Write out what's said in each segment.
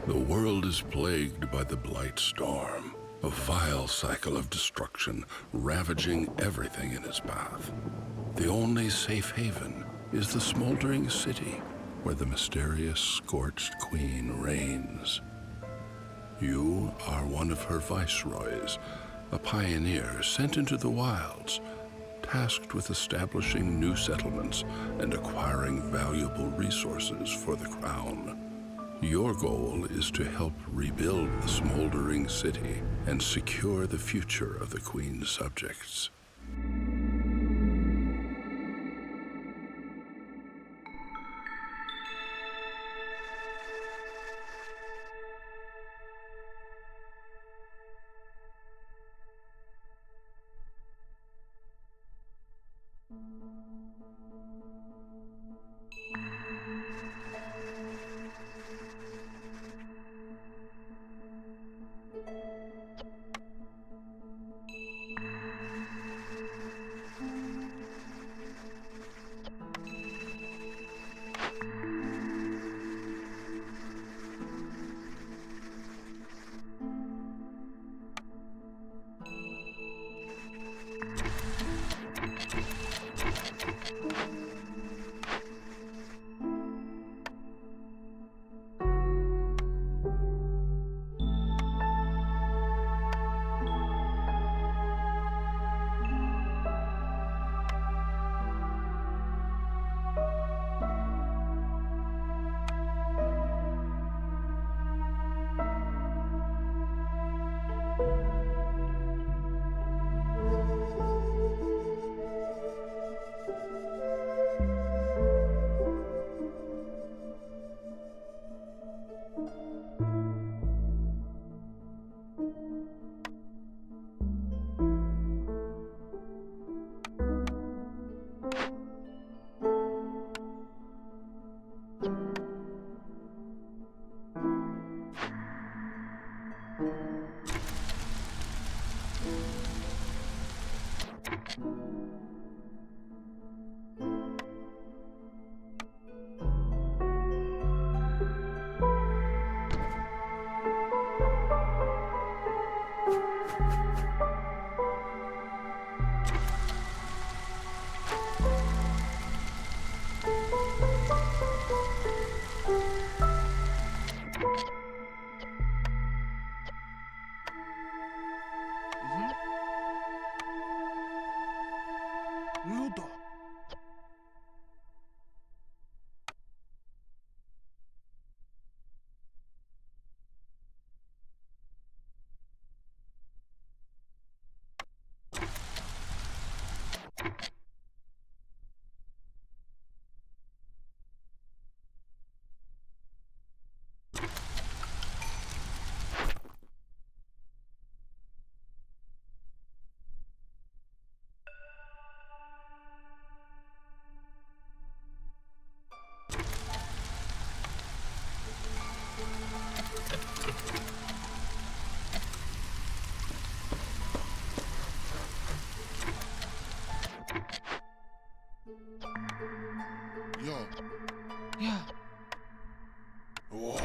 The world is plagued by the Blight Storm, a vile cycle of destruction ravaging everything in its path. The only safe haven is the smoldering city where the mysterious Scorched Queen reigns. You are one of her viceroys, a pioneer sent into the wilds, tasked with establishing new settlements and acquiring valuable resources for the crown. Your goal is to help rebuild the smoldering city and secure the future of the Queen's subjects. Ludo. Ja. Ja. Oh.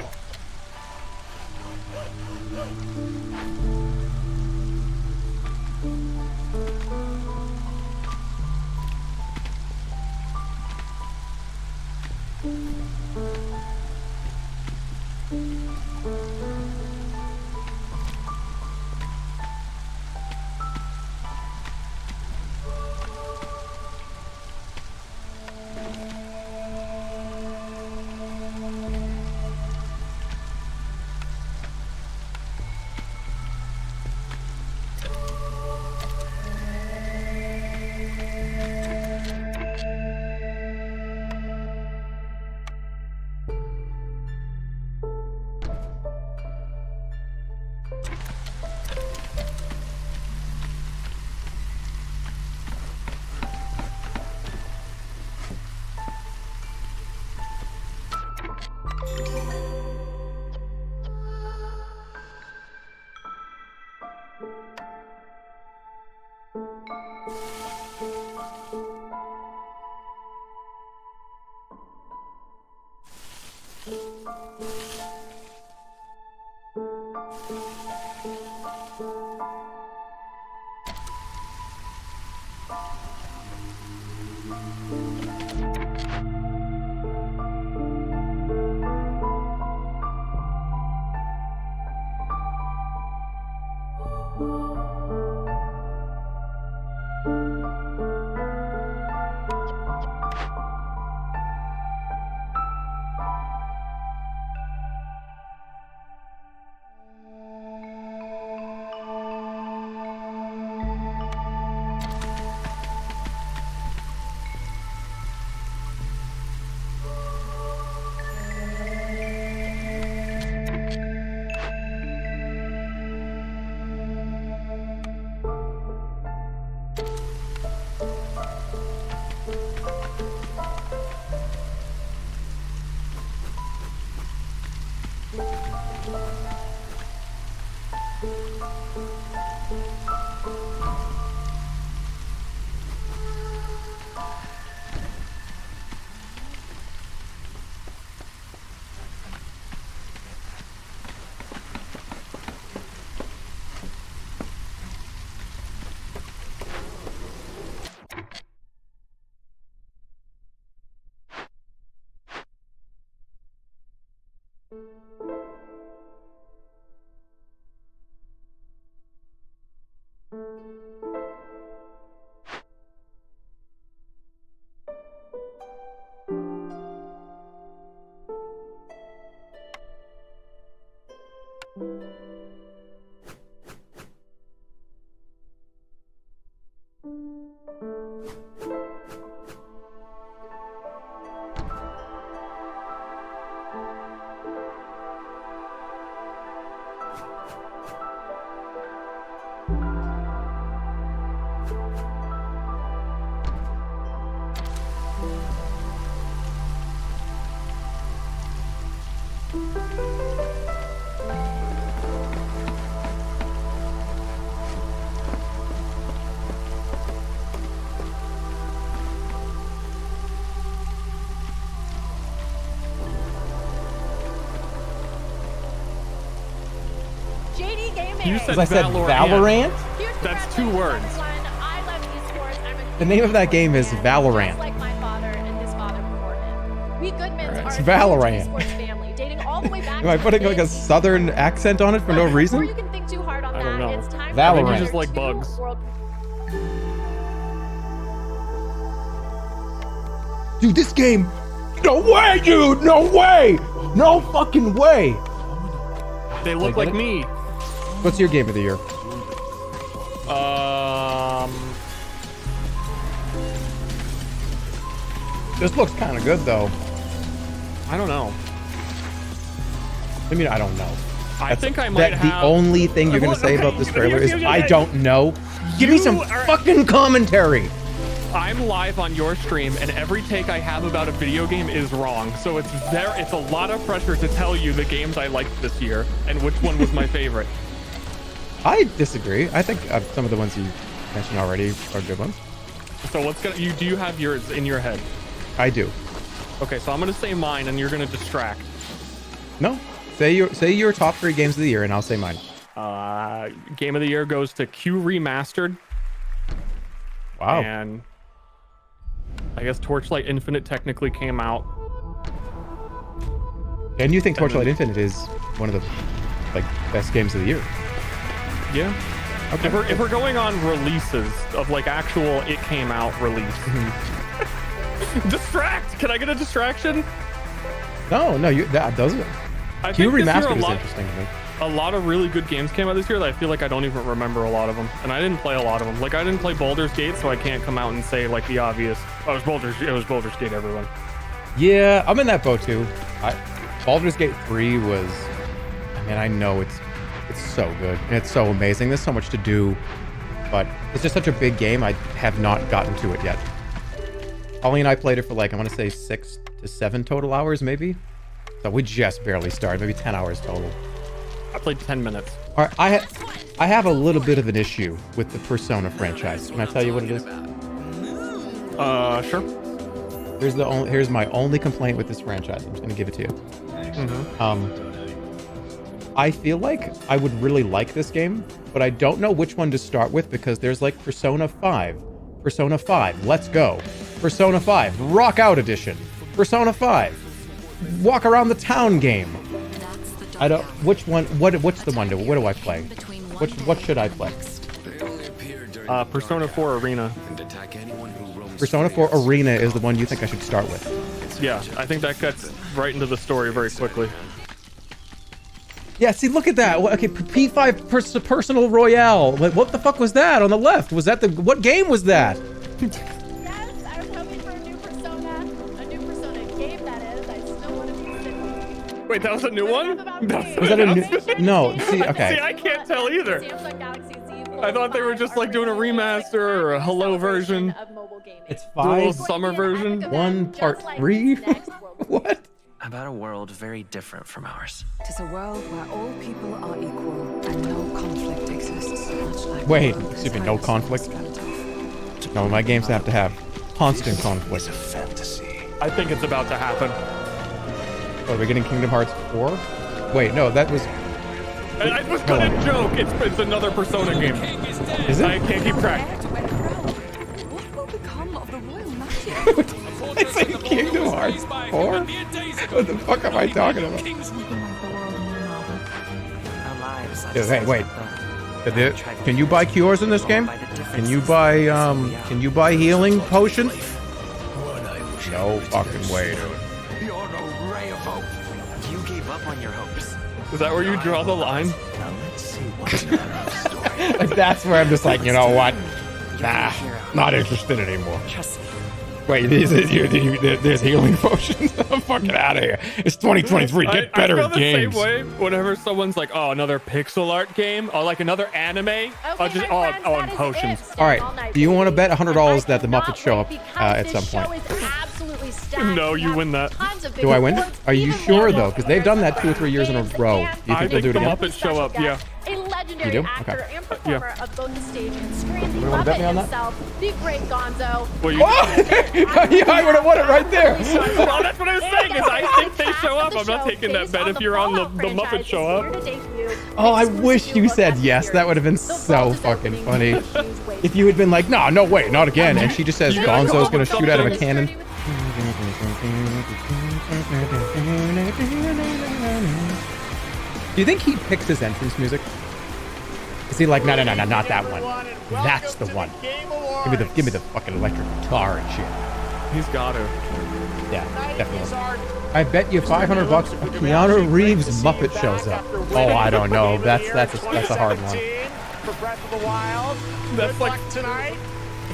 You said Because I said Valorant? That's 2 words. The name of that game is Valorant. Like my father and his father before him. We Goodmans It's are a Valorant. sports family, dating all the way back Am I to putting like a kids. southern accent on it for no Before reason? you can think too hard on I don't that, know. it's time Valorant. for You just like bugs. Dude, this game. No way, dude! No way! No fucking way! They look Did I like get me. What's your game of the year? This looks kind of good, though. I don't know. I mean, I don't know. I think I might The have. only thing you're gonna Look, say okay, about this trailer is, okay. I don't know. Give me some You are- fucking commentary. I'm live on your stream, and every take I have about a video game is wrong. So it's a lot of pressure to tell you the games I liked this year and which one was my favorite. I disagree. I think some of the ones you mentioned already are good ones. So do you have yours in your head? I do. Okay, so I'm gonna say mine, and you're gonna distract. No. Say your top 3 games of the year, and I'll say mine. Game of the year goes to Q Remastered. Wow. And I guess Torchlight Infinite technically came out. And you think Torchlight Infinite is one of the best games of the year? Yeah. Okay. If we're going on releases of actual it came out release. Distract! Can I get a distraction? No, that doesn't. I Q think this year Remastered is interesting to me. a lot of really good games came out this year that I feel like I don't even remember a lot of them, and I didn't play a lot of them. I didn't play Baldur's Gate, so I can't come out and say the obvious. Oh, it was Baldur's Gate, everyone. Yeah, I'm in that boat too. Baldur's Gate 3 was, I know it's so good and it's so amazing. There's so much to do, but it's just such a big game. I have not gotten to it yet. Ollie and I played it for I want to say 6 to 7 total hours, maybe. So we just barely started, maybe 10 hours total. I played 10 minutes. All right, I have a little bit of an issue with the Persona franchise. Can I tell you what it is? Sure. Here's my only complaint with this franchise. I'm just gonna give it to you. I feel like I would really like this game, but I don't know which one to start with because there's Persona 5. Persona 5, let's go. Persona 5, Rock Out Edition. Persona 5, Walk Around the Town game. I don't. Which one? What's the one? What do I play? What should I play? Persona 4 Arena. Persona 4 Arena is the one you think I should start with. Yeah, I think that gets right into the story very quickly. Yeah, see, look at that. Okay, P5 Personal Royale. What the fuck was that on the left? Was that what game was that? Yes, I was hoping for a new Persona game, that is. I still want to be Sydney. Wait, that was a new one? Was that a new? No, see, okay. See, I can't tell either. Samsung Galaxy Z I thought they were just like doing a remaster or a hello version. of mobile gaming. It's Do a little 5. summer version. 1 part 3. What? About a world very different from ours. Tis a world where all people are equal and no conflict exists. Much like Wait, the world excuse me, this no world is conflict? dreamt of. No, my games have to have constant conflict. Fantasy. I think it's about to happen. Oh, are we getting Kingdom Hearts 4? Wait, no, that was. And I was gonna joke, it's another Persona game. Is it? I can't keep track. Dare to wear a crown. What will become of the royal magic? I say Kingdom Hearts 4? What the fuck am I talking about? We can make the world a new novel. Our lives are Hey, wait. Tried Can you buy cures in this game? Can you buy healing potions? No fucking way, dude. You're a ray of hope. You gave up on your hopes. Is that where you draw the line? Now let's see what's next. Like, that's where I'm just like, you know what? Nah, not interested anymore. Trust me. Wait, there's healing potions? I'm fucking out of here. It's 2023. Get better I feel at the games. same way whenever someone's like, oh, another pixel art game or like another anime. I'll just, my friends, and that is potions. it. All right, do you want to bet $100 that the Muppets show up at some point? No, you win that. Do I win? Are you sure though? Because they've done that 2 or 3 years in a row. Do you I think they'll think do the it again? Muppets show up, yeah. A legendary You do? actor Okay. and performer of both the stage and screen. The You wanna bet Muppet me on that? himself, the great Gonzo. Well, you, Yeah, I would have won it right there. well, that's what I was saying is I think they show up. I'm not taking that bet if you're on the Muppets show up. Oh, I wish you said yes. That would have been so fucking funny. If you had been like, no way, not again. And she just says Gonzo's gonna shoot out of a cannon. Do you think he picks his entrance music? Is he like, no, not that one. That's the one. Give me the fucking electric guitar and shit. He's got to. Yeah, definitely. I bet you $500 Keanu Reeves Muppet shows up. Oh, I don't know. That's a hard one. For Breath of the Wild. That's like Tonight.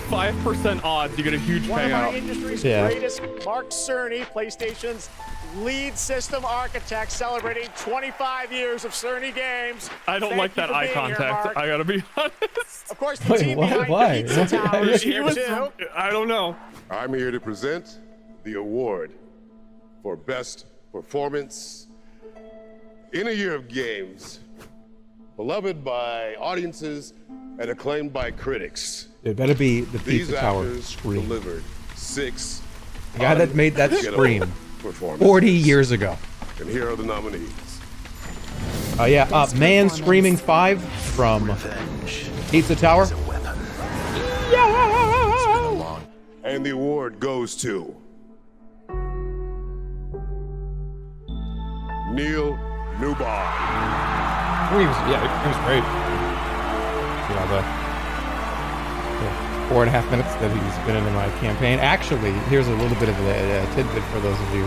5% odds. You get a huge One of our payout. industry's Yeah. greatest, Mark Cerny, PlayStation's lead system architect, celebrating 25 years of Cerny games. I don't Thank like you that for eye being here, contact. Mark. I gotta be honest. Of course, the Wait, team why? behind Why? the Pizza Why? Tower is He here was. too. I don't know. I'm here to present the award for Best Performance in a Year of Games, beloved by audiences and acclaimed by critics. It better be the These Pizza Tower actors scream. delivered 6 The guy that made that scream performances. 40 years ago. And here are the nominees. Yeah, Man Screaming 5 from Pizza Tower. And the award goes to Neil Newbar. He was great. You know, the 4.5 minutes that he's been in my campaign. Actually, here's a little bit of a tidbit for those of you.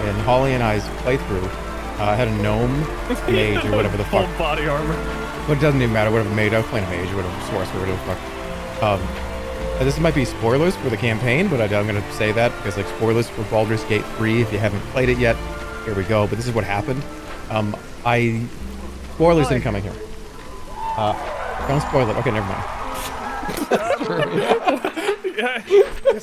In Holly and I's playthrough, I had a gnome mage or whatever the fuck. Full body armor. But it doesn't even matter, whatever mage. I was playing a mage or whatever, sorcerer, whatever the fuck. This might be spoilers for the campaign, but I'm going to say that because, like, spoilers for Baldur's Gate 3, if you haven't played it yet, here we go. But this is what happened. Spoilers incoming here. Don't spoil it. Okay, never mind. Yeah.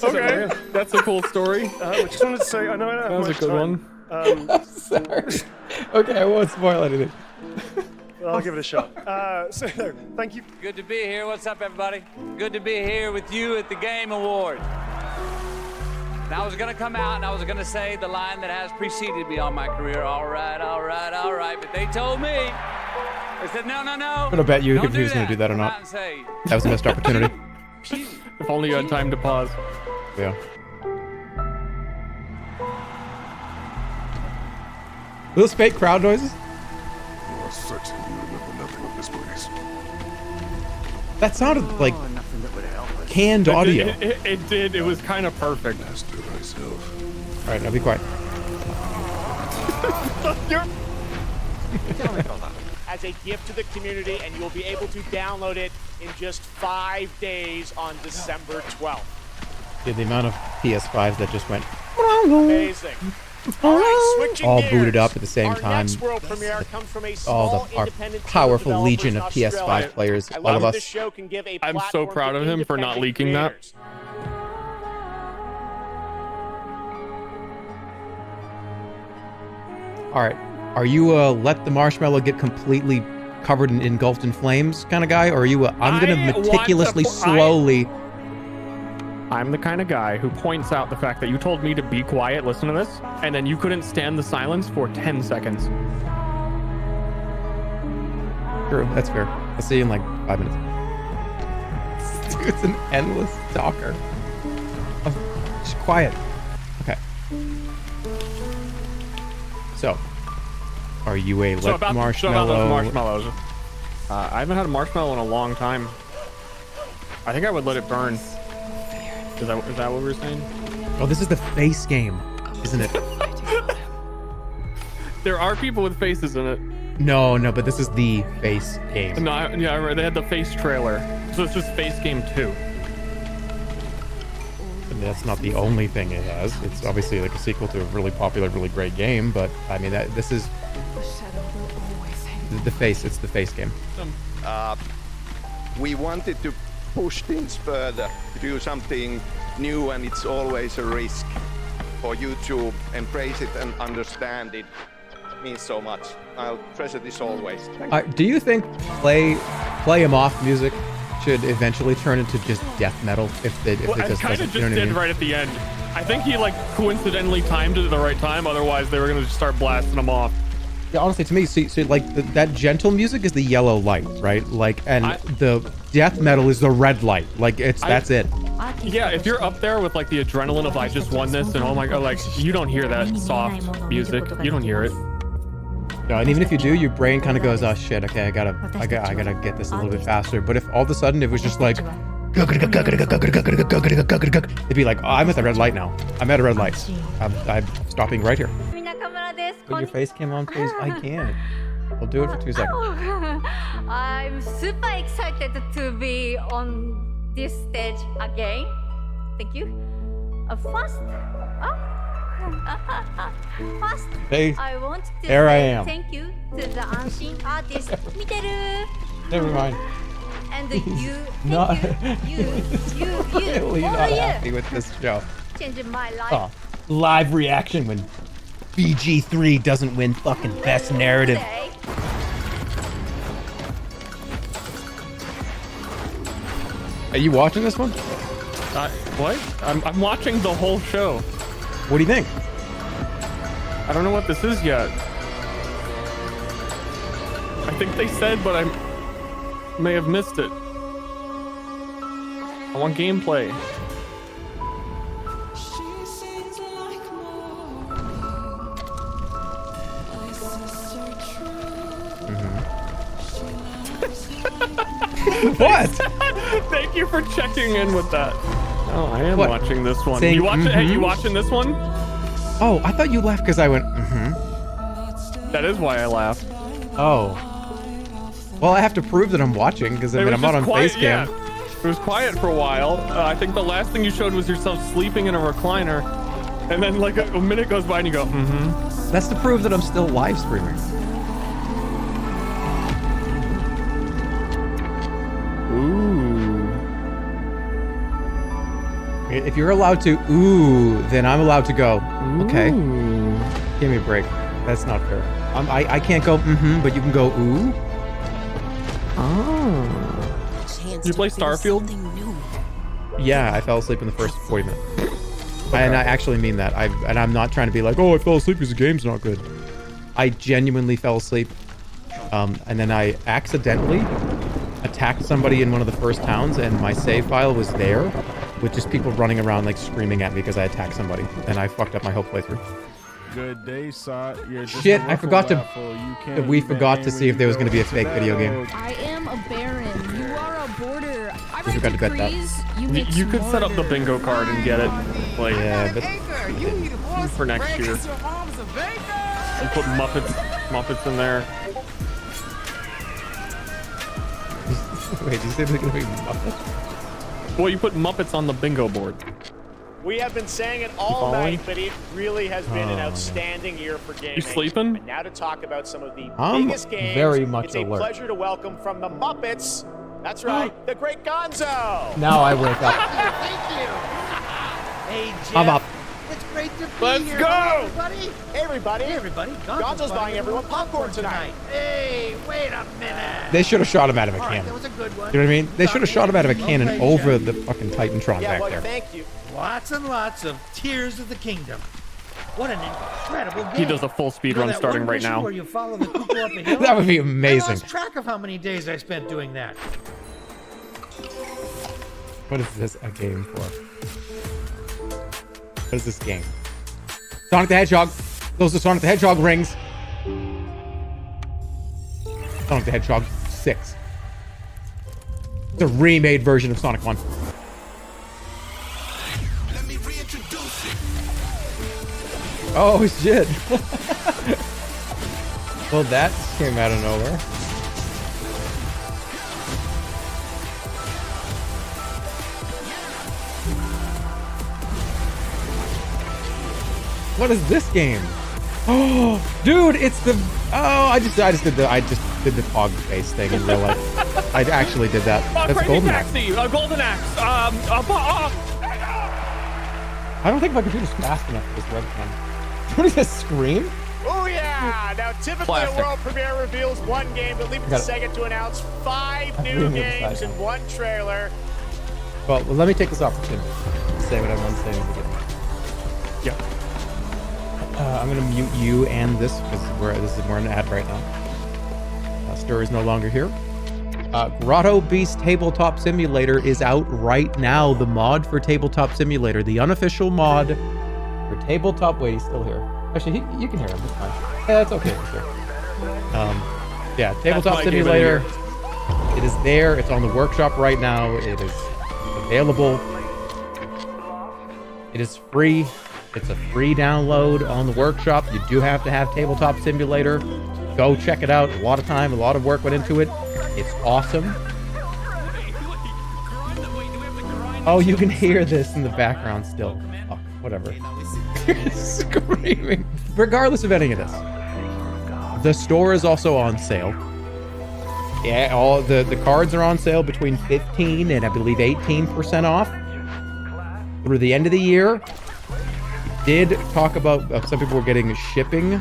Okay. That's a cool story. Just wanted to say, I know I don't have That was a much good time. one. Sorry. Okay, I won't spoil anything. I'll give it a shot. So, thank you. Good to be here. What's up, everybody? Good to be here with you at the Game Award. Now, I was going to come out and I was going to say the line that has preceded me on my career. All right, all right, all right. But they told me, they said, no. I'm going to bet you if he was going to do that or Come not. out and say, That was a missed opportunity. If only you had time to pause. Yeah. Those fake crowd noises? You are certain you remember nothing of this place. That sounded like Nothing that would help us. canned audio. It did. It was kind of perfect. Master thyself. All right, now be quiet. As a gift to the community, and you'll be able to download it in just 5 days on December 12th. Yeah, the amount of PS5s that just went Amazing. All right, switching all gears. booted up at the same Our time. next world premiere comes from a All small our independent team powerful developers legion in of PS5 Australia. players, I all love of that us. this show can give a I'm so platform proud to of him for not independent leaking that. creators. All right, are you let the marshmallow get completely covered and engulfed in flames kind of guy, or are you I'm gonna I want meticulously, to- slowly? I'm the kind of guy who points out the fact that you told me to be quiet, listen to this, and then you couldn't stand the silence for 10 seconds. True, that's fair. I'll see you in like 5 minutes. Dude's an endless talker. Just quiet. Okay. So, are you a So let about marshmallow? those marshmallows. I haven't had a marshmallow in a long time. I think I would let it burn. Is that what we were saying? Oh, this is the face game, isn't it? There are people with faces in it. No, but this is the face game. No, yeah, they had the face trailer. So it's just Face Game 2. And that's not the only thing it has. It's obviously like a sequel to a really popular, really great game, but I mean, this is The shadow will always hang. the face. It's the face game. We wanted to push things further, to do something new, and it's always a risk. For you to embrace it and understand it means so much. I'll treasure this always. Thank you. Do you think play 'em off music should eventually turn into just death metal if it Well, I just kind doesn't, of you know just what I did mean? right at the end. I think he like coincidentally timed it at the right time. Otherwise, they were gonna just start blasting them off. Yeah, honestly, to me, so like that gentle music is the yellow light, right? Like, and the death metal is the red light. Like, that's it. Yeah, if you're up there with like the adrenaline of I just won this and oh my god, like you don't hear that soft music. You don't hear it. No, and even if you do, your brain kind of goes, oh shit, okay, I gotta get this a little bit faster. But if all of a sudden it was just like, it'd be like, oh, I'm at the red light now. I'm at a red light. I'm stopping right here. Put your face cam on, please. I can't. I'll do it for 2 seconds. I'm super excited to be on this stage again. Thank you. First, Hey, I want to there I say am. thank you to the Anshin artist, Miteru. Never mind. And you, Not you, really all not you, happy with this show. changing my life. Oh, live reaction when BG3 doesn't win fucking best narrative. Today. Are you watching this one? What? I'm watching the whole show. What do you think? I don't know what this is yet. I think they said, but I may have missed it. I want gameplay. What? Thank you for checking in with that. Oh, I am What? watching this one. Saying, You watching? Hey, you mhm. watching this one? Oh, I thought you laughed because I went, mm-hmm. That is why I laughed. Oh. Well, I have to prove that I'm watching because I It mean, was I'm not just on quiet, face yeah. cam. It was quiet for a while. I think the last thing you showed was yourself sleeping in a recliner, and then like a minute goes by and you go, mm-hmm. That's to prove that I'm still live streaming. Ooh. If you're allowed to ooh, then I'm allowed to go. Okay. Ooh. Give me a break. That's not fair. I can't go mm-hmm, but you can go ooh. Oh. Did you play Starfield? Yeah, I fell asleep in the first 40 minutes. And I actually mean that. I'm not trying to be like, oh, I fell asleep because the game's not good. I genuinely fell asleep. And then I accidentally attacked somebody in one of the first towns, and my save file was there. with just people running around like screaming at me because I attacked somebody and I fucked up my whole playthrough. Good day, Sot. Shit, I forgot to. We forgot to see if there was going to be a fake video game. I am a baron. You are a border. I We forgot to bet that. You could set up the bingo card and get it. Like, Yeah, but for next year. And put Muppets in there. Wait, did you say there's going to be Muppets? Well, you put Muppets on the bingo board. We have been saying it all night, but it really has been an outstanding year for gaming. You sleeping? And now to talk about some of the I'm biggest games. very much it's alert. a pleasure to welcome from the Muppets. That's right, the Great Gonzo. Now I wake up. Thank you. Hey, Jeff. I'm up. It's great to be Let's here. go. Everybody. Hey, everybody. Hey, everybody. Gonzo's buying everyone popcorn tonight. Hey, wait a minute. They should have shot him out of a All right, cannon. that was a good one. You know what I mean? They should have shot him out of a cannon Okay, over Jeff. the fucking Titantron Yeah, back well, there. thank you. Lots and lots of Tears of the Kingdom. What an incredible game. He does a full speed You know run that starting one right mission now. Where you follow the cuckoo up a hill? That would be I amazing. lost track of how many days I spent doing that. What is this a game for? What is this game? Sonic the Hedgehog. Those are Sonic the Hedgehog rings. Sonic the Hedgehog 6. It's a remade version of Sonic 1. Let me reintroduce you. Oh shit. Well, that came out of nowhere. What is this game? Oh, dude, it's the. Oh, I just did the Pog face thing in real life. I actually did that. That's Crazy Golden Axe. Taxi, Golden Axe. I don't think my computer's fast enough for this webcam. What is this scream? Oh yeah! Now typically Plastic. a world premiere reveals one game, but leave it to Got it. Sega to announce 5 new really games excited. in one trailer. Well, let me take this opportunity to say what I want to say in the beginning. Yep. I'm gonna mute you and this because we're in an ad right now. Stir is no longer here. Grotto Beast Tabletop Simulator is out right now. The mod for Tabletop Simulator, the unofficial mod for Tabletop. Wait, he's still here. Actually, you can hear him. It's fine. Yeah, that's okay. He's here. Yeah, Tabletop my game Simulator. of the It is there. It's on the workshop right now. It is available. It is free. It's a free download on the workshop. You do have to have Tabletop Simulator. Go check it out. A lot of time, a lot of work went into it. It's awesome. Oh, you can hear this in the background still. Oh, whatever. Screaming. Regardless of any of this, the store is also on sale. Yeah, all the cards are on sale between 15 and I believe 18% off through the end of the year. Did talk about some people were getting shipping.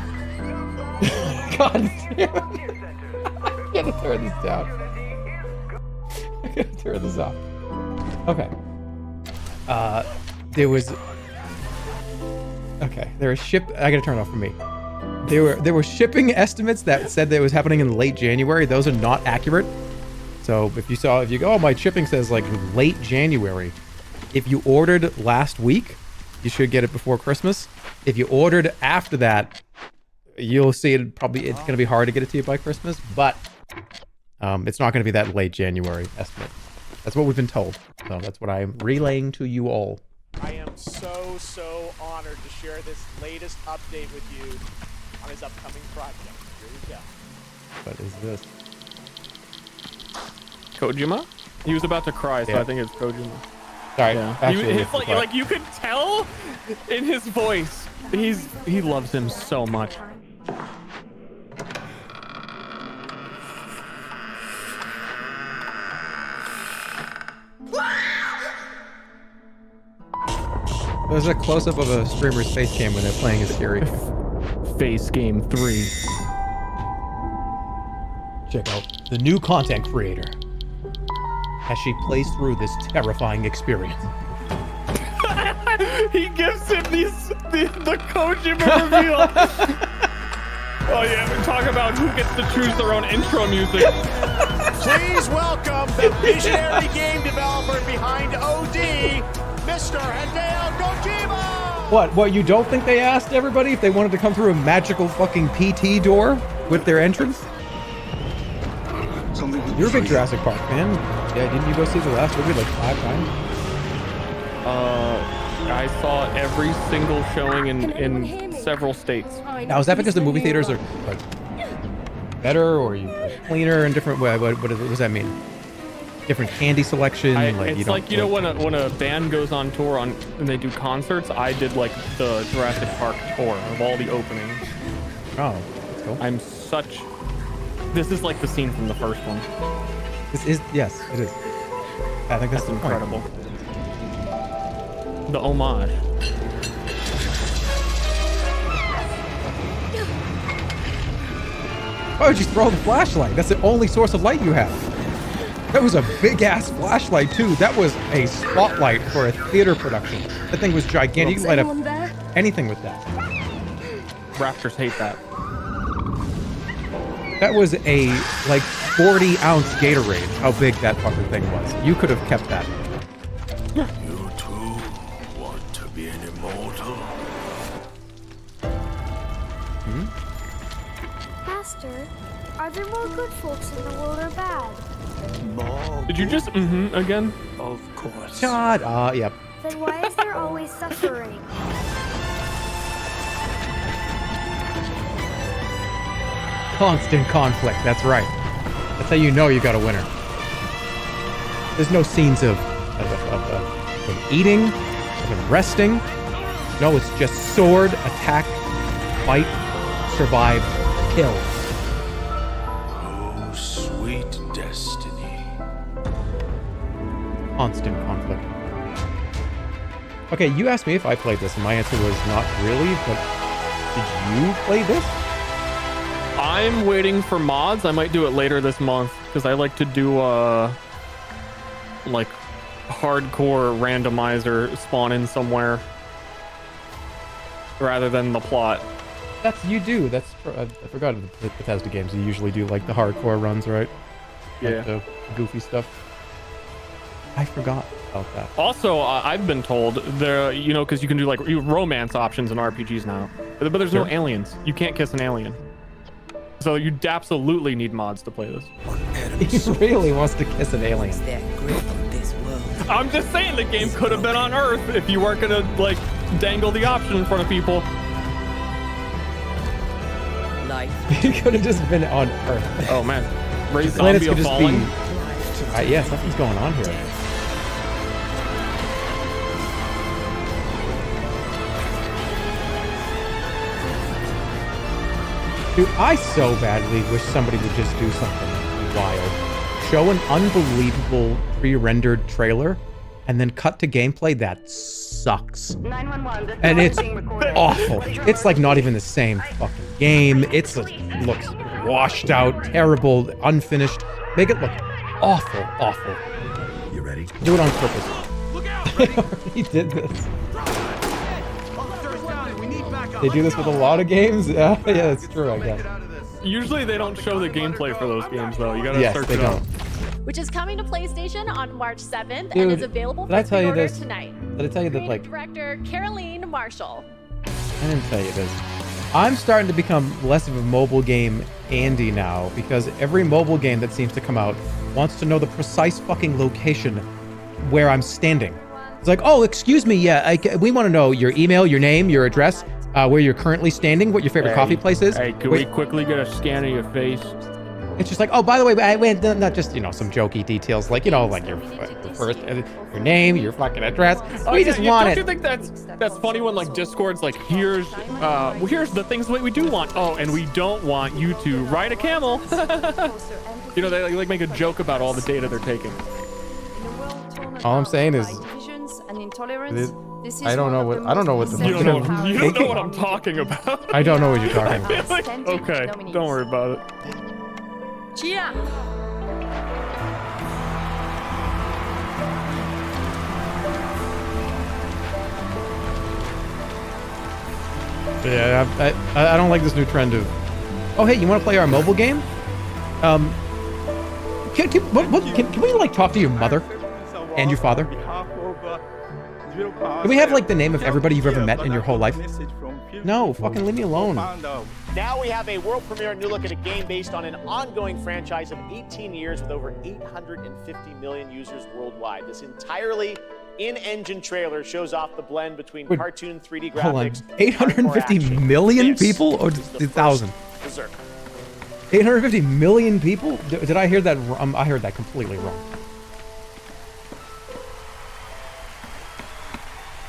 God damn it. I gotta turn this down. I gotta turn this off. Okay. There was. Okay, there was I gotta turn it off for me. There were shipping estimates that said that it was happening in late January. Those are not accurate. So if you go, oh, my shipping says like late January. If you ordered last week, you should get it before Christmas. If you ordered after that, you'll see it's going to be hard to get it to you by Christmas, but it's not going to be that late January estimate. That's what we've been told. So that's what I'm relaying to you all. I am so honored to share this latest update with you on his upcoming project. Here we go. What is this? Kojima? He was about to cry, so Yeah. I think it's Kojima. Sorry. Yeah. Actually, It's like you could tell in his voice. He loves him so much. There's a close-up of a streamer's face cam when they're playing as Fury. Face Game 3. Check out the new content creator as she plays through this terrifying experience. He gives him the Kojima reveal. Oh yeah, we talk about who gets to choose their own intro music. Please welcome the visionary game developer behind OD, Mr. Hideo Kojima! What, you don't think they asked everybody if they wanted to come through a magical fucking PT door with their entrance? You're a big Jurassic Park fan. Yeah, didn't you go see the last movie like 5 times? I saw every single showing in several states. Now, is that because the movie theaters are like better or cleaner in different way? What does that mean? Different candy selection? It's like, you know, when a band goes on tour and they do concerts, I did like the Jurassic Park tour of all the openings. Oh, that's cool. This is like the scene from the first one. This is, yes, it is. I think that's incredible. The homage. Why would you throw the flashlight? That's the only source of light you have. That was a big ass flashlight too. That was a spotlight for a theater production. That thing was gigantic. You could light up anything with that. Raptors hate that. That was a like 40-ounce Gatorade. How big that fucking thing was. You could have kept that. You too want to be an immortal? Master, are there more good folks in the world or bad? Did you just again? Of course. Shut up. Yep. Then why is there always suffering? Constant conflict. That's right. That's how you know you got a winner. There's no scenes of eating, of resting. No, it's just sword, attack, fight, survive, kill. Oh, sweet destiny. Constant conflict. Okay, you asked me if I played this, and my answer was not really, but did you play this? I'm waiting for mods. I might do it later this month because I like to do like hardcore randomizer spawn in somewhere rather than the plot. That's you do. That's I forgot the Bethesda games. You usually do like the hardcore runs, right? Like Yeah. the goofy stuff. I forgot about that. Also, I've been told there, you know, because you can do like romance options in RPGs now, but there's no aliens. You can't kiss an alien. So you absolutely need mods to play this. He really wants to kiss an alien. I'm just saying the game could have been on Earth if you weren't gonna like dangle the option in front of people. He could have just been on Earth. Oh man, Raise Planets Zombie could of just Falling. be. Yeah, something's going on here. Dude, I so badly wish somebody would just do something wild. Show an unbelievable pre-rendered trailer and then cut to gameplay that sucks. 911, And it's awful. It's like not even the same fucking game. It looks washed out, terrible, unfinished. Make it look awful, awful. You ready? Do it on purpose. They already did this. They do this with a lot of games. Yeah, that's true, I guess. Usually they don't show the gameplay for those games though. You gotta Yes, search they it up. Which is coming to PlayStation on March 7th Dude, and is available did I for tell you pre-order this? tonight. Did I tell you that, Creative like, director Caroline Marshall. I didn't tell you this. I'm starting to become less of a mobile game Andy now because every mobile game that seems to come out wants to know the precise fucking location where I'm standing. It's like, oh, excuse me, yeah, we want to know your email, your name, your address, where you're currently standing, what your favorite coffee place is. Hey, can we quickly get a scan of your face? It's just like, oh, by the way, I went not just, you know, some jokey details, like, you know, like your first, your name, your fucking address. We just want Don't it. you think that's funny when like Discord's like, here's the things that we do want. Oh, and we don't want you to ride a camel. You know, they like make a joke about all the data they're taking. All I'm saying is, I don't know what the You don't know what I'm talking about. I don't know what you're talking about. Like, okay, don't worry about it. Chia. Yeah, I don't like this new trend of, oh hey, you want to play our mobile game? Can we like talk to your mother and your father? Do we have like the name of everybody you've ever met in your whole life? No, fucking leave me alone. Now we have a world premiere new look at a game based on an ongoing franchise of 18 years with over 850 million users worldwide. This entirely in-engine trailer shows off the blend between cartoon 3D graphics. Hold on, 850 million people or 1,000? 850 million people? Did I hear that? I heard that completely wrong.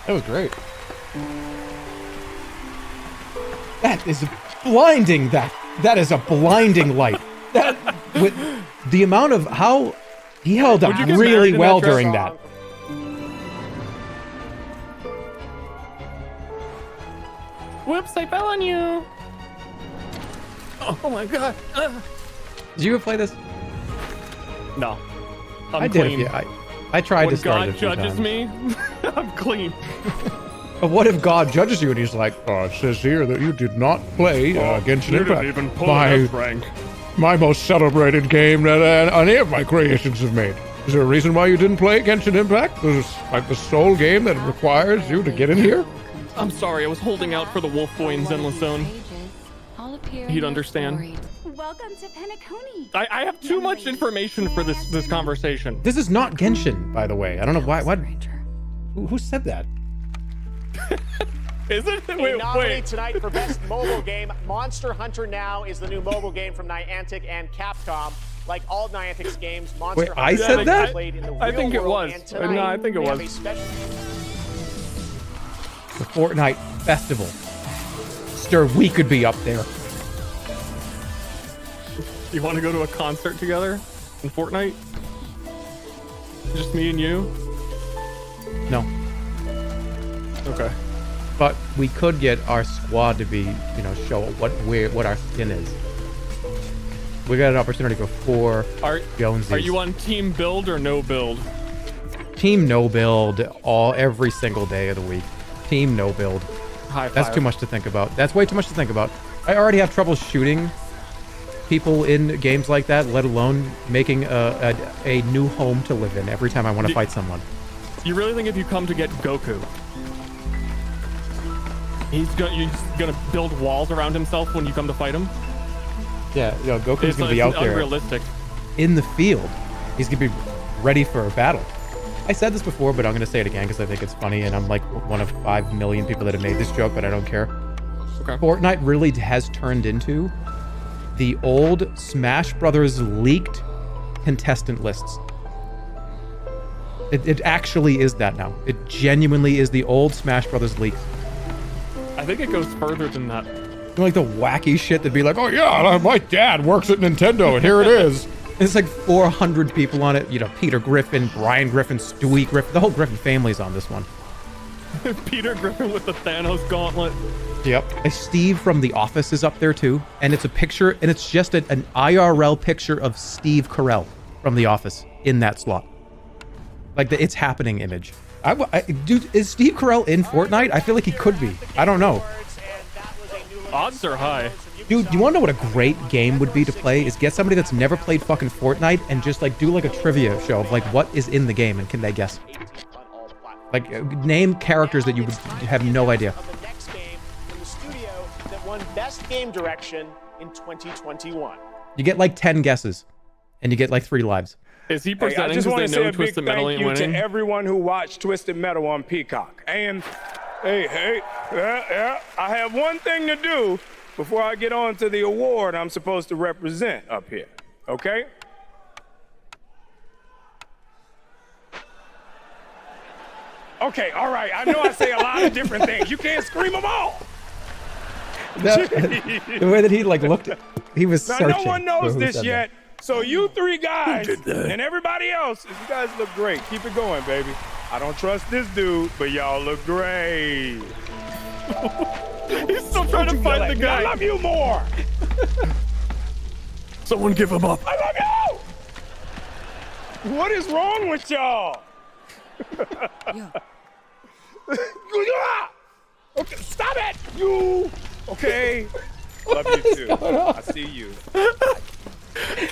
That was great. That is blinding. That is a blinding light. That with the amount of how he held up really well during that. Whoops! I fell on you. Oh my god. Did you ever play this? No. I did. Yeah, I tried to start it. When God judges me, I'm clean. But what if God judges you and he's like, oh, it says here that you did not play Genshin Impact. Didn't even pull enough rank. My most celebrated game that any of my creations have made. Is there a reason why you didn't play Genshin Impact? This is like the sole game that requires you to get in here? I'm sorry, I was holding out for the Wolf Boy in Zenless Zone. He'd understand. Welcome to Penacony. I have too much information for this conversation. This is not Genshin, by the way. I don't know why. Who said that? Is it? Wait. Tonight for best mobile game, Monster Hunter Now is the new mobile game from Niantic and Capcom. Like all Niantic's games, Monster Hunter I said that? played in the I think it real was. world, and tonight No, I think it we have was. a special... The Fortnite Festival. Stir, we could be up there. You want to go to a concert together in Fortnite? Just me and you? No. Okay. But we could get our squad to be, show what our skin is. We got an opportunity to go for Joneses. Are you on team build or no build? Team no build every single day of the week. Team no build. High That's five. too much to think about. That's way too much to think about. I already have trouble shooting people in games like that, let alone making a new home to live in every time I want to fight someone. You really think if you come to get Goku, he's gonna build walls around himself when you come to fight him? Yeah, Goku's gonna be out there unrealistic. in the field. He's gonna be ready for a battle. I said this before, but I'm gonna say it again because I think it's funny, and I'm like one of 5 million people that have made this joke, but I don't care. Okay. Fortnite really has turned into the old Smash Brothers leaked contestant lists. It actually is that now. It genuinely is the old Smash Brothers leaks. I think it goes further than that. Like the wacky shit that'd be like, oh yeah, my dad works at Nintendo and here it is. It's like 400 people on it. Peter Griffin, Brian Griffin, Stewie Griffin. The whole Griffin family's on this one. Peter Griffin with the Thanos gauntlet. Yep. And Steve from The Office is up there too. And it's a picture, and it's just an IRL picture of Steve Carell from The Office in that slot. Like the It's Happening image. Dude, is Steve Carell in Fortnite? I feel like he could be. I don't know. Odds are high. Dude, you want to know what a great game would be to play? Is get somebody that's never played fucking Fortnite and just like do like a trivia show of like what is in the game and can they guess? Like name characters that you would have no idea. The next game from the studio that won Best Game Direction in 2021. You get like 10 guesses and you get like 3 lives. Is he I presenting just want to say a big Twisted Metal thank ain't you winning? to everyone who watched Twisted Metal on Peacock. And hey, I have one thing to do before I get on to the award I'm supposed to represent up here, okay? Okay, all right, I know I say a lot of different things. You can't scream them all. The way that he like looked, he was Now, searching. no one knows for who this said yet, so you 3 guys Who did that? and everybody else, you guys look great. Keep it going, baby. I don't trust this dude, but y'all look great. He's still trying to find the guy. I love you more. Someone give him up. I love you. What is wrong with y'all? Okay, stop it. You. Okay. Love you too. I see you.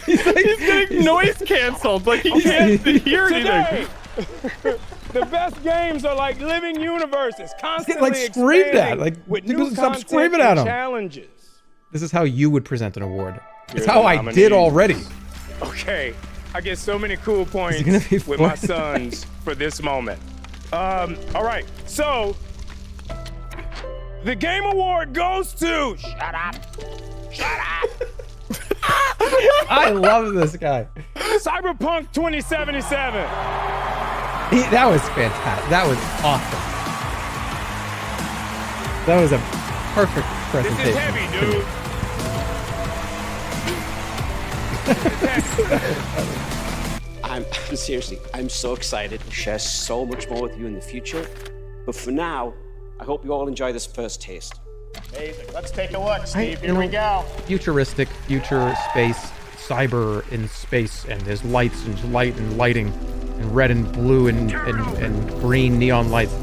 He's getting noise canceled. Like he can't hear anything. Today, The best games are like living universes, constantly like screamed at, expanding like with people new stop content screaming at and him. challenges. This is how you would present an award. It's You're how the I nominee. did already. Okay, I get so many cool points gonna be with my sons for this moment. All right, so the game award goes to. Shut up! Shut up! I love this guy. Cyberpunk 2077. That was fantastic. That was awesome. That was a perfect presentation. This is heavy, dude. I'm seriously, I'm so excited to share so much more with you in the future. But for now, I hope you all enjoy this first taste. Amazing. Let's take a look, Steve. You Here we know, go. Futuristic, future, space, cyber in space, and there's lights and light and lighting, and red and blue and green neon lights.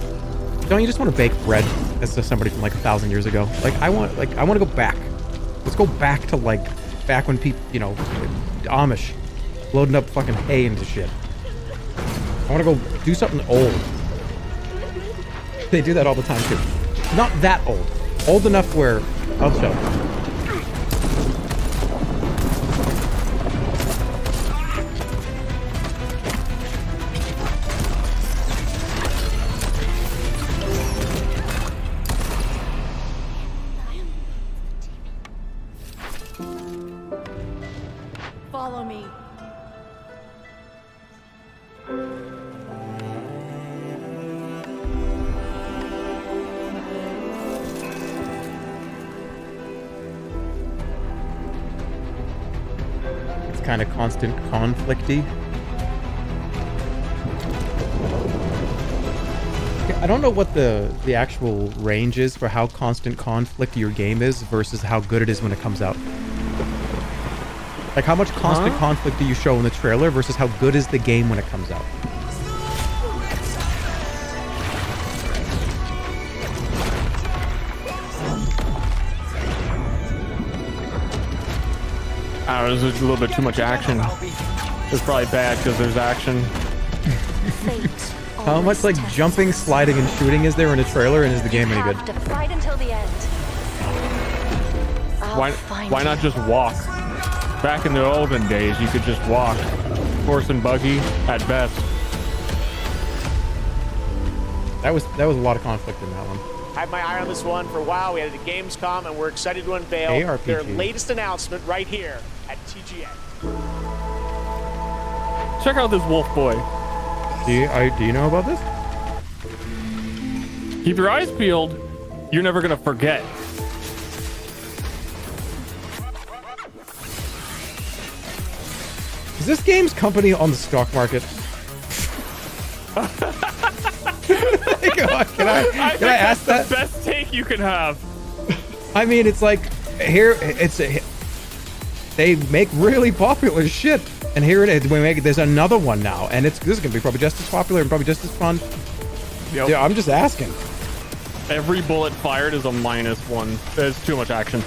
Don't you just want to bake bread as to somebody from like 1,000 years ago? Like I want to go back. Let's go back to like back when people, you know, Amish loading up fucking hay into shit. I want to go do something old. They do that all the time too. Not that old. Old enough where I'll show. Follow me. It's kind of constant conflicty. I don't know what the actual range is for how constant conflict your game is versus how good it is when it comes out. Like how much constant conflict do you show in the trailer versus how good is the game when it comes out? I don't know, there's a little bit too much action. It's probably bad because there's action. How much like jumping, sliding, and shooting is there in a trailer, and is the game any good? To fight until the end. Why not just walk? Back in the olden days, you could just walk. Horse and buggy at best. That was a lot of conflict in that one. I had my eye on this one for a while. We had it at Gamescom, and we're excited to unveil ARPG. their latest announcement right here at TGA. Check out this wolf boy. Do you know about this? Keep your eyes peeled. You're never gonna forget. Is this game's company on the stock market? Can I ask that? The best take you can have. I mean, it's like here they make really popular shit, and here it is. There's another one now, and this is gonna be probably just as popular and probably just as fun. Yep. Yeah, I'm just asking. Every bullet fired is a -1. There's too much action.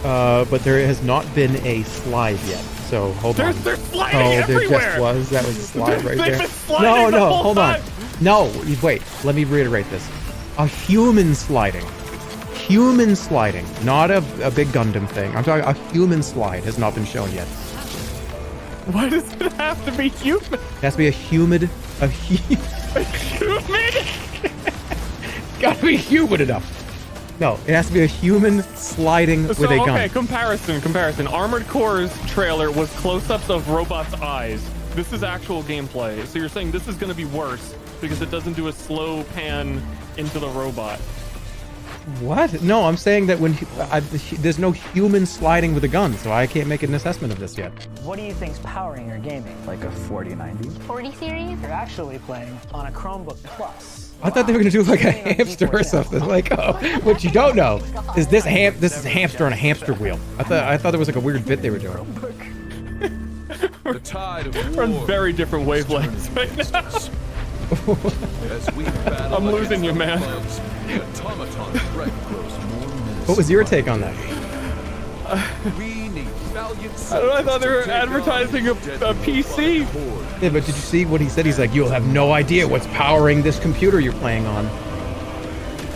But there has not been a slide yet. So hold on. They're sliding everywhere. There just was. That was a slide right there. Been sliding the whole hold time. on. No, wait. Let me reiterate this. A human sliding. Human sliding, not a big Gundam thing. I'm talking a human slide has not been shown yet. Why does it have to be human? It has to be a humid. Human? Gotta be human enough. No, it has to be a human sliding with a gun. Okay, comparison. Armored Core's trailer was close-ups of robots' eyes. This is actual gameplay. So you're saying this is going to be worse because it doesn't do a slow pan into the robot. What? No, I'm saying that when there's no human sliding with a gun, so I can't make an assessment of this yet. What do you think's powering your gaming? Like a 4090? 40 series? You're actually playing on a Chromebook Plus. I thought they were gonna do like a hamster or something. Like, oh, what you don't know is this is hamster on a hamster wheel. I thought there was like a weird bit they were doing. The tide of we're on very different wavelengths right now. I'm losing you, man. What was your take on that? We need valiant I don't know, I thought they were advertising a PC. Yeah, but did you see what he said? He's like, you'll have no idea what's powering this computer you're playing on.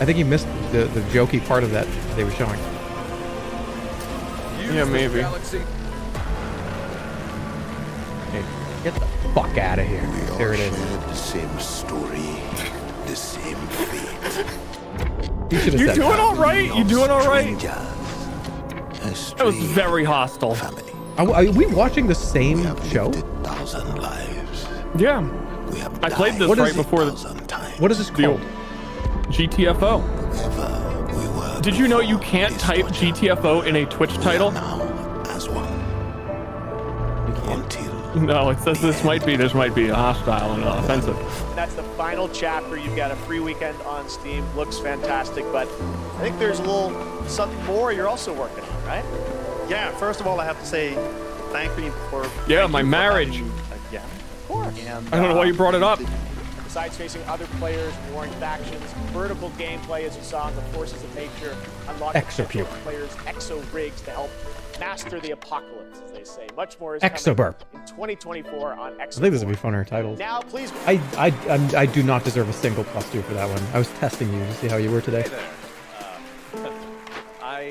I think he missed the jokey part of that they were showing. Yeah, maybe. Hey, get the fuck out of here. There it is. The same story, the same fate. You should have You said doing that. all right? You doing all right? That was very hostile. Are we watching the same show? Yeah. I played this right before the... What is this called? GTFO. Did you know you can't type GTFO in a Twitch title? No, it says this might be hostile and offensive. And that's the final chapter. You've got a free weekend on Steam. Looks fantastic, but I think there's a little something more you're also working on, right? Yeah, first of all, I have to say thank you for... Yeah, my marriage. Again. Of course. And, I don't know why you brought it up. Besides facing other players, warring factions, vertical gameplay, as you saw in the Forces of Nature, unlocking players' exo rigs to help master the apocalypse, as they say. Much more is coming Exoburp. in 2024 on Exo. I think this would be funner titles. Now, please. I do not deserve a single +2 for that one. I was testing you to see how you were today.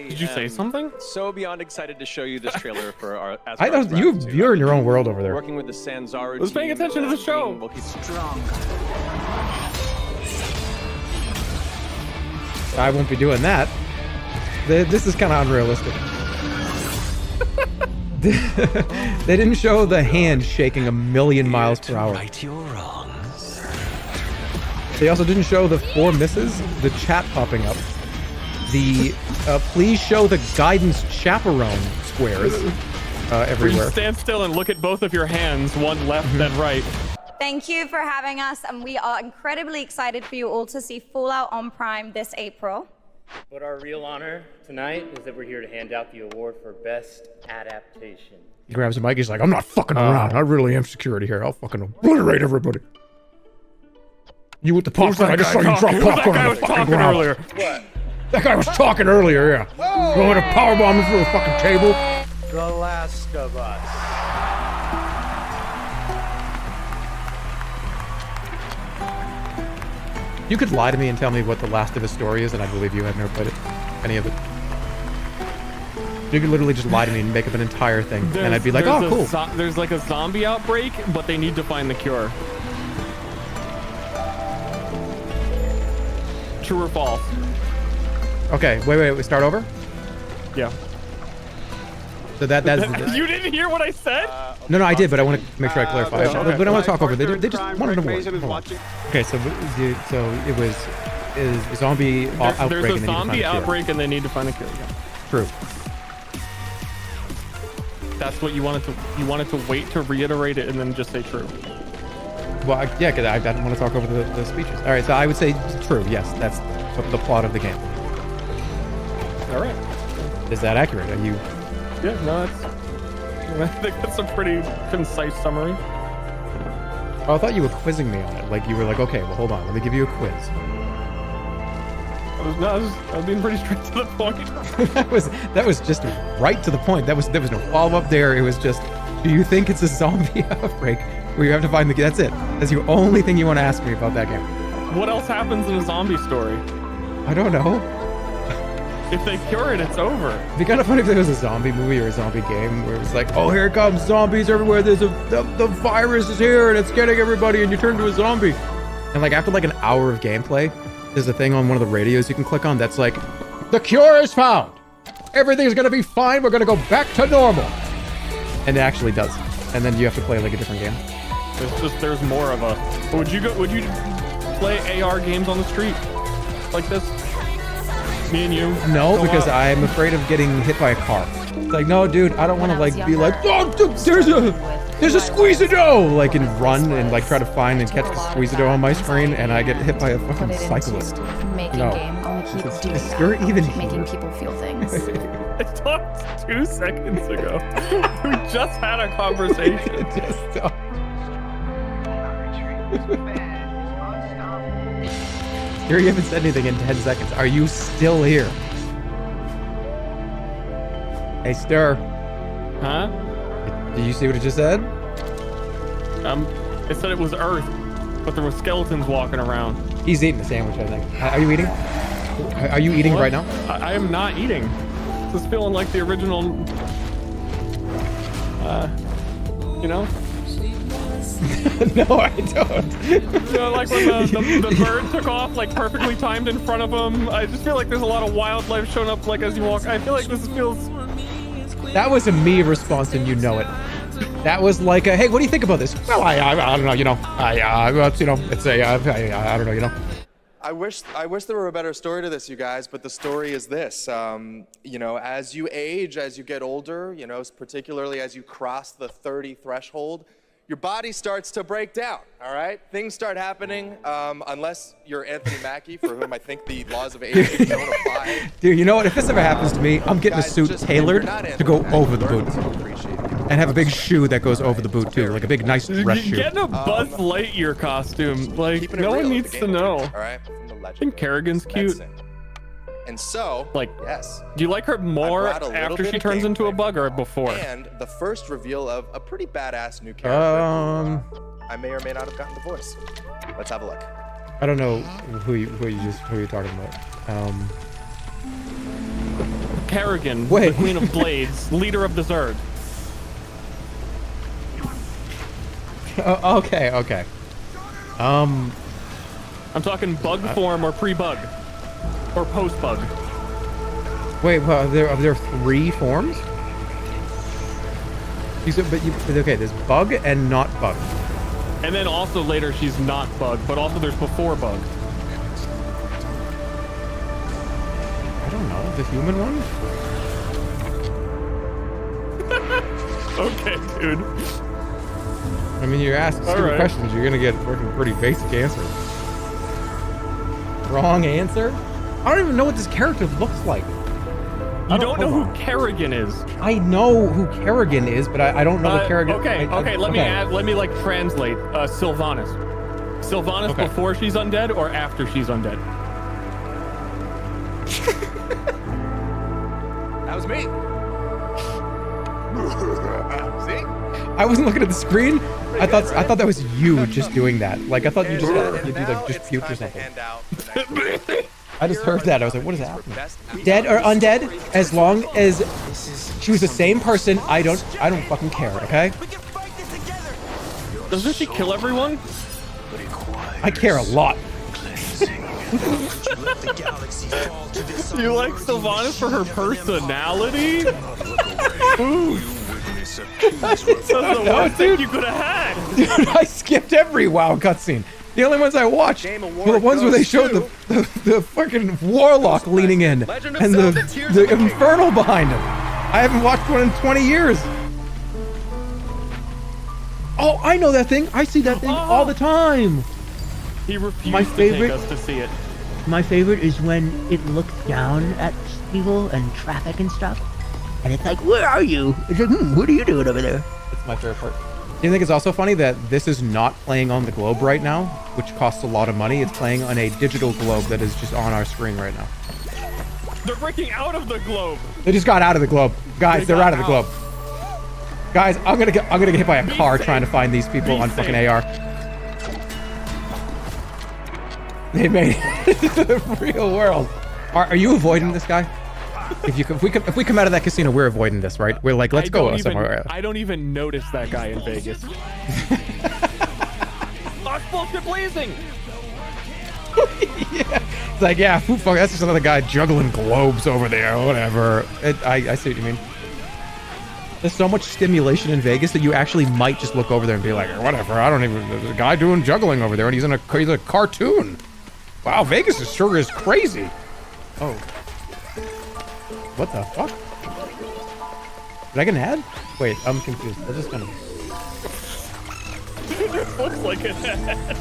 Did you say something? So beyond excited to show you this trailer for our. I know you're in your own world over there. Working with the Sanzaru I was paying attention to the show. We'll keep strong. I won't be doing that. This is kind of unrealistic. They didn't show the hand shaking 1,000,000 miles per hour. Right your wrongs. They also didn't show the 4 misses, the chat popping up, the please show the guidance chaperone squares everywhere. You stand still and look at both of your hands, one left and right. Thank you for having us, and we are incredibly excited for you all to see Fallout on Prime this April. But our real honor tonight is that we're here to hand out the award for Best Adaptation. He grabs the mic, he's like, I'm not fucking around. I really am security here. I'll fucking obliterate everybody. You with the popcorn, I just saw you drop popcorn on the fucking ground. Earlier. What? That guy was talking earlier, yeah. You want me to powerbomb him through the fucking table? The Last of Us. You could lie to me and tell me what the Last of Us story is, and I believe you. I've never played it, any of it. You could literally just lie to me and make up an entire thing, and I'd be like, oh, cool. There's like a zombie outbreak, but they need to find the cure. True or false? Okay, wait, we start over? Yeah. So that's... You didn't hear what I said? No, I did, but I want to make sure I clarify. Okay. But I want to talk over. They just wanted to more. Okay, so it was a zombie outbreak. There's a zombie outbreak, and they need to find a cure. Yeah. True. That's what you wanted to. You wanted to wait to reiterate it and then just say true. Well, yeah, because I didn't want to talk over the speeches. All right, so I would say true. Yes, that's the plot of the game. All right. Is that accurate? Are you? Yeah, no, I think that's a pretty concise summary. Oh, I thought you were quizzing me on it. Like you were like, okay, well, hold on, let me give you a quiz. I was being pretty straight to the point. that was just right to the point. There was no follow up there. It was just, do you think it's a zombie outbreak where you have to find the? That's it. That's the only thing you want to ask me about that game. What else happens in a zombie story? I don't know. If they cure it, it's over. It'd be kind of funny if there was a zombie movie or a zombie game where it was like, oh, here it comes, zombies everywhere. There's the virus is here and it's getting everybody, and you turn into a zombie. And like after like an hour of gameplay, there's a thing on one of the radios you can click on that's like, the cure is found. Everything's gonna be fine. We're gonna go back to normal. And it actually does. And then you have to play like a different game. There's more of a. Would you play AR games on the street like this? Me and you? No, because I'm afraid of getting hit by a car. It's like, no, dude, I don't want to like be like, oh, dude, there's a Squeezado, like, and run and like try to find and catch the Squeezado on my screen, and I get hit by a fucking cyclist. Making No. game, only keep doing that. You're even making people feel things. I talked 2 seconds ago. We just had a conversation. Here, you haven't said anything in 10 seconds. Are you still here? Hey, Stir. Huh? Did you see what it just said? It said it was Earth, but there were skeletons walking around. He's eating the sandwich, I think. Are you eating? Are you eating right now? I am not eating. This is feeling like the original, you know? No, I don't. You know, like when the bird took off, like perfectly timed in front of him. I just feel like there's a lot of wildlife showing up, like as you walk. I feel like this feels. That was a me response, and you know it. That was like a, hey, what do you think about this? Well, I don't know, you know. It's, you know, it's a, I don't know, you know. I wish there were a better story to this, you guys, but the story is this. You know, as you age, as you get older, you know, particularly as you cross the 30 threshold, your body starts to break down, all right? Things start happening, unless you're Anthony Mackie, for whom I think the laws of aging don't apply. Dude, you know what? If this ever happens to me, I'm getting a suit tailored to go over the boot. And have a big shoe that goes over the boot, too. Like a big, nice dress shoe. Getting a Buzz Lightyear costume. Like, no one needs to know. All right? I think Kerrigan's cute. And so, like, yes. Do you like her more after she turns into a bug or before? And the first reveal of a pretty badass new character. I may or may not have gotten the voice. Let's have a look. I don't know who you're talking about. Kerrigan, the Queen of Blades, leader of the Zerg. Okay. I'm talking bug form or pre-bug. Or post-bug. Wait, well, are there 3 forms? Okay, there's bug and not bug. And then also later she's not bug, but also there's before bug. I don't know, the human one? Okay, dude. I mean, you're asking stupid questions, you're gonna get working pretty basic answers. Wrong answer? I don't even know what this character looks like. You don't know who Kerrigan is. I know who Kerrigan is, but I don't know what Kerrigan. Okay. Let me like translate. Sylvanas. Sylvanas before she's undead or after she's undead? That was me. See? I wasn't looking at the screen. I thought that was you just doing that. Like I thought you just puked or something. I just heard that. I was like, what is happening? Dead or undead? As long as she was the same person, I don't fucking care, okay? Doesn't she kill everyone? I care a lot. You like Sylvanas for her personality? Ooh. That's the worst thing you could have had. Dude, I skipped every WoW cutscene. The only ones I watched were the ones where they showed the fucking warlock leaning in and the infernal behind him. I haven't watched one in 20 years. Oh, I know that thing. I see that thing all the time. He refused to take us to see it. My favorite is when it looks down at people and traffic and stuff, and it's like, where are you? It's like, what are you doing over there? That's my favorite part. Do you think it's also funny that this is not playing on the globe right now, which costs a lot of money? It's playing on a digital globe that is just on our screen right now. They're breaking out of the globe. They just got out of the globe. Guys, they're out of the globe. Guys, I'm gonna get hit by a car trying to find these people on fucking AR. They made it into the real world. Are you avoiding this guy? If we come out of that casino, we're avoiding this, right? We're like, let's go somewhere. I don't even notice that guy in Vegas. Lost bullshit blazing. Yeah. It's like, yeah, fuck, that's just another guy juggling globes over there, or whatever. I see what you mean. There's so much stimulation in Vegas that you actually might just look over there and be like, whatever, I don't even, there's a guy doing juggling over there and he's a cartoon. Wow, Vegas sure is crazy. Oh. What the fuck? Did I get an ad? Wait, I'm confused. I just kind of... It looks like an ad.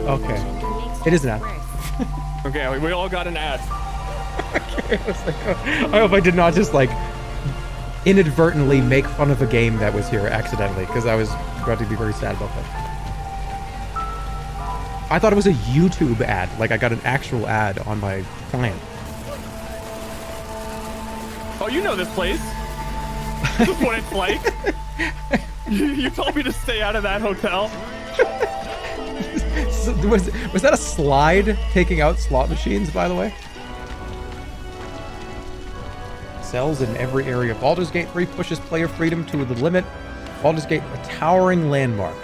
Okay. It is an ad. Okay, we all got an ad. Okay, I hope I did not just like inadvertently make fun of a game that was here accidentally, because I was about to be very sad about that. I thought it was a YouTube ad, like I got an actual ad on my client. Oh, you know this place. This is what it's like. You told me to stay out of that hotel. Was that a slide taking out slot machines, by the way? Cells in every area. Baldur's Gate 3 pushes player freedom to the limit. Baldur's Gate, a towering landmark.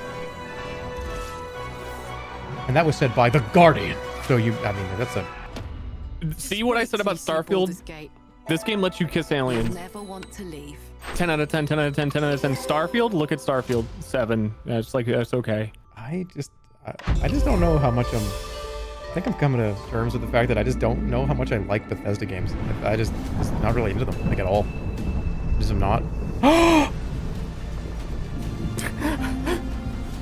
And that was said by The Guardian. So I mean, that's a... See what I said about Starfield? This game lets you kiss aliens. Never want to leave. 10 out of 10, 10 out of 10, 10 out of 10. Starfield? Look at Starfield. 7. It's like, that's okay. I just don't know how much I think I'm coming to terms with the fact that I just don't know how much I like Bethesda games. I just not really into them, like at all. Just am not.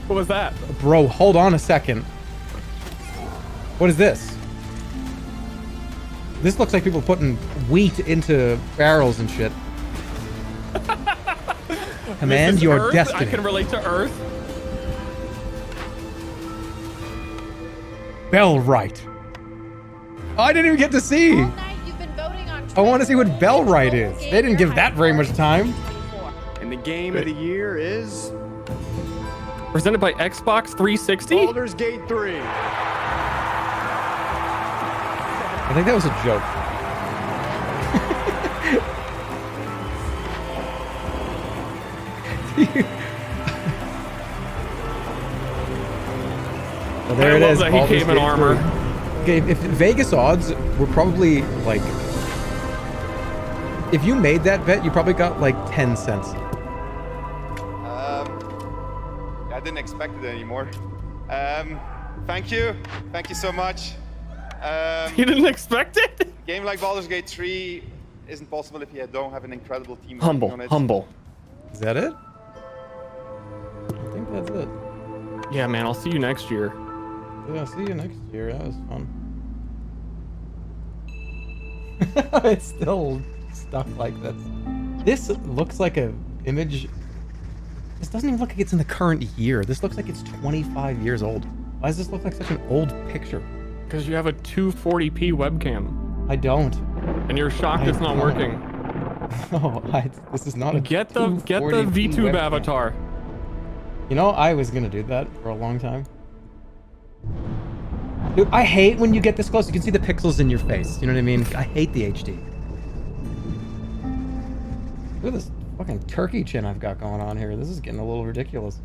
What was that? Bro, hold on a second. What is this? This looks like people putting wheat into barrels and shit. Command your Earth? destiny. I can relate to Earth. Bellwright. Oh, I didn't even get to see. All night you've been voting on I want to see what Bellwright is. They didn't give that very much time. And the game of the year is presented by Xbox 360. Baldur's Gate 3. I think that was a joke. Well, there it is. That he came in armor. Okay, if Vegas odds were probably like, if you made that bet, you probably got like 10 cents. I didn't expect it anymore. Thank you so much. You didn't expect it? A game like Baldur's Gate 3 isn't possible if you don't have an incredible team Humble, working on it. humble. Is that it? I think that's it. Yeah, man, I'll see you next year. Yeah, see you next year. That was fun. It's still stuck like this. This looks like a image. This doesn't even look like it's in the current year. This looks like it's 25 years old. Why does this look like such an old picture? Because you have a 240p webcam. I don't. And you're shocked it's not working. No, this is not a Get the VTube webcam. avatar. You know, I was gonna do that for a long time. Dude, I hate when you get this close. You can see the pixels in your face. You know what I mean? I hate the HD. Look at this fucking turkey chin I've got going on here. This is getting a little ridiculous.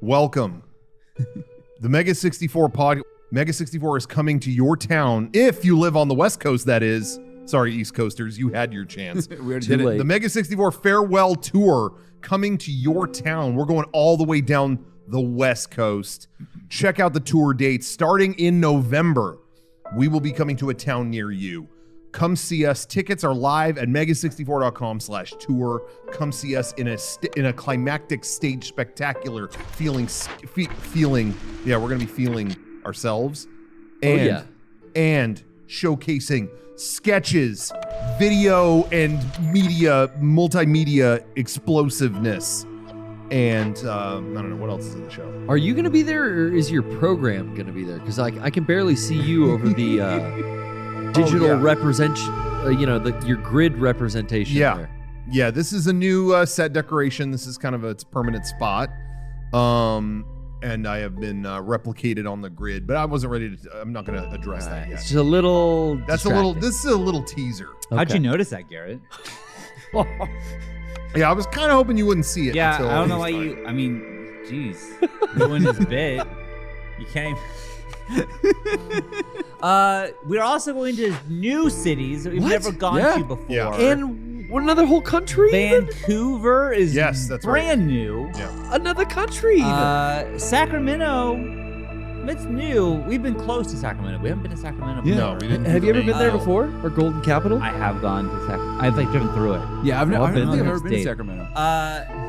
welcome. The Mega 64 Mega 64 is coming to your town if you live on the West Coast, that is. Sorry, East Coasters, you had your chance. We already did it. The Mega 64 farewell tour coming to your town. We're going all the way down the West Coast. Check out the tour dates. Starting in November, we will be coming to a town near you. Come see us. Tickets are live at mega64.com/tour. Come see us in a climactic stage spectacular feeling. Yeah, we're gonna be feeling ourselves, and showcasing sketches, video and multimedia explosiveness, and I don't know what else is in the show. Are you gonna be there, or is your program gonna be there? Because I can barely see you over the digital representation, your grid representation there. Yeah, this is a new set decoration. This is kind of its permanent spot. And I have been replicated on the grid, but I wasn't ready to, I'm not going to address that yet. It's just a little this is a little teaser. How'd you notice that, Garrett? Yeah, I was kind of hoping you wouldn't see it. Yeah, until I don't know why started. I mean, geez. Ruined his bit. You can't we're also going to new cities that we've never gone to before. Yeah. And another whole country? Vancouver is that's brand new. Yeah. Another country even. Sacramento, it's new. We've been close to Sacramento. We haven't been to Sacramento before. No, we didn't. Have you ever been there before? Or Golden Capital? I have gone to Sacramento. I've driven through it. Yeah, I don't think I've ever been to State. Sacramento.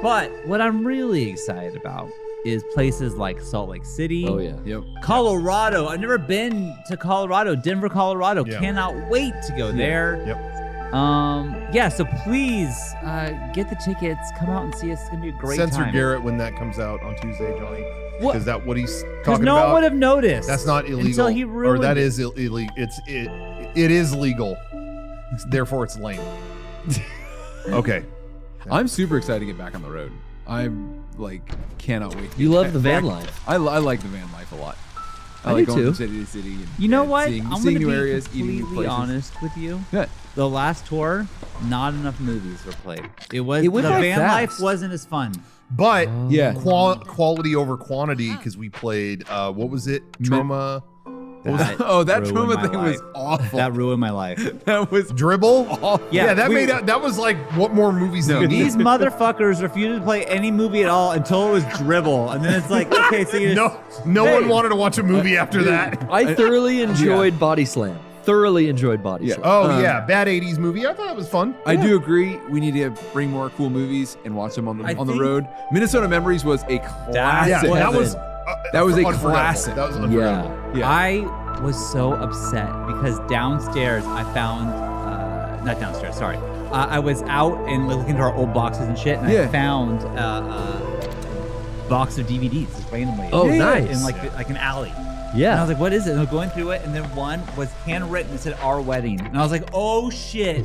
But what I'm really excited about is places like Salt Lake City. Oh, yeah. Yep. Colorado. I've never been to Colorado. Denver, Colorado. Yeah. Cannot wait to go there. Yep. So please get the tickets. Come out and see us. It's gonna be a great Censor time. Garrett when that comes out on Tuesday, Johnny. What? Is that what he's Because talking no about? one would have noticed. That's not illegal. Until he ruined or that it. is illegal. It is legal. Therefore, it's lame. Okay. I'm super excited to get back on the road. I'm cannot wait. You love the van life. I like the van life a lot. I like do going too. from city to city. And, You know and what? Seeing I'm gonna new be areas, eating new completely places. honest with you. Yeah. The last tour, not enough movies were played. It went the by van fast. life wasn't as fun. But Yeah. quality over quantity, because we played what was it? Trauma. That that ruined trauma my thing was life. awful. That ruined my life. That was Dribble. Yeah, that was like what more movies do you need? These motherfuckers refused to play any movie at all until it was Dribble, and then it's like, okay, so you just No one wanted to watch a movie after that. I thoroughly enjoyed Body Slam. Thoroughly enjoyed Body Slam. Oh yeah, bad '80s movie. I thought it was fun. I do agree. We need to bring more cool movies and watch them on the think- road. Minnesota Memories was a classic. Yeah, that was a unforgettable. classic. That was unforgettable. Yeah. I was so upset because downstairs I found, not downstairs, sorry. I was out and looking through our old boxes and shit, and I found a box of DVDs just randomly. Oh, nice. In like an alley. Yeah. And I was like, what is it? And I was going through it, and then one was handwritten. It said Our Wedding. And I was like, oh shit.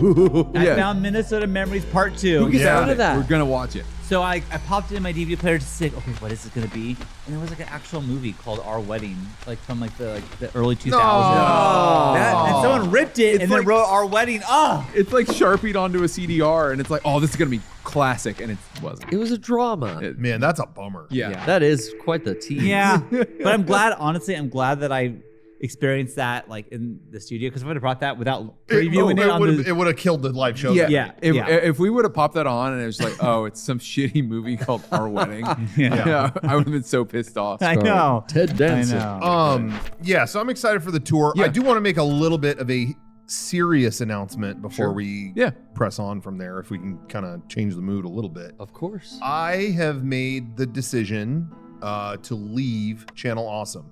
I found Minnesota Memories Part 2. Who gets Yeah. out of that? We're gonna watch it. So I popped it in my DVD player to see, okay, what is it gonna be? And there was like an actual movie called Our Wedding, like from the early 2000s. And someone ripped it and then wrote Our Wedding. Oh, It's like Sharpied onto a CDR, and it's like, oh, this is gonna be classic, and it wasn't. It was a drama. Man, that's a bummer. Yeah. That is quite the tease. yeah. But I'm glad, honestly, that I experienced that like in the studio, because if I would have brought that without previewing it would have killed the live show. Yeah. If we would have popped that on and it was like, oh, it's some shitty movie called Our Wedding, I would have been so pissed off. I know. Ted Danson. I know. Yeah, so I'm excited for the tour. Yeah. I do want to make a little bit of a serious announcement before Sure. we Yeah. press on from there, if we can kind of change the mood a little bit. Of course. I have made the decision to leave Channel Awesome.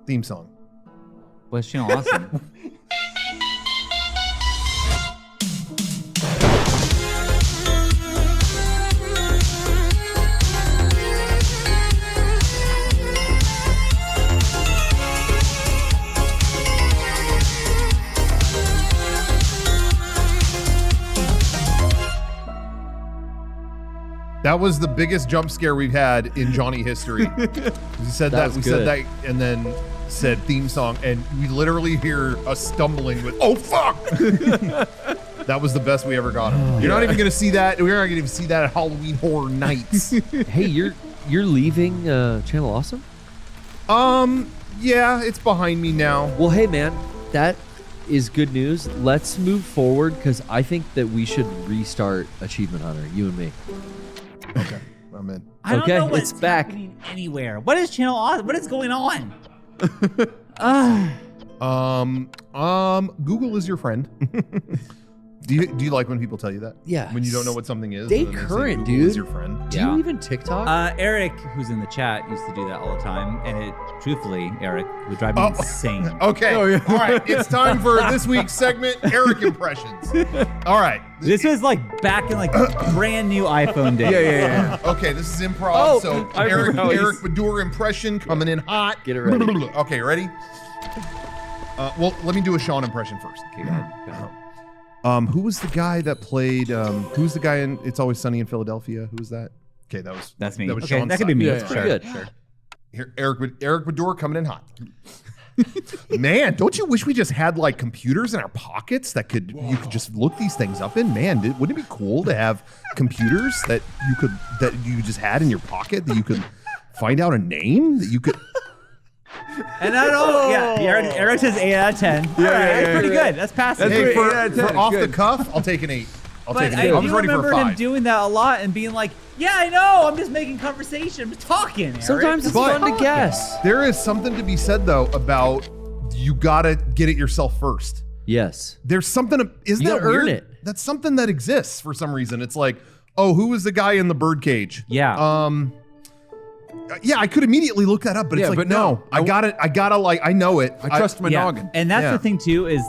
Theme song. What's Channel Awesome? That was the biggest jump scare we've had in Johnny history. We said that, was we good. said that, and then said theme song, and we literally hear us stumbling with, oh fuck! That was the best we ever got. You're not even gonna see that. We're not gonna even see that at Halloween Horror Nights. Hey, you're leaving Channel Awesome? Yeah, it's behind me now. Well, hey, man, that is good news. Let's move forward because I think that we should restart Achievement Hunter, you and me. Okay, I'm in. I don't know it's what's back. happening anywhere. What is Channel Awesome? What is going on? Google is your friend. Do you like when people tell you that? Yeah. When you don't know what something is. Stay and then they say current, Google dude. is your friend. Do you even TikTok? Eric, who's in the chat, used to do that all the time, and it, truthfully, Eric, would drive me insane. Okay. All right. It's time for this week's segment, Eric impressions. All right. This was like back in like brand new iPhone days. Yeah. Okay, this is improv. Oh, so I Eric remember how Badur impression coming in hot. Get it ready. Okay, ready? Well, let me do a Sean impression first. Okay, go ahead. Who was the guy that played? Who's the guy in It's Always Sunny in Philadelphia? Who was that? Okay, that's me. That was Okay, Sean's that could be me. side. That's pretty good. Sure. Here, Eric Badur coming in hot. Man, don't you wish we just had like computers in our pockets that you could just look these things up in? Man, wouldn't it be cool to have computers that you just had in your pocket that you could find out a name that you could. And I don't. Yeah, Eric says 8 out of 10. Yeah, pretty good. That's passing. Hey, for off the cuff, I'll take an 8. I'll take an 8. I was ready for a 5. I remember him doing that a lot and being like, "Yeah, I know. I'm just making conversation. I'm just talking." Eric. Sometimes it's fun to guess. There is something to be said though about you gotta get it yourself first. Yes. There's something. Isn't You that gotta earn weird? it. That's something that exists for some reason. It's like, oh, who was the guy in the birdcage? Yeah. Yeah, I could immediately look that up, but it's like, no, I gotta like, I know it. I trust my noggin. And that's the thing too, is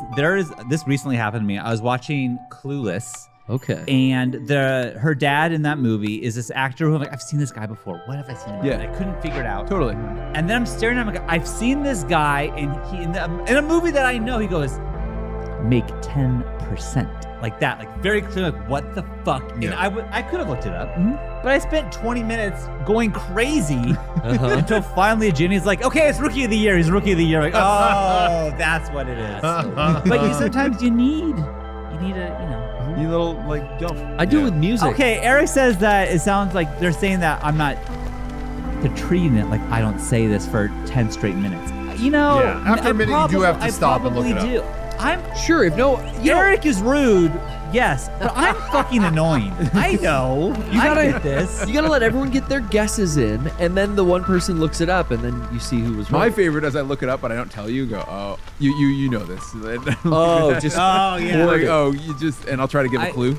this recently happened to me. I was watching Clueless. Okay. And her dad in that movie is this actor who I'm like, I've seen this guy before. What have I seen him in? Yeah. And I couldn't figure it out. Totally. And then I'm staring at him like, I've seen this guy and he in a movie that I know, he goes, make 10%. Like that, like very clear, like what the fuck? And I could have looked it up, but I spent 20 minutes going crazy until finally Ginny's like, okay, it's Rookie of the Year. He's Rookie of the Year. Like, oh, that's what it is. But sometimes you need a, You little like jump. I do it with music. Okay, Eric says that it sounds like they're saying that I'm not. They're treating it like I don't say this for 10 straight minutes. After a minute, you do have to stop and look it up. Do. I'm sure Eric is rude, yes, but I'm fucking annoying. I know. I get this. You gotta let everyone get their guesses in, and then the one person looks it up, and then you see who was right. My favorite, as I look it up, but I don't tell you, go, oh, you know this. You just, and I'll try to give a clue.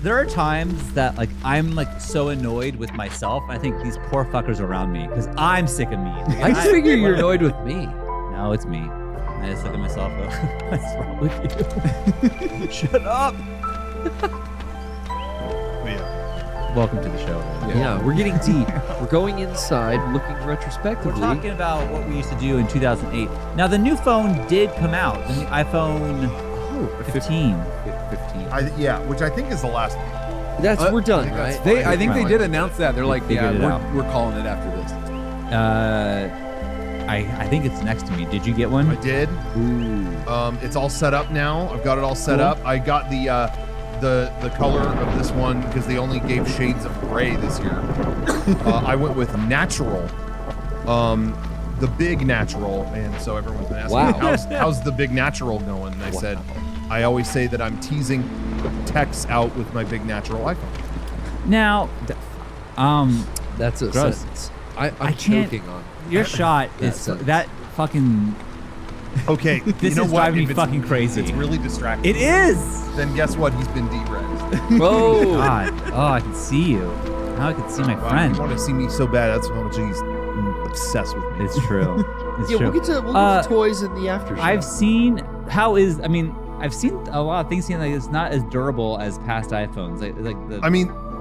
There are times that like I'm like so annoyed with myself. I think these poor fuckers around me because I'm sick of me. I figure you're annoyed with me. No, it's me. I just look at myself. What's wrong with you? Shut up. Welcome to the show. Yeah, we're getting deep. We're going inside, looking retrospectively. We're talking about what we used to do in 2008. Now, the new phone did come out. The new iPhone 15. 15. Which I think is the last one. We're done, right? I think they did announce that. They're like, we're calling it after this. I think it's next to me. Did you get one? I did. Ooh. It's all set up now. I've got it all set up. I got the color of this one because they only gave shades of gray this year. I went with natural, the big natural, and so everyone's been asking me, how's the big natural going? And I said, I always say that I'm teasing texts out with my big natural iPhone. Now, that's a gross. sentence. I I'm can't. choking on Your shot is that fucking. Okay, this is driving me fucking crazy. It's really distracting. It is. Then guess what? He's been derezzed. Oh God! Oh, I can see you. Now I can see my friend. You want to see me so bad? That's how much he's obsessed with me. It's true. It's yeah, true. we'll get to toys in the after show. I've seen I've seen a lot of things saying like it's not as durable as past iPhones.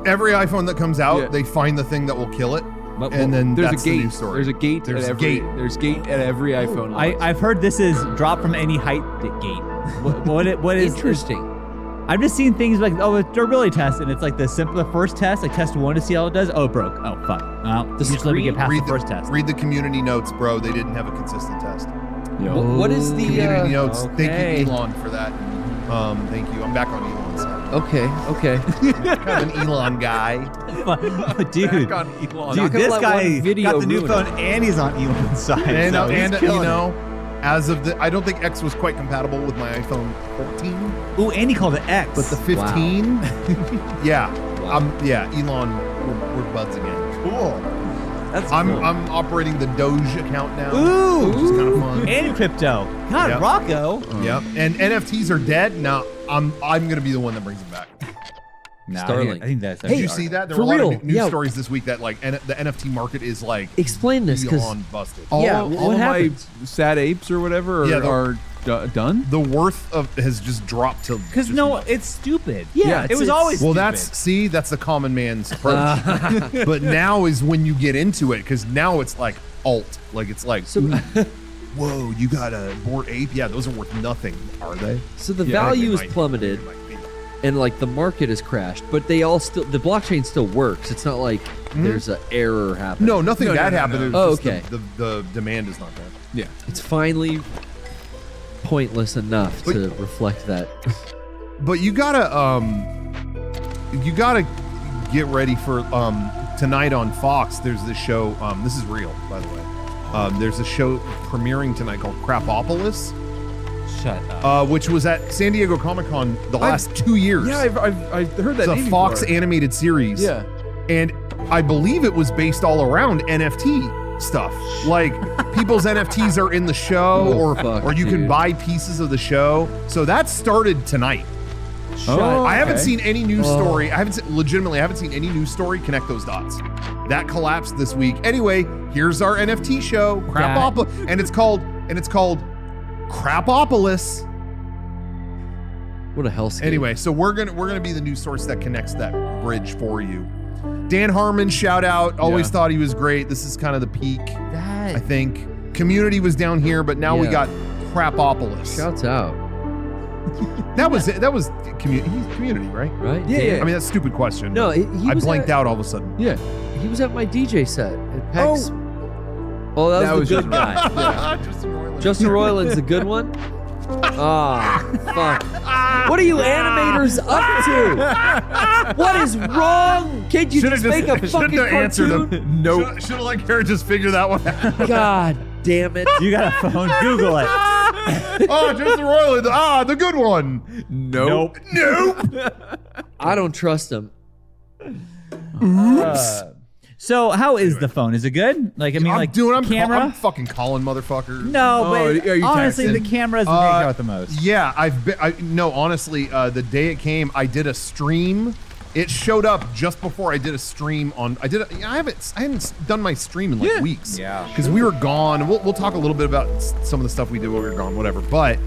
Every iPhone that comes out, they find the thing that will kill it. And then there's that's a gate. the new story. There's a gate. There's gate at every iPhone launch. I've heard this is drop from any height gate. What is interesting? I've just seen things like it's durability test, and it's like the first test, like test 1 to see how it does. Oh, it broke. Oh, fuck. Well, just let me get past the first test. Read the community notes, bro. They didn't have a consistent test. What is the community notes? Okay. Thank you, Elon, for that. Thank you. I'm back on Elon's side. Okay. Kind of an Elon guy. Dude, Back on Elon. dude, this guy got the new ruin phone it. and he's on Elon's side. And, so he's killing it. as of the, I don't think X was quite compatible with my iPhone 14, Ooh, and he called it X. but the 15, yeah, Wow. Elon, we're buds again. Cool. That's I'm cool. operating the Doge account now, Ooh, which is kind of fun. and crypto. God, Yep. Rocco. Yep. And NFTs are dead. Now I'm gonna be the one that brings them back. Nah, Starlink. I think that's. Did you see that? There for were a lot real, of news yeah. stories this week that like the NFT market is like Explain this, 'cause- beyond busted. All, Yeah, all what of my happened? sad apes or whatever Yeah, are done. The worth of has just dropped to Because just no, nothing. it's stupid. Yeah, it was always Well, stupid. that's the common man's approach. But now is when you get into it, because now it's like alt. Like it's like, whoa, you got a Bored Ape? Yeah, those are worth nothing, are they? So the Yeah, value they is might- plummeted, they might be. and like the market has crashed, but they all still, the blockchain still works. It's not like there's an error happening. No, nothing No, bad no, no, happened. no. It was Oh, just okay. The demand is not there. Yeah. It's finally pointless enough to reflect that. But you gotta get ready for tonight on Fox. There's this show. This is real, by the way. There's a show premiering tonight called Crapopolis, Shut up. which was at San Diego Comic-Con the last 2 years. Yeah, I've heard that. It's a name Fox before. animated series. Yeah. And I believe it was based all around NFT stuff. Like people's NFTs are in the show, Oh, fuck, or you can dude. buy pieces of the show. So that started tonight. Oh, I haven't okay. seen any news story. I haven't seen any news story connect those dots. That collapsed this week. Anyway, here's our NFT show, Crapopolis, and it's called Crapopolis. What a hellscape. Anyway, so we're gonna be the news source that connects that bridge for you. Dan Harmon, shout out. Always Yeah. thought he was great. This is kind of the peak, that I think. Community was down here, but now we Yeah. got Crapopolis. shouts out, That was it. That was community, right? right? Yeah, Dan- yeah. I mean, that's a stupid question. No, he I was blanked at, out all of a sudden. Yeah. He was at my DJ set at PEX. Oh, that That was was the good just- guy. Justin Roiland. Justin Roiland's the good one. Ah, fuck. What are you animators up to? What is wrong? Can't you just make a fucking cartoon? Nope. Should have let Kara just figure that one out. God damn it. You got a phone? Google it. Oh, Justin Roiland. The good one. Nope. I don't trust him. So how is the phone? Is it good? Like, I mean, I'm camera? I'm fucking calling motherfuckers. No, Oh, but are you honestly, texting? the camera's the thing out the most. Yeah, honestly, the day it came, I did a stream. It showed up just before I did a stream on. I hadn't done my stream in like weeks. Yeah. because we were gone. We'll talk a little bit about some of the stuff we did while we were gone, whatever. But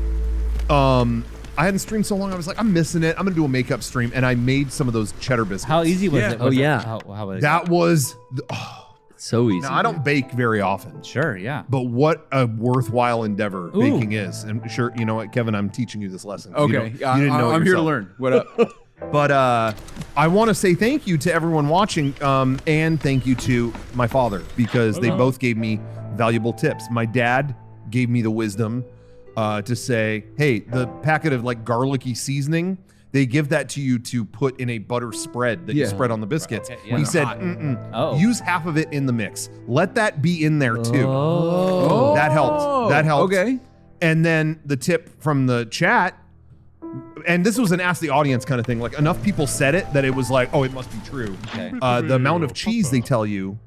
I hadn't streamed so long. I was like, I'm missing it. I'm gonna do a makeup stream, and I made some of those cheddar biscuits. How easy was it? Oh, yeah. How was That was. So easy. Now, I don't bake very often. Sure, yeah. But what a worthwhile endeavor Ooh. baking is. And sure, you know what, Kevin, I'm teaching you this lesson. You Okay. don't- you didn't know it I'm here to yourself. learn. What up? But I want to say thank you to everyone watching, and thank you to my father, because they both gave me valuable tips. My dad gave me the wisdom to say, hey, the packet of like garlicky seasoning, they give that to you to put in a butter spread that you Yeah. spread on the biscuits. Okay, yeah. He said, Oh. use half of it in the mix. Let that be in there too. Oh. That helped. That helped. Okay. And then the tip from the chat, and this was an ask the audience kind of thing. Like enough people said it that it was like, oh, it must be true. Okay. The amount of cheese they tell you,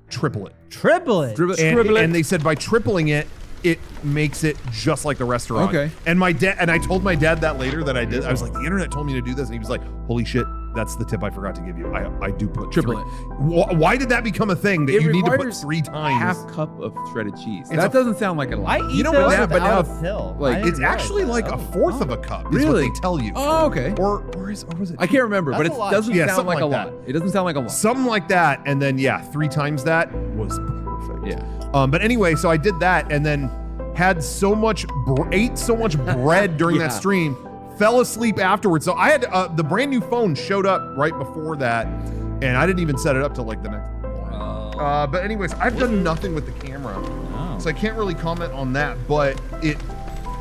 triple it. Triple it. And they said by tripling it, it makes it just like the restaurant. Okay. And my dad, and I told my dad that later that I did. I was like, the internet told me to do this, and he was like, holy shit, that's the tip I forgot to give you. I do put Triple three. Why did that become a thing that It you need to put requires 3 times? Half cup of shredded cheese. It's That a- doesn't sound like a lot. I eat You know those what? Yeah, but now without a pill. like, I didn't It's realize actually that. like a fourth of a cup. Is Really? what they tell you. Oh, okay. Or was it? I can't remember, but That's it a lot. doesn't Yeah, sound something like a like lot. It doesn't sound like a lot. Something like that, and then 3 times that was perfect. Yeah. But anyway, so I did that, and then had so much, ate so much bread during that stream, fell asleep afterwards. So I had the brand new phone showed up right before that, and I didn't even set it up till like the next morning. But anyways, I've done nothing with the camera, so I can't really comment on that. But it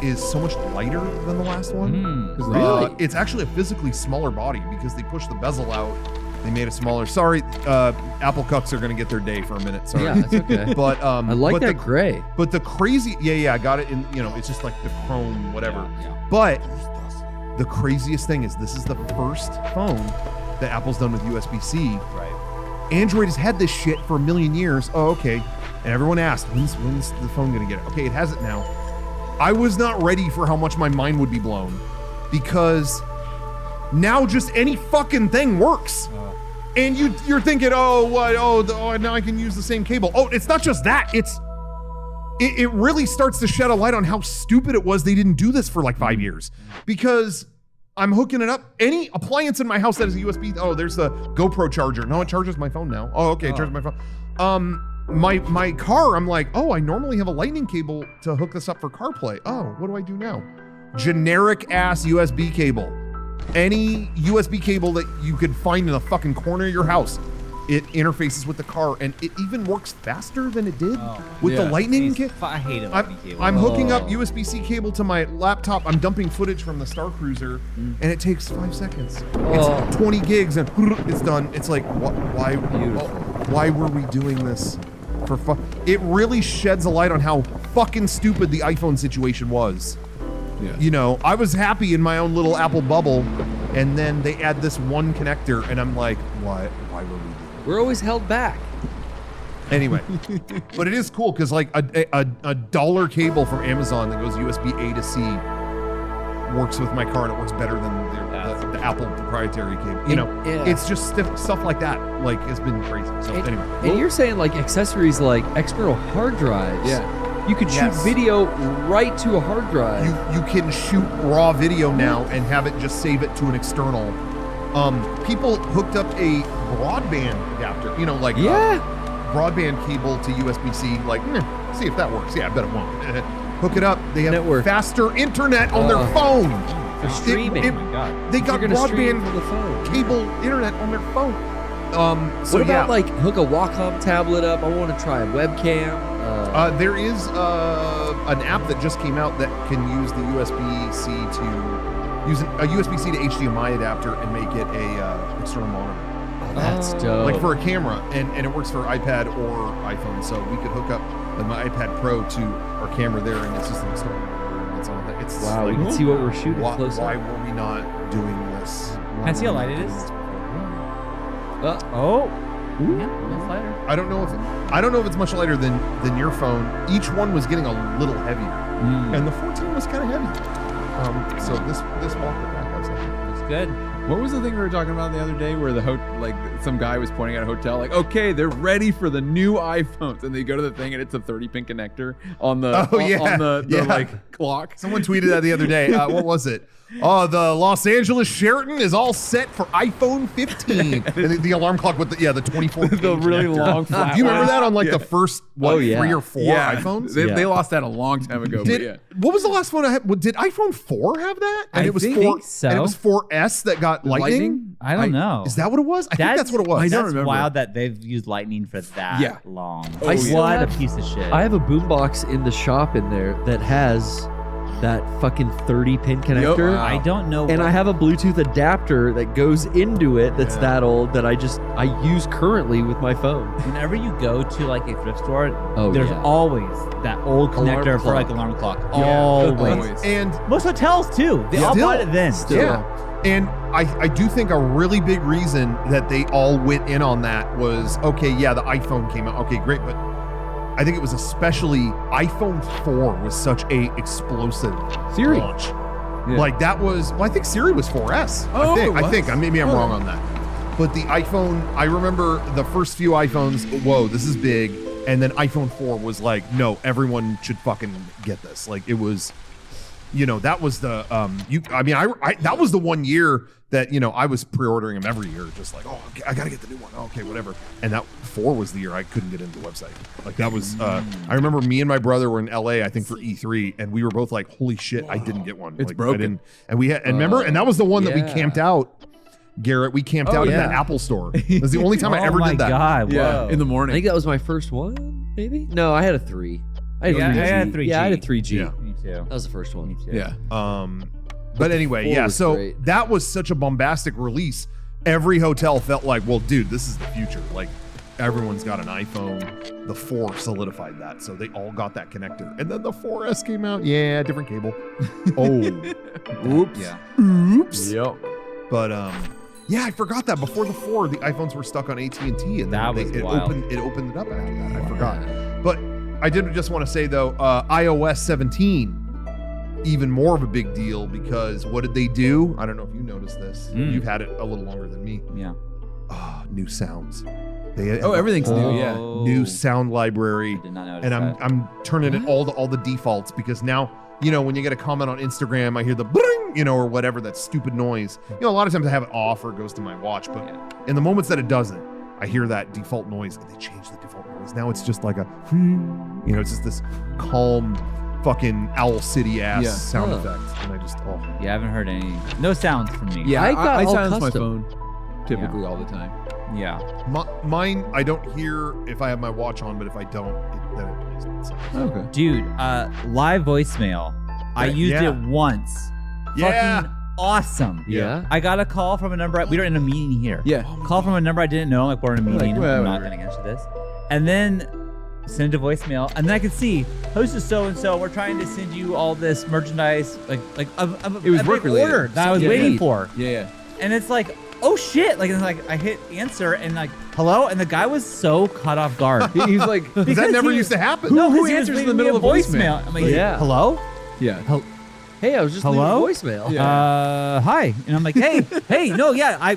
is so much lighter than the last one. Really? It's actually a physically smaller body because they pushed the bezel out. They made it smaller. Sorry, Apple cucks are gonna get their day for a minute. Sorry. Yeah, that's okay. But I like but that gray. But the crazy, I got it in. It's just like the chrome, whatever. But the craziest thing is this is the first phone that Apple's done with USB-C. Right. Android has had this shit for a million years. Oh, okay. And everyone asked, when's the phone gonna get it? Okay, it has it now. I was not ready for how much my mind would be blown because now just any fucking thing works. And you're thinking, now I can use the same cable. Oh, it's not just that. It really starts to shed a light on how stupid it was they didn't do this for like 5 years. Because I'm hooking it up. Any appliance in my house that is a USB, there's the GoPro charger. No, it charges my phone now. Oh, okay, it charges my phone. My car, I'm like, I normally have a lightning cable to hook this up for CarPlay. Oh, what do I do now? Generic ass USB cable. Any USB cable that you could find in the fucking corner of your house, it interfaces with the car, and it even works faster than it did with the lightning cable. I hate a lightning cable. I'm hooking up USB-C cable to my laptop. I'm dumping footage from the Star Cruiser, and it takes 5 seconds. It's 20 gigs, and it's done. It's like, why were we doing this? For fun? It really sheds a light on how fucking stupid the iPhone situation was. Yeah. I was happy in my own little Apple bubble, and then they add this one connector, and I'm like, why were we doing this? We're always held back. Anyway, but it is cool because like a dollar cable from Amazon that goes USB A to C works with my car, and it works better than the Apple proprietary cable. It's just stuff like that. Like, it's been crazy. So anyway, and you're saying like accessories like external hard drives. Yeah. You could shoot video right to a hard drive. You can shoot raw video now and have it just save it to an external. People hooked up a broadband adapter, broadband cable to USB-C, see if that works. Yeah, I bet it won't. Hook it up. They have faster internet on their phone. For streaming. They got broadband cable internet on their phone. What about like hook a Wacom tablet up? I want to try a webcam. There is an app that just came out that can use the USB-C to use a USB-C to HDMI adapter and make it a external monitor. That's dope. Like for a camera, and it works for iPad or iPhone. So we could hook up my iPad Pro to our camera there, and it's just an external monitor. It's on that. It's wow, we can see what we're shooting close Why up. were we not doing this? Can I see how light it is? Yeah, it's lighter. I don't know if it's much lighter than your phone. Each one was getting a little heavier, and the 14 was kind of heavy. So this walked it back. I was like, looks good. What was the thing we were talking about the other day where some guy was pointing at a hotel like, okay, they're ready for the new iPhones, and they go to the thing and it's a 30-pin connector on the clock. Someone tweeted that the other day. What was it? Oh, the Los Angeles Sheraton is all set for iPhone 15. And the alarm clock with the 24 the really connector. long flat Do you remember one? that on the first 3 or 4 iPhones? They lost that a long time ago. What was the last phone I had? Did iPhone 4 have that? And I it was think so. And it was 4S that got lightning? I don't know. Is that what it was? I think that's what it was. I don't remember. Wild that they've used lightning for that long. I still what have- a piece of shit. I have a boombox in the shop in there that has that fucking 30-pin connector. I don't know. And I have a Bluetooth adapter that goes into it that's that old that I use currently with my phone. Whenever you go to like a thrift store, Oh, there's yeah. always that old connector for like alarm clock. Always. And most hotels too. They all bought it then. Yeah. And I do think a really big reason that they all went in on that was, okay, the iPhone came out. Okay, great. But I think it was especially iPhone 4 was such a explosive Siri. launch. Like that was, I think Siri was 4S. I think. Maybe I'm wrong on that. But the iPhone, I remember the first few iPhones, whoa, this is big. And then iPhone 4 was like, no, everyone should fucking get this. Like it was, that was the, that was the 1 year that, I was pre-ordering them every year. Just like, I got to get the new one. Okay, whatever. And that 4 was the year I couldn't get into the website. Like that was, I remember me and my brother were in LA, I think for E3. And we were both like, holy shit, I didn't get one. It's like, broken. And we had, and remember, and that was the one that we camped out. Garrett, we camped out in that Apple store. It was the only time I ever did that. God, yeah, in the morning. I think that was my first one, maybe? No, I had a 3. I had a 3G. I had a 3G. Yeah, I had a 3G. Me too. That was the first one. Me too. Yeah. But anyway, yeah. was So great. that was such a bombastic release. Every hotel felt like, well, dude, this is the future. Like, everyone's got an iPhone. The 4 solidified that, so they all got that connector. And then the 4S came out. Yeah, different cable. Oh, Oops. Yeah. oops. Yep. But yeah, I forgot that before the 4, the iPhones were stuck on AT&T, and That then was it wild. opened it up after that. I forgot. But I did just want to say though, iOS 17. Even more of a big deal because what did they do? I don't know if you noticed this. You've had it a little longer than me. Yeah. New sounds. Everything's new. Yeah. New sound library. Did not notice And that. I'm turning it all the defaults because now, you know, when you get a comment on Instagram, I hear the bling, you know, or whatever, that stupid noise. You know, a lot of times I have it off or it goes to my watch, but in the moments that it doesn't, I hear that default noise and they change the default noise. Now it's just like a, you know, it's just this calm fucking Owl City ass sound effect. And I just, Yeah, I haven't heard any. No sounds from me. Yeah, I got I all silence my custom. phone typically all the time. Yeah. Mine, I don't hear if I have my watch on, but if I don't, then it plays itself. Okay. Dude, live voicemail. I used Yeah. it once. Yeah. Fucking awesome. Yeah. I got a call from a number. We were in a meeting here. Yeah. Call from a number I didn't know. Like, we're in a meeting. well, I'm not whatever. going to answer this. And then send a voicemail. And then I could see, host is so-and-so. We're trying to send you all this merchandise. Like It was a work big related. order that I was Yeah. waiting for. Yeah. And it's like, oh shit. Like, it's like I hit answer and like, hello. And the guy was so caught off guard. He's like, Because that never used to happen. No, Who 'cause he was answers in the leaving me middle a of voicemail? I'm like, Yeah. hello? Yeah. Hey, I was just Hello? leaving a voicemail. Hi. And I'm like, hey, no, yeah, I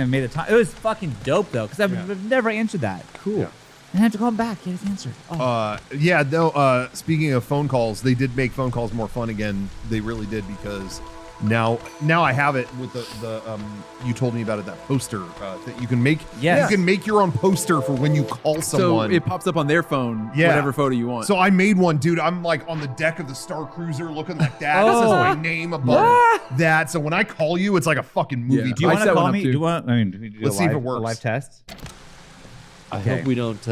made a time. It was fucking dope though, because I've never answered that. Cool. And I have to call him back. He has answered. Oh. Yeah, no, speaking of phone calls, they did make phone calls more fun again. They really did because now I have it with the you told me about it, that poster that you can make. Yes. You can make your own poster for when you call someone. So it pops up on their phone, Yeah. whatever photo you want. So I made one, dude. I'm like on the deck of the Star Cruiser looking like that. This is Oh. my name above that. So when I call you, it's like a fucking movie. Yeah. Do you I want to set one call up me? too. Do you want? I mean, do we do Let's a see if live, it works. A live test. I Okay. hope we don't.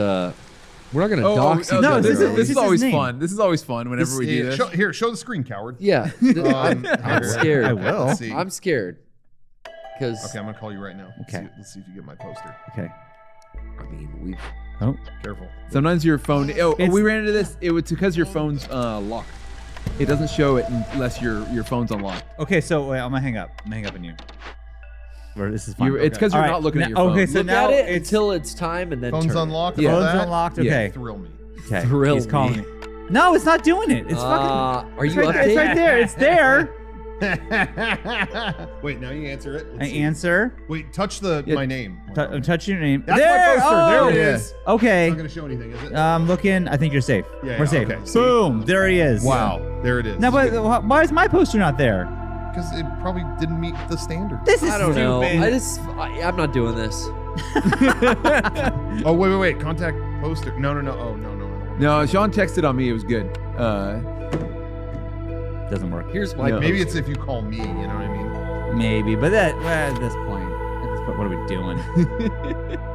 We're not gonna Oh, dox oh, each no, No, other. this this is is always his name. fun. This is always fun whenever we do this. Show the screen, coward. Yeah. I'm here. scared. I will. Let's see. I'm scared. Because Okay, I'm gonna call you right now. Okay. Let's see if you get my poster. Okay. I mean, we've. Oh. Careful. Sometimes your phone. Oh, It's- we ran into this. It was because your phone's locked. It doesn't show it unless your phone's unlocked. Okay, so wait, I'm gonna hang up. I'm gonna hang up on you. Or this is fine. It's because you're All right, not looking at your now- phone. Okay, so Look now at it it's until it's time and then Phone's turn it. unlocked. Yeah. all phone's that? unlocked. Yeah. Okay. Thrill me. Okay. Thrill He's calling me. me. No, it's not doing it. It's fucking. Are It's you right, it's right updating? there. It's there. Wait, now you answer it. I Let's see. answer. Wait, touch my name. I'm touching your name. That's there. my poster. Oh, There it is. Okay. It's not gonna show anything, is it? I'm looking. I think you're safe. Yeah, We're yeah, safe. okay, see? Boom. There he is. Wow, there it is. Now, but why is my poster not there? Because it probably didn't meet the standard. This is I don't know. stupid. I'm not doing this. Oh wait. Contact poster. No. Oh no. No, Sean texted on me. It was good. Doesn't work. Here's my. Maybe it's if you call me. You know what I mean? Maybe, but at this point, what are we doing?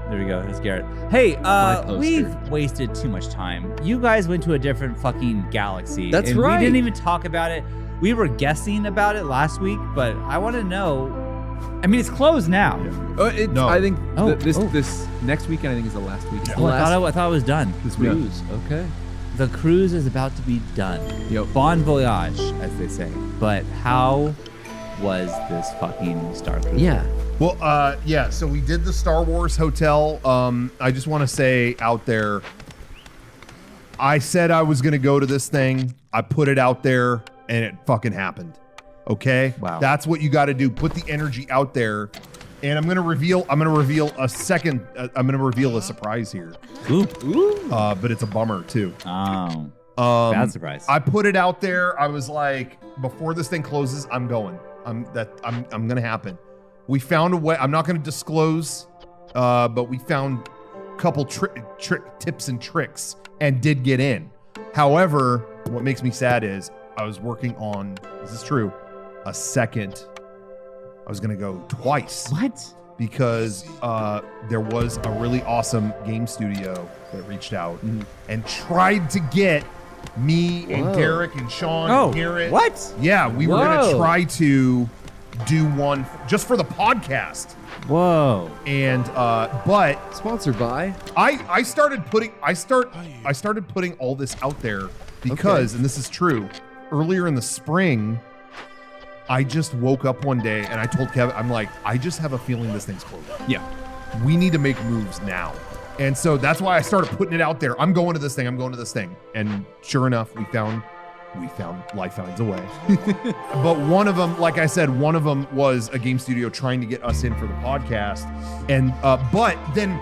There we go. That's Garrett. Hey, poster. we've wasted too much time. You guys went to a different fucking galaxy. That's and right. We didn't even talk about it. We were guessing about it last week, but I want to know. I mean, it's closed now. No. I think Oh, this next weekend I think is the last week. Oh, I thought it was done. This week. Cruise. Okay. The cruise is about to be done. Yep. Bon voyage, as they say. But how was this fucking Star Cruise? Yeah. Well, yeah. So we did the Star Wars hotel. I just want to say out there, I said I was gonna go to this thing. I put it out there, and it fucking happened. Okay. Wow. That's what you got to do. Put the energy out there. And I'm gonna reveal a second. I'm gonna reveal a surprise here. Ooh. But it's a bummer too. Oh. Bad surprise. I put it out there. I was like, before this thing closes, I'm going. I'm gonna happen. We found a way. I'm not gonna disclose, but we found a couple trick tips and tricks and did get in. However, what makes me sad is I was working on. This is true. A second. I was gonna go twice. What? Because there was a really awesome game studio that reached out and tried to get Me and Whoa. Garrick and Sean Oh, and Garrett. what? Yeah, we were going Whoa. to try to do one just for the podcast. Whoa. And but Sponsored by. I started putting all this out there because, and this is true, earlier in the spring, I just woke up one day and I told Kevin, I'm like, I just have a feeling this thing's closing. Yeah. We need to make moves now. And so that's why I started putting it out there. I'm going to this thing. I'm going to this thing. And sure enough, we found life finds a way. But one of them, like I said, one of them was a game studio trying to get us in for the podcast. And but then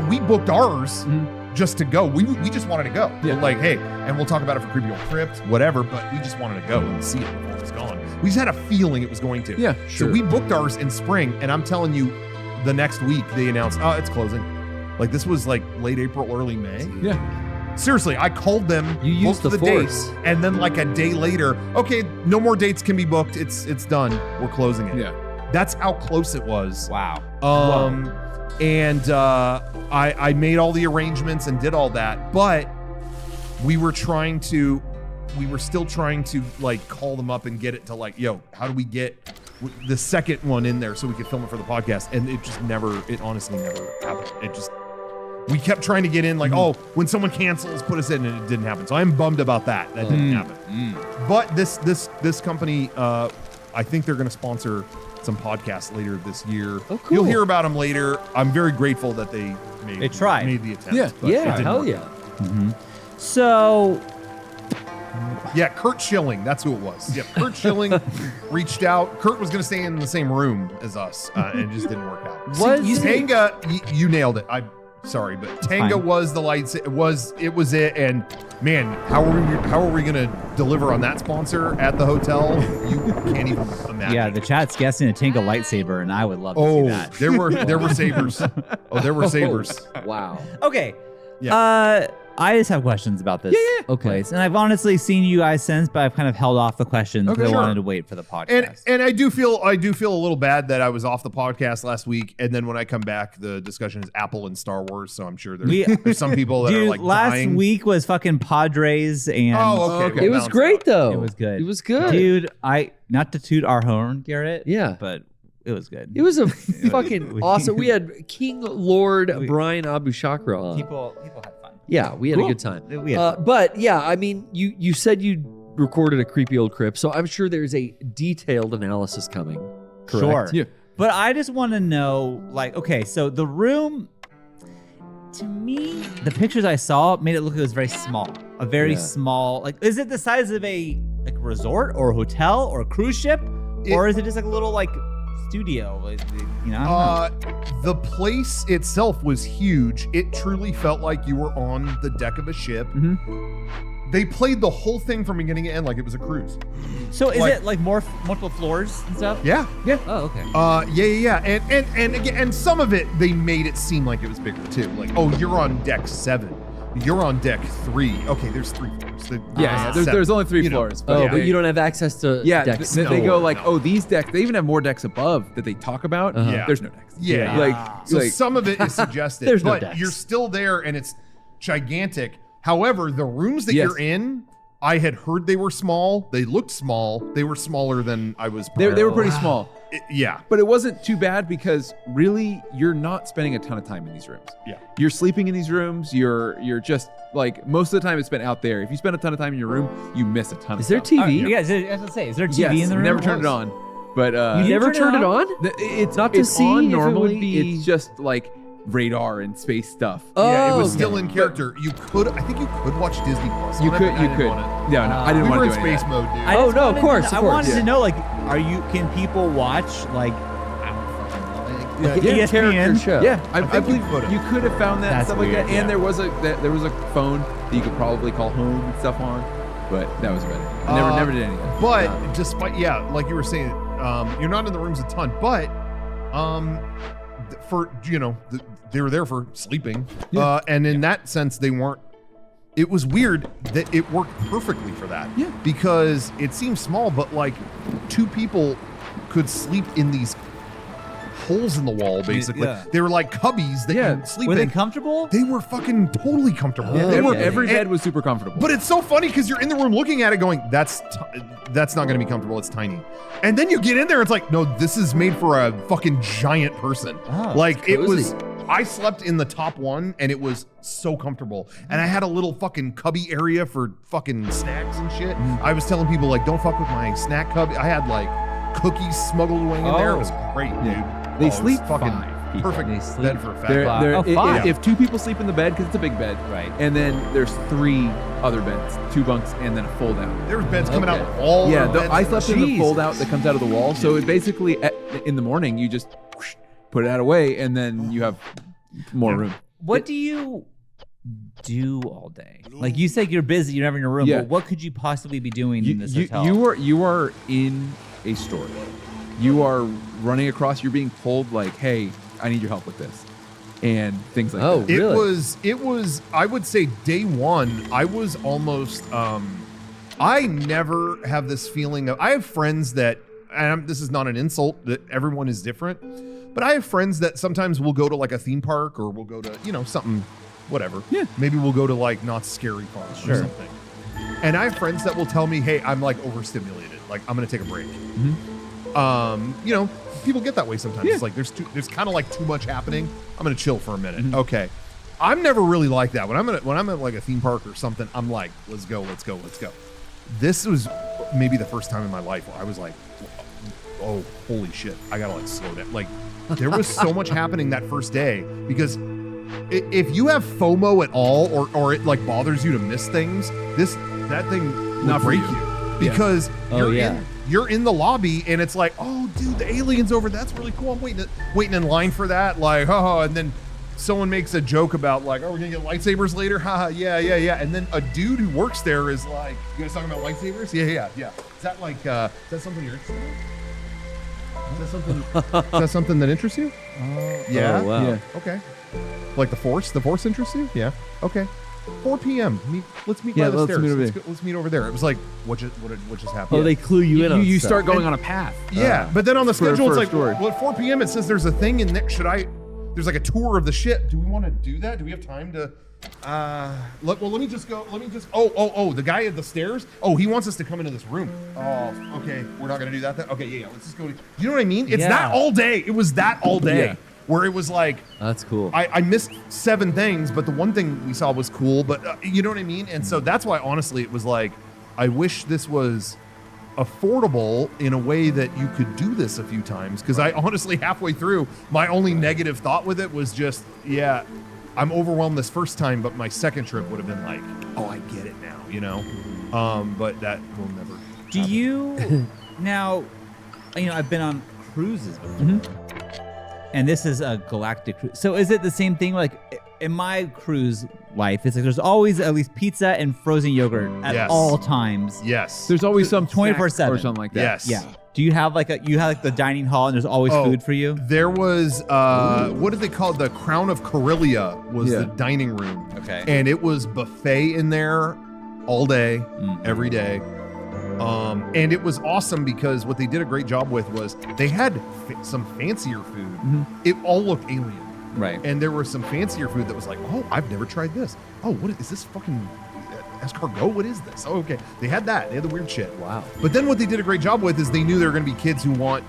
we booked ours just to go. We just wanted to go. Yeah. Like, hey, and we'll talk about it for Creepy Old Crypt, whatever, but we just wanted to go and see it before it was gone. We just had a feeling it was going to. Yeah, sure. So we booked ours in spring, and I'm telling you, the next week they announced, oh, it's closing. Like this was like late April, early May. Yeah. Seriously, I called them, You used booked the dates, force. and then like a day later, okay, no more dates can be booked. It's done. We're closing it. Yeah. That's how close it was. Wow. And I made all the arrangements and did all that, but we were still trying to like call them up and get it to like, yo, how do we get the second one in there so we could film it for the podcast? And it honestly never happened. We kept trying to get in like, oh, when someone cancels, put us in, and it didn't happen. So I'm bummed about that. That didn't happen. But this company, I think they're going to sponsor some podcasts later this year. Oh, cool. You'll hear about them later. I'm very grateful that they made the attempt. Yeah, but it yeah, didn't hell work yeah. out. So, Yeah, Kurt Schilling, that's who it was. Yeah, Kurt Schilling reached out. Kurt was going to stay in the same room as us, and it just didn't work out. Tanga, you nailed it. I'm sorry, but Tanga was the lights. It was it. And man, how are we going to deliver on that sponsor at the hotel? You can't even imagine. yeah, the chat's guessing a Tingle lightsaber, and I would love to see that. there were sabers. Oh, there were sabers. Wow. Okay. Yeah. I just have questions about this. Okay. place. And I've honestly seen you guys since, but I've kind of held off the questions because I wanted to wait for the podcast. And I do feel a little bad that I was off the podcast last week, and then when I come back, the discussion is Apple and Star Wars. So I'm sure there's some people that are like last dying. week was fucking Padres and It was great though. It was good. It was good, dude. Not to toot our horn, Garrett. Yeah, but it was good. It was a fucking awesome. We had King Lord Brian Abu Shakra on. People had fun. Yeah, we had Cool. a good time. We had but yeah, I mean, you said you recorded a Creepy Old Crypt, so I'm sure there's a detailed analysis coming. Correct? Sure. Yeah. But I just want to know, like, okay, so the room, to me, the pictures I saw made it look like it was very small. A very small, like, is it the size of a resort or a hotel or a cruise ship? Or is it just like a little, like, studio? Like, you know, I don't know. The place itself was huge. It truly felt like you were on the deck of a ship. They played the whole thing from beginning to end like it was a cruise. So is it like multiple floors and stuff? Yeah. Oh, okay. Yeah. And again, and some of it they made it seem like it was bigger too. Like, oh, you're on deck 7. You're on deck 3. Okay, there's 3 floors. There's only 3 floors. But but you don't have access to decks. They go like, oh, these decks. They even have more decks above that they talk about. Yeah. There's no decks. Yeah. So some of it is suggested, There's no but decks. you're still there and it's gigantic. However, the rooms that Yes. you're in, I had heard they were small. They looked small. They were smaller than I was. They were pretty small. Yeah. But it wasn't too bad because really you're not spending a ton of time in these rooms. Yeah. You're sleeping in these rooms. You're just like most of the time it's spent out there. If you spend a ton of time in your room, you miss a ton of Is there stuff. TV? Yeah, I was gonna say, is there TV in the room? Never turned it on. But You never turned it on? It's Not to it's see on if it would normally. be- It's just like radar and space stuff. Yeah, it Oh, was okay. still in character. I think you could watch Disney Plus. You on it, could. but I You didn't could. want it. No, I didn't We want were to in do any of space that. mode, dude. I Oh, just no, of wanted course, to, of I wanted course. to know, like, can people watch, like, Like ESPN? a character show. Yeah, I think believe you could've. you could have found that That's stuff like weird, that, yeah. and there was a phone that you could probably call home and stuff on, but that was about it. I never did any of that. But despite, like you were saying, you're not in the rooms a ton, but for they were there for sleeping, and in that sense they weren't. It was weird that it worked perfectly for that. Yeah. Because it seems small, but like 2 people could sleep in these holes in the wall, basically. Yeah. They were like cubbies that you sleep Were in. they comfortable? They were fucking totally comfortable. Yeah, every bed And- was super comfortable. But it's so funny because you're in the room looking at it going, that's not going to be comfortable. It's tiny. And then you get in there, it's like, no, this is made for a fucking giant person. Oh, like it cozy. was, I slept in the top one and it was so comfortable. And I had a little fucking cubby area for fucking snacks and shit. I was telling people like, don't fuck with my snack cubby. I had like cookies smuggled away in there. It was great, dude. They it was sleep fucking five people. perfect bed for a fat They're- guy. they're- if two people sleep in the bed, because it's a big bed, right? And then there's 3 other beds, 2 bunks, and then a fold out. There's beds coming out of all Yeah, the beds. I slept in the Jesus. fold out that comes out of the wall. So it basically, in the morning, you just whoosh, put it out away, and then you have more room. What do you do all day? Like you said, you're busy. You're never in your room. Yeah. But what could you possibly be doing in this hotel? You are in a store. You are running across. You're being told like, "Hey, I need your help with this," and things like that. It was. I would say day one. I was almost. I never have this feeling of. I have friends that, and this is not an insult. That everyone is different, but I have friends that sometimes we'll go to like a theme park or we'll go to something, whatever. Yeah. Maybe we'll go to like Knott's Scary Farm or something. And I have friends that will tell me, "Hey, I'm like overstimulated. Like I'm gonna take a break." People get that way sometimes. It's like there's kind of like too much happening. I'm gonna chill for a minute. Okay. I'm never really like that. When I'm at like a theme park or something, I'm like, let's go. This was maybe the first time in my life where I was like, oh, holy shit, I gotta like slow down. Like there was so much happening that first day because if you have FOMO at all or it like bothers you to miss things, that thing will Not for break you. you because Oh, you're in the lobby and it's like, oh, dude, the alien's over. That's really cool. I'm waiting in line for that. Like, and then someone makes a joke about like, oh, we're gonna get lightsabers later. Haha, yeah. And then a dude who works there is like, you guys talking about lightsabers? Yeah. Is that like, is that something you're interested in? Is that something that interests you? Yeah. Oh, wow. Yeah. Okay. Like the Force? The Force interests you? Yeah. Okay. 4 p.m. Let's meet by the let's stairs. meet over Let's meet over there. It was like, what just happened? Oh, they clue you in on You stuff. start going on a path. Yeah, but then on the schedule, it's like, story. well, at 4 p.m. it says there's a thing in there. There's like a tour of the ship. Do we want to do that? Do we have time to? Let me just go. The guy at the stairs. Oh, he wants us to come into this room. Oh, okay. We're not gonna do that then. Okay, yeah. Let's just go. You know what I mean? It's that all day. It was that all day. Yeah. Where it was like, that's cool. I missed 7 things, but the one thing we saw was cool. But you know what I mean? And so that's why, honestly, it was like, I wish this was affordable in a way that you could do this a few times. Because I honestly, halfway through, my only negative thought with it was just, I'm overwhelmed this first time, but my second trip would have been like, oh, I get it now, But that will never. Do you now? I've been on cruises before. And this is a galactic cruise. So is it the same thing? Like in my cruise life, it's like there's always at least pizza and frozen yogurt at all times. Yes. There's always some 24/7 or something like that. Yes. Yeah. Do you have like the dining hall and there's always food for you? There was what did they call it? The Crown of Corellia was the dining room. Okay. And it was buffet in there all day, every day. And it was awesome because what they did a great job with was they had some fancier food. It all looked alien. Right. And there was some fancier food that was like, oh, I've never tried this. Oh, what is this fucking escargot? What is this? Oh, okay. They had that. They had the weird shit. Wow. But then what they did a great job with is they knew there were going to be kids who want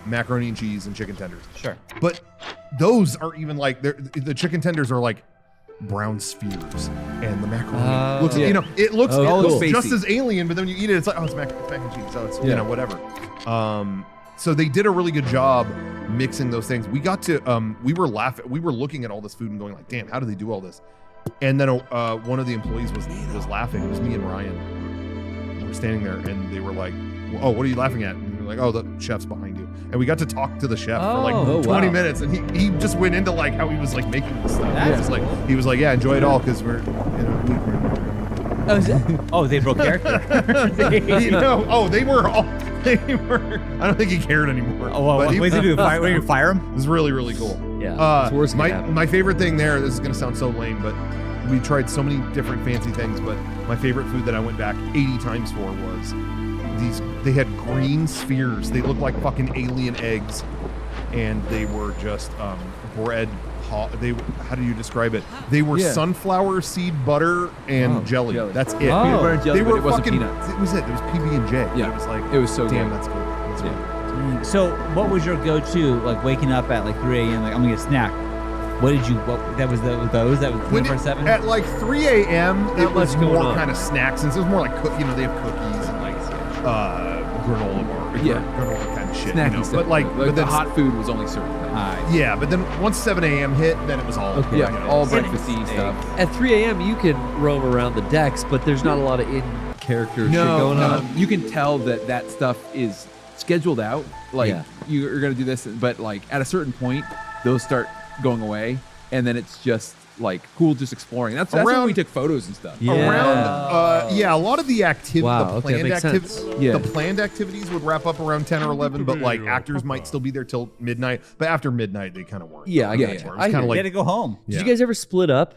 macaroni and cheese and chicken tenders. Sure. But those are even like the chicken tenders are like brown spheres, and the macaroni looks, it looks, cool. just as alien. But then when you eat it, it's like, oh, it's mac and cheese. So it's whatever. So they did a really good job mixing those things. We got to we were looking at all this food and going like, damn, how do they do all this? And then one of the employees was laughing. It was me and Ryan. We were standing there, and they were like, oh, what are you laughing at? And we were like, oh, the chef's behind you. And we got to talk to the chef for like 20 minutes, and he just went into like how he was like making this stuff. He was like, yeah, enjoy it all because we're in a week. They broke character. They were. I don't think he cared anymore. Oh, well, what did he do? Were you fire him? It was really, really cool. Yeah. My favorite thing there, this is going to sound so lame, but we tried so many different fancy things, but my favorite food that I went back 80 times for was they had green spheres. They looked like fucking alien eggs. and they were just bread. How do you describe it? They were sunflower seed butter and jelly. That's it. Peanut butter and jelly, they but were it wasn't fucking. peanuts. It was it. It was PB&J. Yeah. It was like. It was so damn. good. That's good. That's good. So what was your go-to, like waking up at like 3 a.m. like I'm gonna get a snack? What did you? What that was those that was 24/7? At like 3 a.m. it was much going more on. kind of snacks, and so it was more like they have cookies and like granola bar, granola kind of shit. Snacky you know? stuff. But like, the then hot food was only certain things. yeah, but then once 7 a.m. hit, then it was all all breakfasty stuff. At 3 a.m., you can roam around the decks, but there's not a lot of in-character shit going on. You can tell that stuff is scheduled out. Like you're gonna do this, but like at a certain point, those start going away, and then it's just like cool, just exploring. That's when we took photos and stuff. Around, a lot of the the planned activities would wrap up around 10 or 11, but like actors might still be there till midnight. But after midnight, they kind of weren't. Yeah, I get It it. was kind of like to go home. Did you guys ever split up?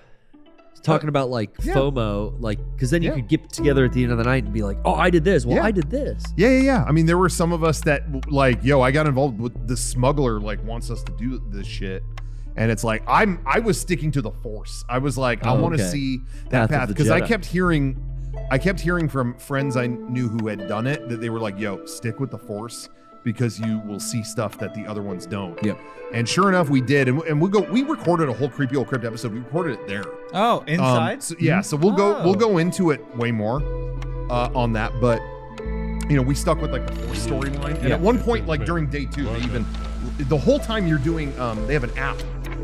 Talking about like FOMO, like because then you could get together at the end of the night and be like, "Oh, I did this. Well, I did this." Yeah. I mean, there were some of us that like, I got involved with the smuggler. Like, wants us to do this shit, and it's like I was sticking to the Force. I was like, I want to see that path because I kept hearing from friends I knew who had done it that they were like, "Yo, stick with the Force." Because you will see stuff that the other ones don't. Yep. And sure enough, we did. And we recorded a whole Creepy Old Crypt episode. We recorded it there. Oh, inside? So we'll go into it way more on that. But we stuck with like the Force storyline. And at one point, like during day 2, they even the whole time you're doing they have an app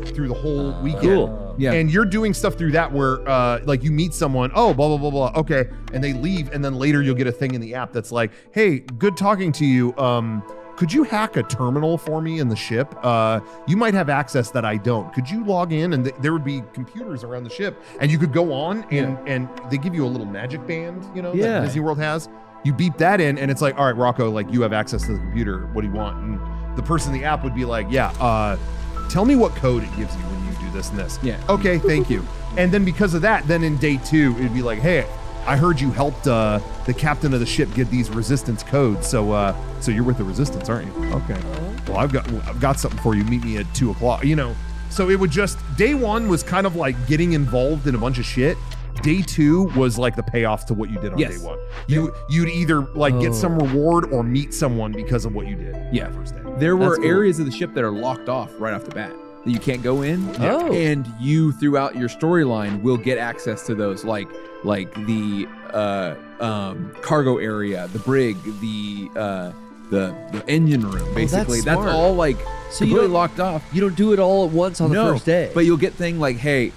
through the whole weekend. Cool. Yeah. And you're doing stuff through that where like you meet someone, blah, blah, blah, blah. Okay. And they leave. And then later you'll get a thing in the app that's like, hey, good talking to you. Could you hack a terminal for me in the ship? You might have access that I don't. Could you log in? And there would be computers around the ship and you could go on and they give you a little magic band, that Disney World has. You beep that in and it's like, all right, Rocco, like you have access to the computer. What do you want? And the person in the app would be like, tell me what code it gives you when you do this and this. Yeah. Okay, thank you. And then because of that, then in day 2, it'd be like, hey, I heard you helped the captain of the ship get these resistance codes. So you're with the resistance, aren't you? Okay. Well, I've got something for you. Meet me at 2:00. So it would just day 1 was kind of like getting involved in a bunch of shit. Day 2 was like the payoff to what you did on day 1. You'd either like get some reward or meet someone because of what you did. Yeah. The first day. There were areas of the ship that are locked off right off the bat that you can't go in. And you throughout your storyline will get access to those like the cargo area, the brig, the engine room, basically. That's all like completely locked off. You don't do it all at once on the first day. But you'll get thing like, hey,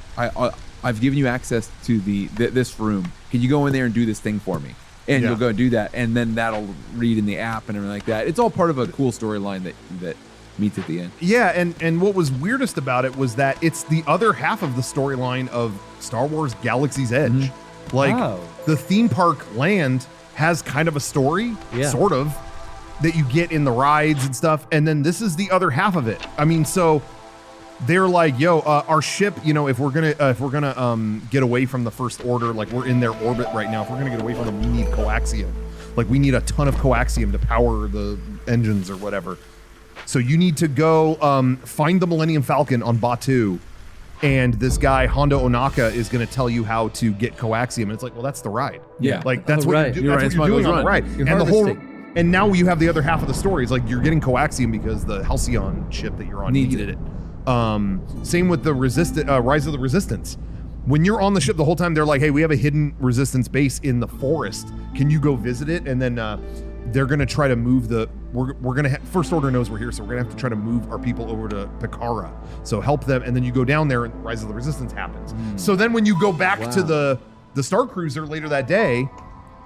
I've given you access to this room. Can you go in there and do this thing for me? And you'll go and do that, and then that'll read in the app and everything like that. It's all part of a cool storyline that meets at the end. Yeah, and what was weirdest about it was that it's the other half of the storyline of Star Wars Galaxy's Edge. Mm-hmm. Like the theme park land has kind of a story, sort of, that you get in the rides and stuff, and then this is the other half of it. I mean, so they're like, yo, our ship, if we're gonna get away from the First Order, like we're in their orbit right now. If we're gonna get away from them, we need coaxium. Like we need a ton of coaxium to power the engines or whatever. So you need to go find the Millennium Falcon on Batuu, and this guy Hondo Onaka is going to tell you how to get coaxium. And it's like, well, that's the ride. Yeah, like that's what you're, that's what you're doing on the ride. And now you have the other half of the story. It's like you're getting coaxium because the Halcyon ship that you're on needed it. Same with the Rise of the Resistance. When you're on the ship the whole time, they're like, hey, we have a hidden resistance base in the forest. Can you go visit it? And then they're going to try to move we're going to First Order knows we're here, so we're going to have to try to move our people over to Pikara. So help them. And then you go down there and Rise of the Resistance happens. So then when you go back to the Star Cruiser later that day,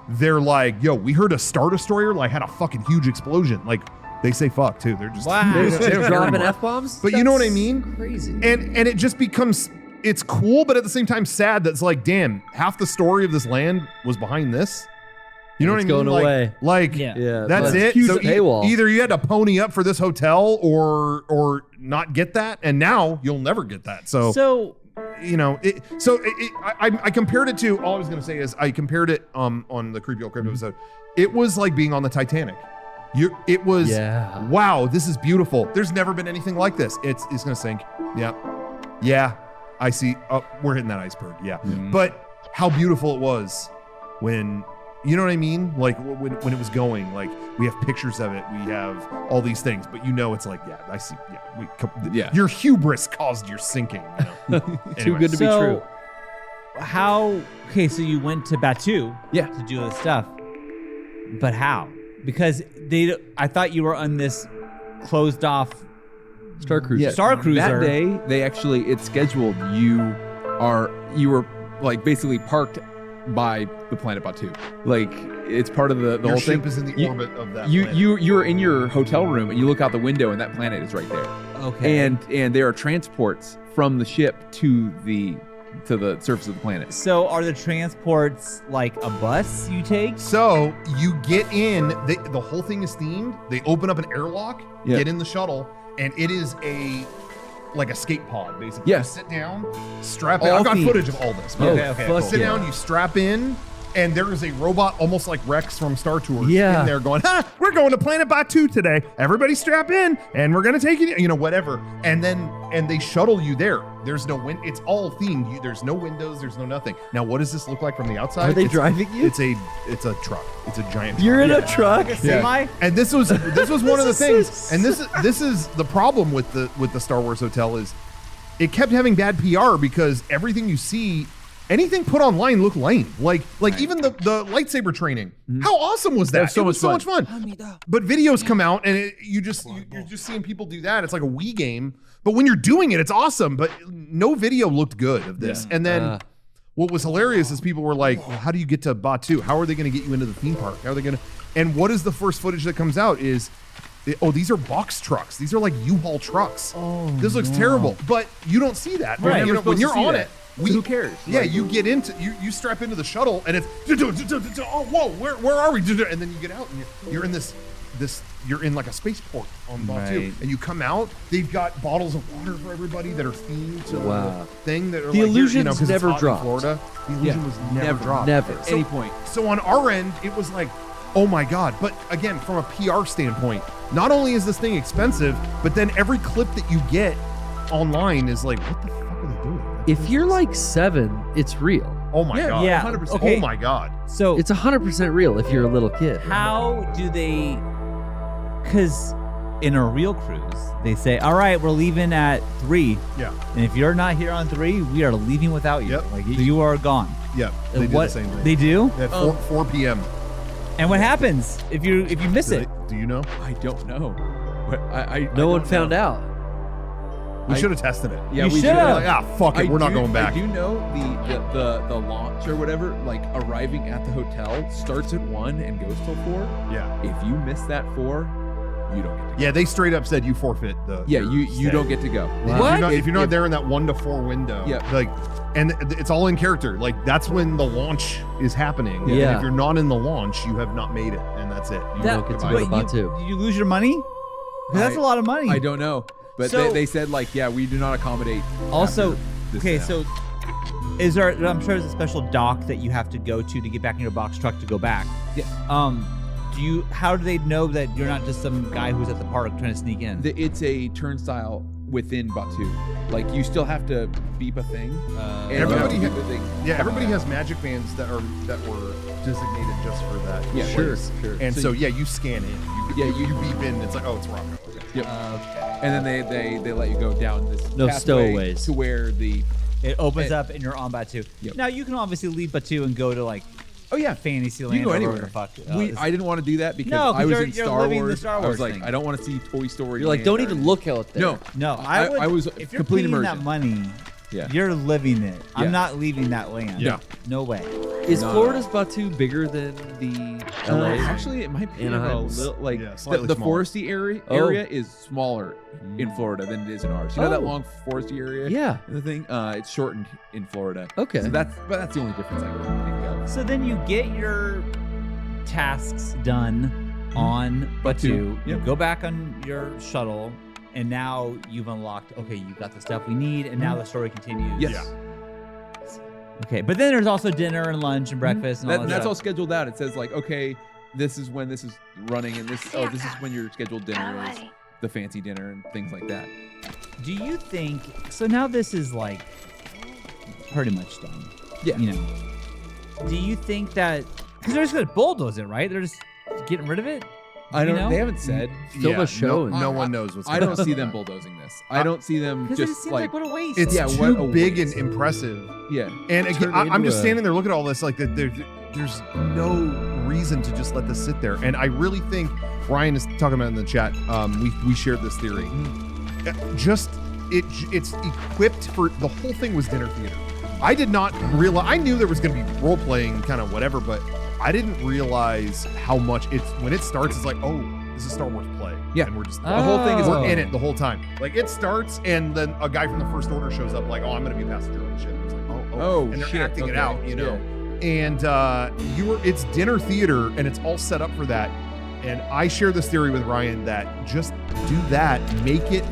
they're like, yo, we heard a Star Destroyer like had a fucking huge explosion. Like they say fuck too. They're just they're dropping F-bombs. But you know what I mean? Crazy. And it just becomes, it's cool, but at the same time sad that's like, damn, half the story of this land was behind this. You know what I mean? Going away. That's it. So either you had to pony up for this hotel or not get that, and now you'll never get that. So I compared it to, all I was going to say is I compared it on the Creepy Old Crypt episode. It was like being on the Titanic. It was, wow, this is beautiful. There's never been anything like this. It's gonna sink. Yeah, I see. Oh, we're hitting that iceberg. Yeah, but how beautiful it was when, you know what I mean? Like when it was going, like we have pictures of it, we have all these things, but it's like, yeah, I see. Yeah, your hubris caused your sinking. Too good to be true. So you went to Batu to do this stuff, but how? Because I thought you were on this closed off Star Cruiser. Yeah, Star Cruiser. That day, it's scheduled. You were like basically parked by the planet Batu. Like it's part of the whole thing. Your ship is in the orbit of that planet. You're in your hotel room and you look out the window and that planet is right there. Okay. And there are transports from the ship to the surface of the planet. So are the transports like a bus you take? So you get in, the whole thing is themed. They open up an airlock, get in the shuttle, and it is like a skate pod, basically. Yes. You sit down, strap in. I've got footage of all this. Okay, cool. Sit down, you strap in, and there is a robot almost like Rex from Star Tours in there going, we're going to Planet Batu today. Everybody strap in, and we're going to take you, whatever. And they shuttle you there. There's no wind. It's all themed. There's no windows. There's no nothing. Now, what does this look like from the outside? Are they driving you? It's a truck. It's a giant truck. You're in a truck? Like a semi? And this was one of the things. And this is the problem with the Star Wars hotel is it kept having bad PR because everything you see, anything put online looked lame. Like even the lightsaber training. How awesome was that? It was so much fun. But videos come out and you're just seeing people do that. It's like a Wii game. But when you're doing it, it's awesome. But no video looked good of this. And then what was hilarious is people were like, well, how do you get to Batu? How are they going to get you into the theme park? How are they going to? And what is the first footage that comes out is, these are box trucks. These are like U-Haul trucks. This looks terrible. But you don't see that. Right. When you're on it. Who cares? Yeah, you get into you strap into the shuttle and it's oh whoa, where are we? And then you get out and you're in this you're in like a spaceport on Batu, and you come out. They've got bottles of water for everybody that are themed to the thing. That are the like, illusion's never dropped. Florida, the illusion was never dropped. Never. At any point. So on our end, it was like, oh my god. But again, from a PR standpoint, not only is this thing expensive, but then every clip that you get online is like, what the fuck are they doing? If you're like 7, it's real. Oh my god. Yeah. 100%. Okay. Oh my god. So it's 100% real if you're a little kid. How do they? Because in a real cruise, they say, all right, we're leaving at 3. Yeah. And if you're not here on 3, we are leaving without you. Yep. Like you are gone. Yeah. They do the same thing. They do? At 4 p.m. And what happens if you miss it? Do you know? I don't know. But no one found out. We should have tested it. Yeah, You we should should have. Like, fuck it, we're not going back. I do know the launch or whatever, like arriving at the hotel starts at 1 and goes till 4. Yeah. If you miss that 4, you don't get to go. Yeah, they straight up said you forfeit the. Yeah, you don't get to go. Wow. If you're not there in that 1 to 4 window. Yeah. Like, and it's all in character. Like that's when the launch is happening. Yeah. And if you're not in the launch, you have not made it, and that's it. You don't get to go to Batu. You lose your money? 'Cause that's a lot of money. I don't know. But So- they said like, yeah, we do not accommodate. Also, after this okay, now. so is there? I'm sure there's a special dock that you have to go to get back in your box truck to go back. Yeah. How do they know that you're not just some guy who's at the park trying to sneak in? It's a turnstile within Batu. Like you still have to beep a thing. And Everybody, you have to do the thing. everybody has magic bands that were designated just for that. Yeah, sure. And So so you scan in. You beep in. It's like, oh, it's Rocco. Okay. Yep. And then they let you go down this No pathway stowaways. to where It opens up and you're on Batu. Yep. Now you can obviously leave Batu and go to like, Fantasyland. you can go or anywhere. whatever the fuck. I didn't want to do that because No, 'cause I was you're- in you're Star living the Wars. Star I was Wars like, thing. I don't want to see Toy Story. You're like, Land don't or even anything. look out there. No, I was if you're complete paying immersion. that money, Yeah. you're living it. Yeah. I'm not leaving that land. Yeah. No way. Is No. Florida's Batu bigger than the LA? Actually, it might be Anaheim. a little like slightly the smaller. foresty area Oh. is smaller in Florida than it is in ours. You know that Oh. long foresty area? Yeah. The thing, it's shortened in Florida. Okay. So that's the only difference I can think of. So then you get your tasks done on Batu. You Yep. go back on your shuttle, and now you've unlocked. Okay, you've got the stuff we need, and now the story continues. Yes. Okay, but then there's also dinner and lunch and breakfast and all that That's stuff. all scheduled out. It says like, okay, this is when this is running, and this is when your scheduled dinner is the fancy dinner and things like that. Do you think so? Now this is like pretty much done. Yeah. You know. Do you think that because they're just gonna bulldoze it, right? They're just getting rid of it. I don't. You know? They haven't said. Film a show. No one knows what's. I don't see them bulldozing this. I don't see them Because it just seems like what a waste. It's Yeah, too what a big waste. and impressive. Yeah. And again, Turn it I'm just into standing there looking at all this like that. There's no reason to just let this sit there. And I really think Ryan is talking about in the chat. We shared this theory. It's equipped for the whole thing was dinner theater. I did not realize. I knew there was going to be role playing, kind of whatever, but I didn't realize how much it's when it starts. It's like, oh, this is Star Wars play. Yeah. And we're just The whole thing is we're in it the whole time. Like it starts, and then a guy from the First Order shows up, like, oh, I'm going to be a passenger on the ship. It's like, oh, and they're shit, acting it okay, out, you know. yeah. And it's dinner theater, and it's all set up for that. And I share this theory with Ryan that just do that, make it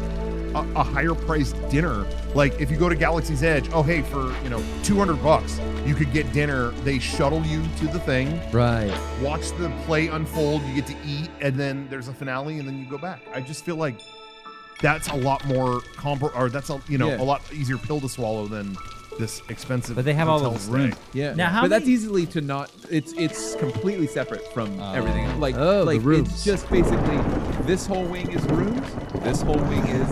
a higher priced dinner. Like if you go to Galaxy's Edge, oh hey, for $200, you could get dinner. They shuttle you to the thing, Right. watch the play unfold, you get to eat, and then there's a finale, and then you go back. I just feel like that's a lot more that's a lot easier pill to swallow than this expensive. But they have all hotel those stay. rooms. Yeah. Now, how but that's many- easily to not. It's completely separate from everything. Like the rooms. It's just basically this whole wing is rooms. This whole wing is.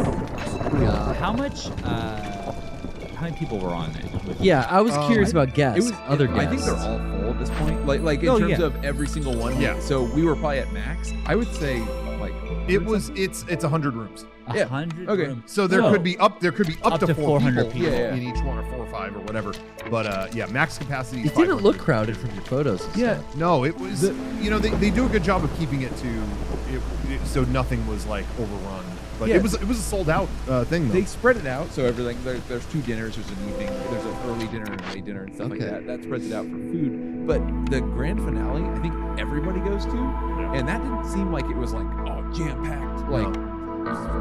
How much? How many people were on it? Yeah, I was curious about guests. Other I think guests. they're all full at this point. Like in terms of every single one. Yeah. So we were probably at max. I would say like. It's 100 rooms. Yeah. 100 Okay. rooms. So there could be up to 400 400 people Yeah. in each one, or 4 or 5 or whatever. But max capacity is It didn't 500. look crowded from your photos. and Yeah, stuff. no, it was. They do a good job of keeping it so nothing was like overrun. But Yeah. it was a sold out thing though. They spread it out, so everything. There's 2 dinners. There's an evening. There's an early dinner and a late dinner and stuff like Okay. that. That spreads it out for food. But the grand finale, I think everybody goes to, and that didn't seem like it was like jam packed, like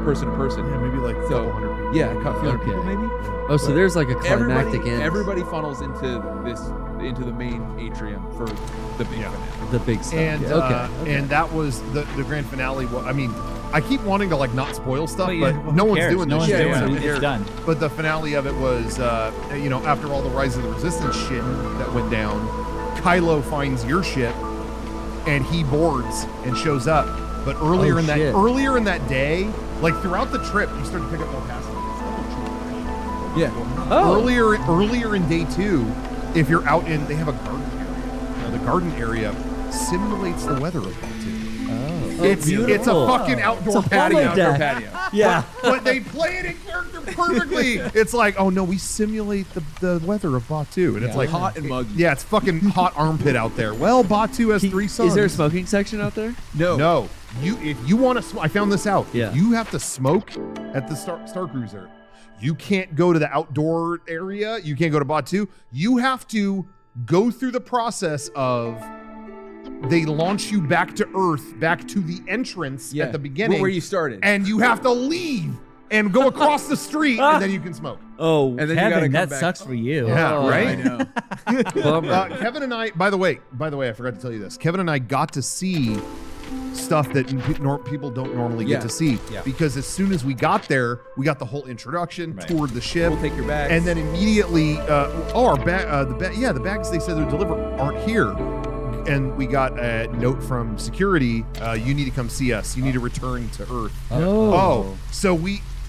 person to person. Yeah, maybe like a couple hundred people. Yeah, a couple hundred Okay. people maybe. Oh, so But there's like a climactic end. Everybody funnels into the main atrium for the big finale. The big stuff. And yeah. Okay. and that was the grand finale. Well, I mean, I keep wanting to like not spoil stuff, Well, but yeah, who no one's cares? doing No this one's shit. doing so it. It's they're- done. But the finale of it was, after all the Rise of the Resistance shit that went down, Kylo finds your ship, and he boards and shows up. But earlier in that day, like throughout the trip, you start to pick up more passengers. Yeah. Oh. Earlier in day 2, if you're out in, they have a garden area. Now, the garden area simulates the weather of Batu. Oh, It's a beautiful. fucking outdoor It's a patio. polo deck. patio. Yeah. But they play it in character perfectly. It's like, oh no, we simulate the weather of Batu, and it's like hot and muggy. Yeah, it's fucking hot armpit out there. Well, Batu has 3 suns. Is there a smoking section out there? No. If you want to, I found this out. Yeah. If you have to smoke at the Star Cruiser, you can't go to the outdoor area. You can't go to Batu. You have to go through the process of. They launch you back to Earth, back to the entrance at the beginning. Where you started. And you have to leave and go across the street, and then you can smoke. Oh, And then you gotta Kevin, come that back. sucks for you. Yeah, Oh, right? I know. Bummer. Kevin and I, by the way, I forgot to tell you this. Kevin and I got to see stuff that people don't normally get to see. Yeah. Because as soon as we got there, we got the whole introduction, toured the ship. We'll take your bags. And then immediately, the bags they said they would deliver aren't here. And we got a note from security, you need to come see us. You need to return to Earth.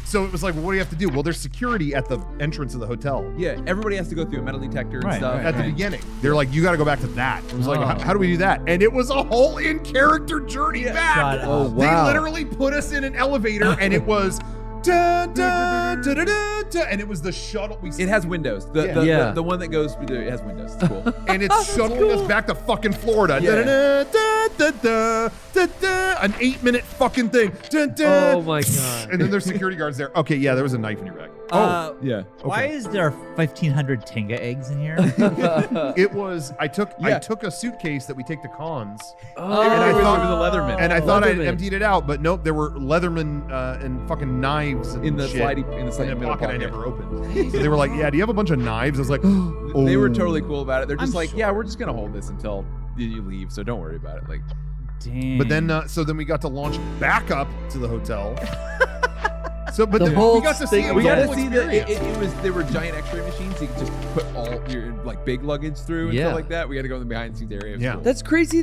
So it was like, well, what do you have to do? Well, there's security at the entrance of the hotel. Yeah, everybody has to go through a metal detector and stuff. At the beginning. They're like, you got to go back to that. It was like, how do we do that? And it was a whole in-character journey back. Shut up. Oh, wow. They literally put us in an elevator, and it was... Da, da, da, da, da, da, and it was the shuttle. It has windows. The one that goes through it has windows. It's cool. And it's shuttling us back to fucking Florida. Yeah. Da, da, da, da, da, da, an 8-minute fucking thing. Da, da, Oh my god. And then there's security guards there. Okay, yeah, there was a knife in your bag. Yeah. Why is there 1,500 Tenga eggs in here? It was. I took a suitcase that we take to cons. Oh, and I thought it was a Leatherman. And I thought I Leatherman. emptied it out, but nope, there were Leatherman and fucking knives and In the shit slidey in middle a pocket I pocket. never opened. So they were like, "Yeah, do you have a bunch of knives?" I was like, "Oh." They were totally cool about it. They're just I'm like, sure. yeah, we're just gonna hold this until you leave, so don't worry about it. Like, Dang. But then, so then we got to launch back up to the hotel. So, but The then whole we got to see thing- it. We got to whole see that experience. they were giant X-ray machines. You could just put all your like big luggage through and Yeah. stuff like that. We got to go in the behind the scenes area. It was Yeah. cool. That's crazy.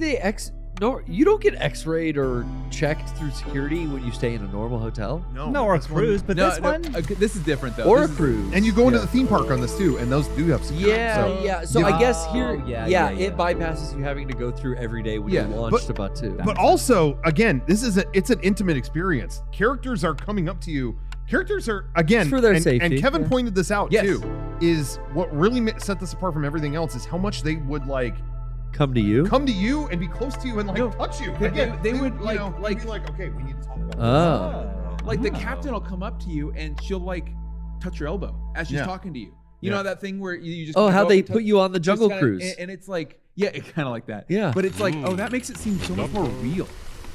No, you don't get X-rayed or checked through security when you stay in a normal hotel. No, or a cruise, but this one. This is different though. Or This a is- cruise. And you go into the theme park on this too, and those do have security. Yeah. So I guess here, yeah. it bypasses you having to go through every day when Yeah, you launched about 2. But also, again, it's an intimate experience. Characters are coming up to you. Characters are again It's for their and, safety, and Kevin yeah. pointed this out Yes. too. Is what really set this apart from everything else is how much they would like come to you and be close to you and like touch you. Again, they would you like know, they'd be like, okay, we need to talk about this. Like the captain will come up to you and she'll like touch your elbow as she's Yeah. talking to you. You Yeah. know that thing where you just Oh, kinda how go they up and put you on the just Jungle kinda- Cruise. and it's like kind of like that. Yeah. But it's like that makes it seem so much more real.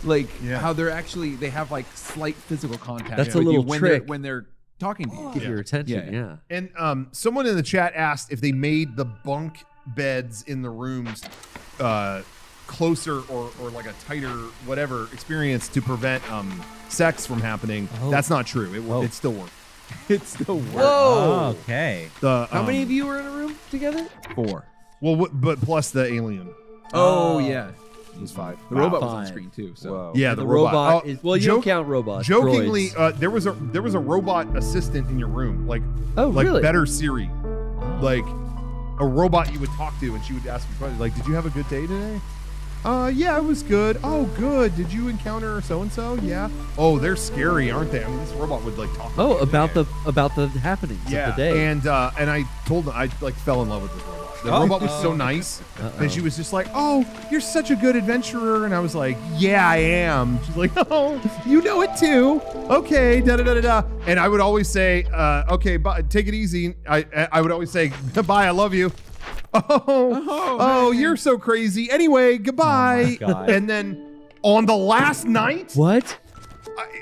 Like Yeah. how they have like slight physical contact. That's a with you little when trick. when they're talking to you. Get your attention. Yeah. And someone in the chat asked if they made the bunk beds in the rooms closer or like a tighter whatever experience to prevent sex from happening. Oh. That's not true. It still worked. It still works. Whoa. Okay. How many of you were in a room together? 4. Well, but plus the alien Oh yeah. it was 5. The robot was on 5. screen too. So Whoa. Yeah, the robot. robot is well. You don't count robots. Jokingly, droids. there was a robot assistant in your room, like really? better Siri, like a robot you would talk to, and she would ask you questions like, "Did you have a good day today?" Yeah, it was good. Oh, good. Did you encounter so and so? Yeah. Oh, they're scary, aren't they? I mean, this robot would like talk. Oh, to you. about the happenings of the day. And I told them I like fell in love with this robot. The robot was so nice, and she was just like, "Oh, you're such a good adventurer," and I was like, "Yeah, I am." She's like, "Oh, you know it too. Okay, da da da da da." And I would always say, "Okay, bye, take it easy." I would always say, "Bye, I love you." Oh, you're so crazy. Anyway, goodbye. Oh my God. And then on the last night, What?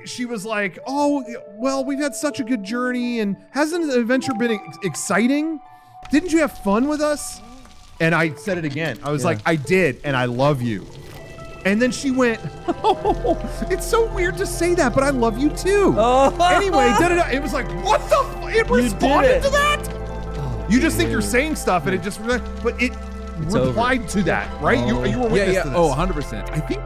she was like, "Oh, well, we've had such a good journey, and hasn't the adventure been exciting? Didn't you have fun with us?" And I said it again. I was like, "I did, and I love you." And then she went, "Oh, it's so weird to say that, but I love you too." Anyway, da-da-da. It was like, what the? It responded to that? You just think you're saying stuff, and it just, but it replied to that, right? You were witness to this. Oh, 100%. I think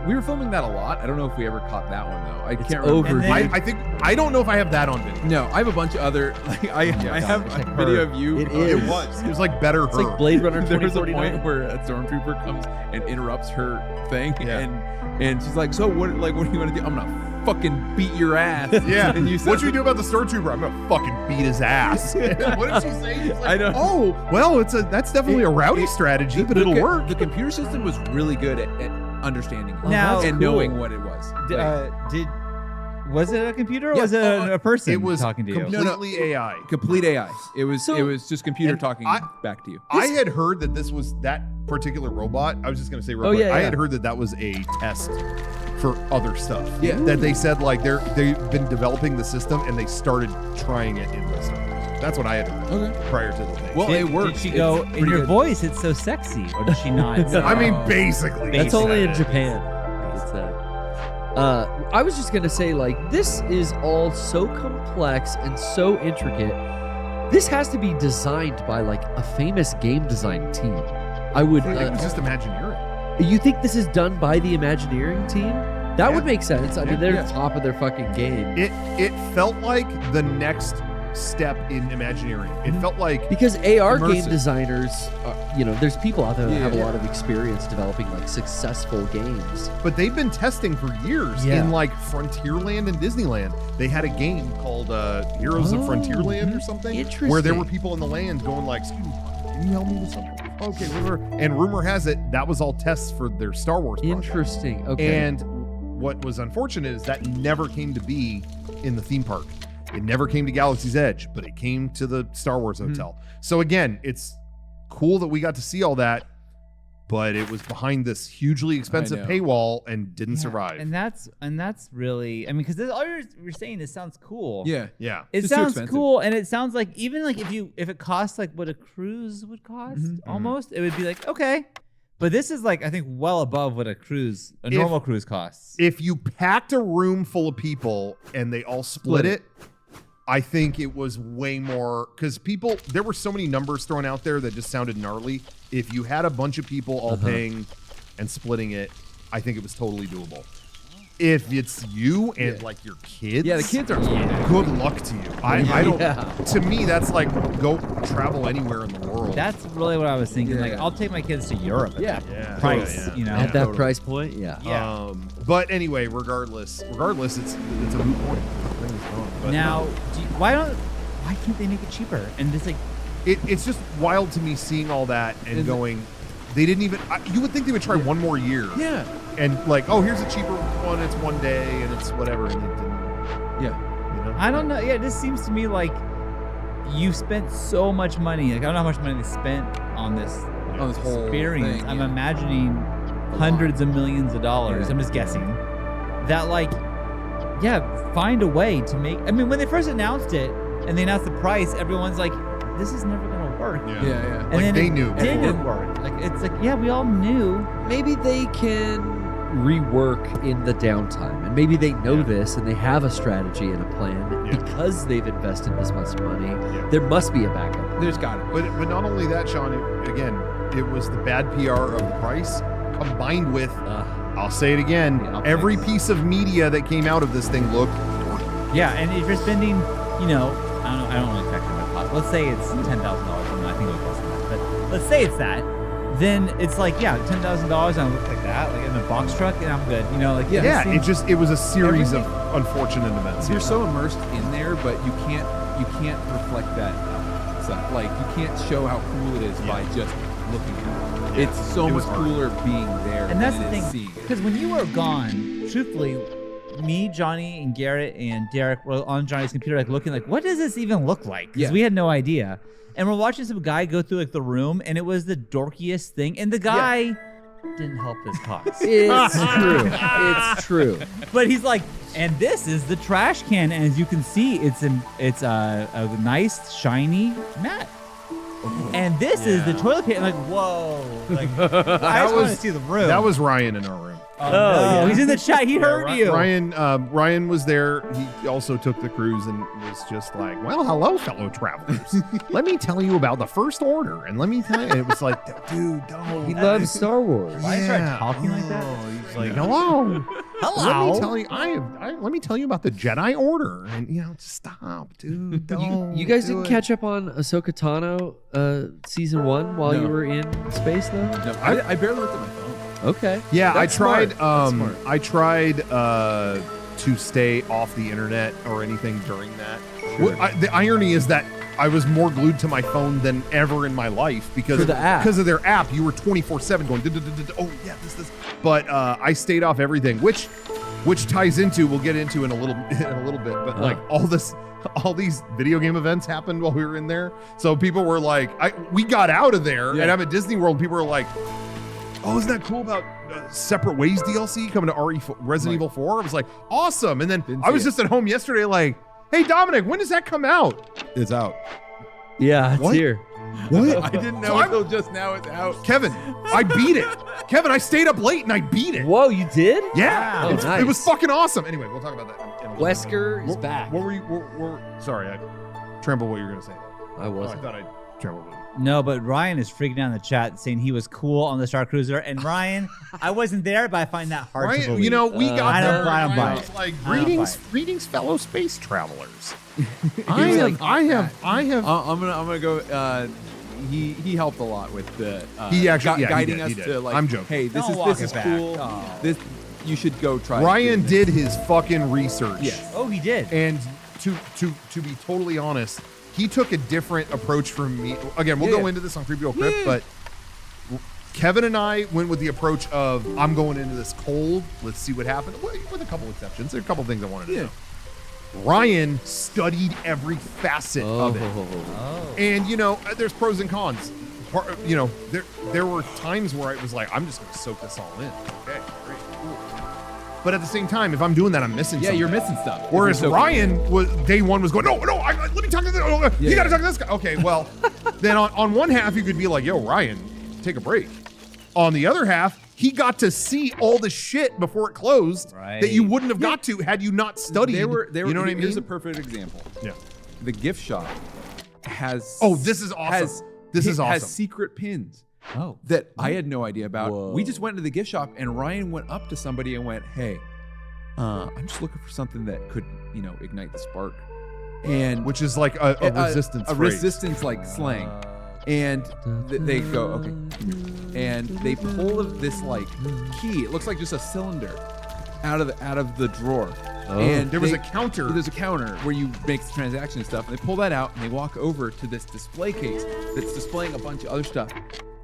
we were filming that a lot. I don't know if we ever caught that one though. I can't over. remember. I don't know if I have that on video. No, I have a bunch of other. Like I have a video of you. It is. It was like better It's her. like Blade Runner There was a 2049. point where a stormtrooper comes and interrupts her thing, and she's like, "So what? Like, what do you want to do?" "I'm gonna fucking beat your ass." Yeah. And you said, What should we do about the stormtrooper? I'm gonna fucking beat his ass. What did she say? She's like, I know. "Oh, well, that's definitely a rowdy strategy, but it'll work." The computer system was really good at understanding it Now- and Cool. knowing what it was. Was it a computer or Yeah, was it a person It was talking to you? completely AI. Complete AI. It was just computer And talking I- back to you. I had heard that this was that particular robot. I was just gonna say real quick. yeah, I yeah. had heard that was a test for other stuff. Yeah. That they said like they've been developing the system and they started trying it in this. That's what I had heard prior to the thing. Well, it works. Did she It's go, in pretty your good. voice, it's so sexy? Or does she not? I mean, basically. That's only in It's- Japan. It's I was just gonna say, like, this is all so complex and so intricate. This has to be designed by like a famous game design team. I would. It was just Imagineering. You think this is done by the Imagineering team? That would make sense. I mean, they're Yeah. top of their fucking game. It felt like the next step in Imagineering. It felt like Because AR game immersive. designers, there's people out there that have a Yeah. lot of experience developing like successful games. But they've been testing for years Yeah. in like Frontierland and Disneyland. They had a game called Heroes of Frontierland or something, where there were people in the land going like, "Excuse me, can you help me with something?" Okay, whatever. And rumor has it that was all tests for their Star Wars project. Interesting. Okay. And what was unfortunate is that never came to be in the theme park. It never came to Galaxy's Edge, but it came to the Star Wars Hotel. So again, it's cool that we got to see all that, but it was behind this hugely expensive know. paywall and didn't survive. And that's really, I mean, because all you're saying, this sounds cool. Yeah. Yeah. It Just too sounds expensive. cool, and it sounds like even like if it costs like what a cruise would cost, almost, it would be like okay. But this is like, I think, well above what a normal cruise costs. If you packed a room full of people and they all split it, I think it was way more, because there were so many numbers thrown out there that just sounded gnarly. If you had a bunch of people all paying and splitting it, I think it was totally doable. If it's you and like your kids, the kids are. Good luck to you. I don't. To me, that's like go travel anywhere in the world. That's really what I was thinking. Like, I'll take my kids to Europe. At that price, you know, at that price point. Yeah. But anyway, regardless, it's a moot point. But now, why can't they make it cheaper? And just like, it's just wild to me seeing all that and going. They didn't even. You would think they would try one more year. Yeah. And like, oh, here's a cheaper one. It's one day and it's whatever. And it didn't. Yeah. You know? I don't know. Yeah, it just seems to me like you spent so much money. Like, I don't know how much money they spent on this whole experience. thing, I'm imagining hundreds of millions of dollars. Yeah. I'm just guessing that, like, find a way to make. I mean, when they first announced it and they announced the price, everyone's like, this is never gonna work. Yeah. And like then they knew. It didn't work. Like, it's like, we all knew. Maybe they can rework in the downtime, and maybe they know this and they have a strategy and a plan because they've invested this much money. There must be a backup. There's got it. But not only that, Sean. It was the bad PR of the price combined with. I'll say it again. Every piece of media that came out of this thing looked. Yeah, and if you're spending, I don't really factor that cost. Let's say it's $10,000. I think it would cost that, but let's say it's that. Then it's like, $10,000 and I look like that, like in a box truck, and I'm good. It was a series of unfortunate events. You're so immersed in there, but you can't reflect that outside. Like, you can't show how cool it is by just looking at it. It's so much cooler being there. And that's the than it is thing, seeing it. because when you were gone, truthfully, me, Johnny, and Garrett and Derek were on Johnny's computer, like looking like, what does this even look like? Because we had no idea. And we're watching some guy go through like the room, and it was the dorkiest thing. And the guy didn't help his cause. It's true. It's true. But he's like, and this is the trash can, and as you can see, it's a nice shiny mat. And this is the toilet paper. Like, whoa! Like, I just want to see the room. That was Ryan in our room. Oh, he's in the chat. He heard you. Ryan was there. He also took the cruise and was just like, well, hello, fellow travelers. Let me tell you about the First Order. And let me tell you, and it was like, dude, don't. He loves Star Wars. Why start talking like that? He's like, hello. Hello. Let me tell you, let me tell you about the Jedi Order. And, just stop, dude. Don't. You guys didn't do it. catch up on Ahsoka Tano season 1 while you were in space, though? No, I barely looked at my phone. Okay. Yeah, That's I tried. smart. I tried to stay off the internet or anything during that. The irony is that I was more glued to my phone than ever in my life because For the app. Because of their app, you were 24/7 going. Oh yeah, this. But I stayed off everything, which ties into we'll get into in a little bit. But like all these video game events happened while we were in there. So people were like, we got out of there, and I'm at Disney World. And people were like, oh, isn't that cool about Separate Ways DLC coming to Resident Evil 4? I was like, awesome. And then I was just at home yesterday like, hey, Dominic, when does that come out? It's out. Yeah, it's What? here. What? I didn't know until just now it's out. Kevin, I beat it. Kevin, I stayed up late and I beat it. Whoa, you did? Yeah. Oh, nice. It was fucking awesome. Anyway, we'll talk about that in a little Wesker bit. is back. What were you? Sorry, I trampled what you were going to say. I wasn't. I thought I trampled what you. No, but Ryan is freaking out in the chat saying he was cool on the Star Cruiser. And Ryan, I wasn't there, but I find that hard to believe. We got I there. don't buy Ryan it. was like, I don't buy greetings, fellow space travelers. I'm gonna gonna go. He helped a lot with the guiding us did. to like. I'm joking. Hey, this Don't walk is it back. cool. Oh. This you should go try. Ryan doing this. did his fucking research. Yes. Oh, he did. And to be totally honest, he took a different approach from me. Again, we'll go into this on Creepy Old Crypt, but Kevin and I went with the approach of I'm going into this cold. Let's see what happens. With a couple exceptions. There are a couple things I wanted to know. Ryan studied every facet of it. And, there's pros and cons. There were times where I was like, I'm just going to soak this all in. Okay, great, cool. But at the same time, if I'm doing that, I'm missing something. Yeah, you're missing stuff. Whereas Ryan was day one was going, no, let me talk to this. You got to talk to this guy. Okay, well, then on one half, you could be like, yo, Ryan, take a break. On the other half, he got to see all the shit before it closed that you wouldn't have got to had you not studied. They were, you know what I mean? Here's a perfect example. Yeah. The gift shop has. Oh, this is awesome. This is awesome. Has secret pins. That I had no idea about. We just went into the gift shop and Ryan went up to somebody and went, "Hey, I'm just looking for something that could, ignite the spark." And which is like a resistance a phrase. resistance like slang. And they go, okay, and they pull this like key. It looks like just a cylinder out of the drawer. And there was a counter. There's a counter where you make the transaction and stuff. And they pull that out and they walk over to this display case that's displaying a bunch of other stuff.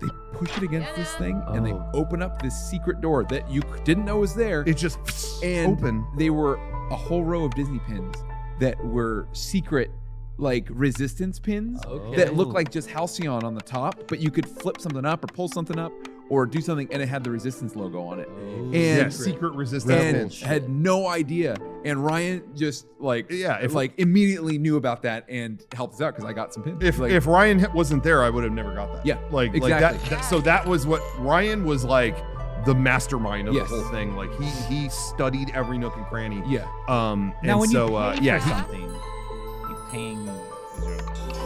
They push it against this thing and they open up this secret door that you didn't know was there. It just open. They were a whole row of Disney pins that were secret, like resistance pins that look like just Halcyon on the top, but you could flip something up or pull something up or do something, and it had the resistance logo on it. And secret resistance. And had no idea. And Ryan just immediately knew about that and helped us out because I got some pins. If Ryan wasn't there, I would have never got that. Yeah, exactly. So that was what Ryan was like. The mastermind of the whole thing. Like he studied every nook and cranny. Yeah. Now, when you pay for something, you paying.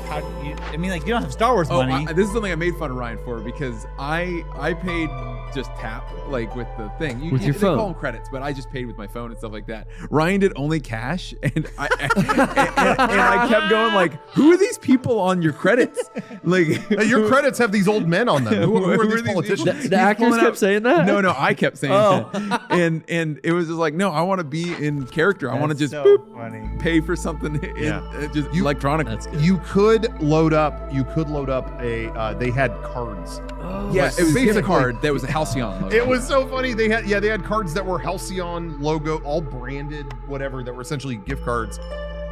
How do you? I mean, like you don't have Star Wars money. This is something I made fun of Ryan for because I paid just tap like with the thing. With your phone. They call them credits, but I just paid with my phone and stuff like that. Ryan did only cash, and I kept going like, who are these people on your credits? Like your credits have these old men on them. Who are these politicians? The actors kept saying that? No, I kept saying that. And it was just like, no, I want to be in character. I want to just pay for something just electronic. You could load up a they had cards. Yeah, it was a gift card that was a Halcyon logo. It was so funny. They had cards that were Halcyon logo, all branded, whatever, that were essentially gift cards.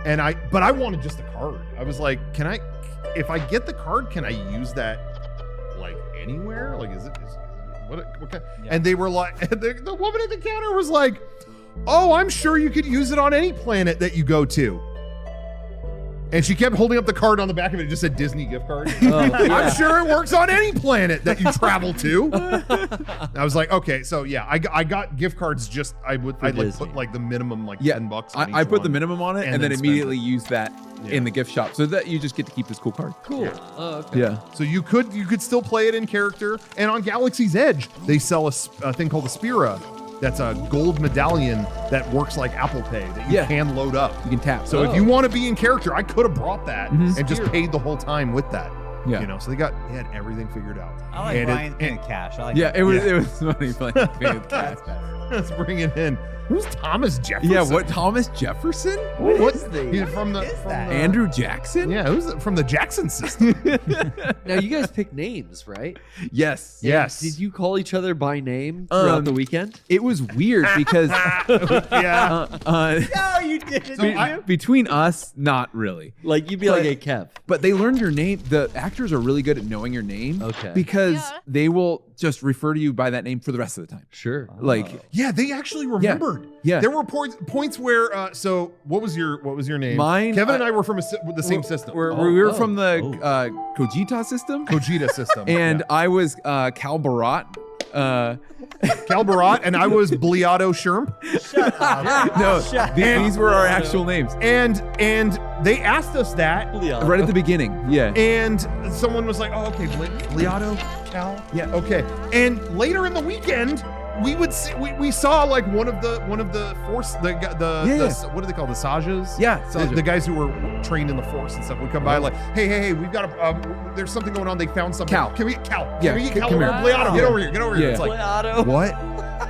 But I wanted just a card. I was like, if I get the card, can I use that like anywhere? Like, what kind? Yeah. And they were like, the woman at the counter was like, "Oh, I'm sure you could use it on any planet that you go to." And she kept holding up the card on the back of it. It just said Disney gift card. I'm sure it works on any planet that you travel to. I was like, okay, so yeah, I got gift cards. Just I'd put like the minimum like $10. On I put the minimum on it and then immediately use that in the gift shop so that you just get to keep this cool card. Cool. Yeah. Oh, okay. Yeah. So you could still play it in character. And on Galaxy's Edge, they sell a thing called a Spira. That's a gold medallion that works like Apple Pay that you can load up. You can tap. So if you want to be in character, I could have brought that and just paid the whole time with that. Yeah. So they had everything figured out. I like Ryan's paying cash. I like it was funny playing paying with cash. Let's bring it in. Who's Thomas Jefferson? Yeah, what Thomas Jefferson? He's from the Andrew Jackson? Yeah, who's from the Jackson system. Now you guys pick names, right? Yes. Yes. Did you call each other by name throughout the weekend? It was weird because no, you didn't. Between us, not really. Like you'd be like, "Hey, Kev." But they learned your name. The actors are really good at knowing your name. Okay. Because they will just refer to you by that name for the rest of the time. Sure. Yeah, they actually remembered. Yeah. There were points where so what was your name? Mine. Kevin and I were from the same system. We were from the Cogita system. Cogita system. And I was Cal Barat. Cal Barat, and I was Bliato Sherm. Shut up. No, these were our actual names. And they asked us that right at the beginning. Yeah. And someone was like, "Oh, okay, Bliato, Cal." Yeah, okay. And later in the weekend, we saw like one of the force the what do they call the Sajas? Yeah, the guys who were trained in the force and stuff would come by like, hey, we've got there's something going on. They found something. Cal. Can we get Cal Come over here. Bliato? Get over here. Yeah. It's like Bliato. What?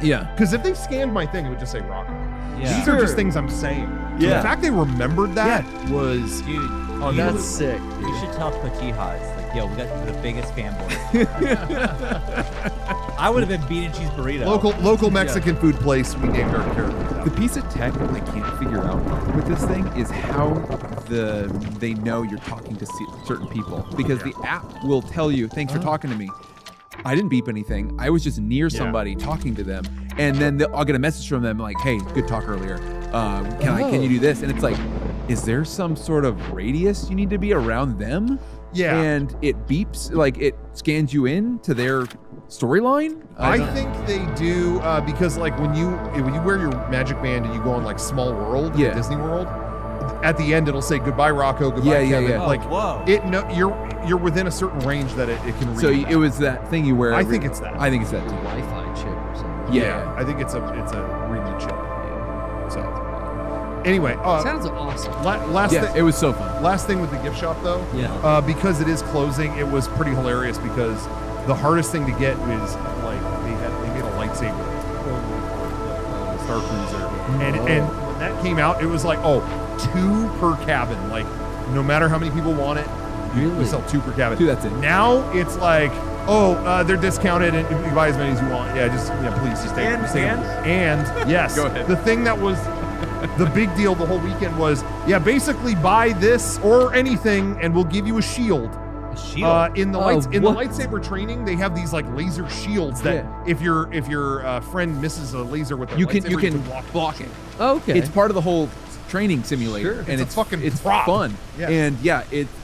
Yeah. Because if they scanned my thing, it would just say Rocco. Yeah. These are just things I'm saying. So the fact they remembered that was that's sick. You should tell Cochijas, like, yo, we got the biggest fanboys. I would have been bean and cheese burrito. Local Mexican food place. We named our characters. The piece of tech I can't figure out with this thing is how they know you're talking to certain people, because the app will tell you, "Thanks for talking to me." I didn't beep anything. I was just near somebody talking to them, and then I'll get a message from them like, "Hey, good talk earlier. Can you do this?" And it's like, is there some sort of radius you need to be around them? Yeah. And it beeps, like it scans you in to their storyline? I think they do because like when you wear your Magic Band and you go on like Small World at Disney World, at the end it'll say goodbye Rocco, goodbye Kevin. Yeah. Like you're within a certain range that it can read. So it was that thing you wear. I think it's that. I think it's that too. Wi-Fi chip or something. Yeah, I think it's a reading chip. So anyway, sounds awesome. It was so fun. Last thing with the gift shop though, because it is closing, it was pretty hilarious because the hardest thing to get was like they made a lightsaber for the Star Cruiser, and when that came out, it was like 2 per cabin. Like no matter how many people want it, we sell 2 per cabin. Dude, that's it. Now it's like they're discounted and you can buy as many as you want. Please just take them. And yes, Go ahead. The thing that was the big deal the whole weekend was basically buy this or anything and we'll give you a shield. In the lightsaber training, they have these like laser shields that if your friend misses a laser with their lightsaber, you can block it. Okay. It's part of the whole training simulator, and it's fun. Yeah. And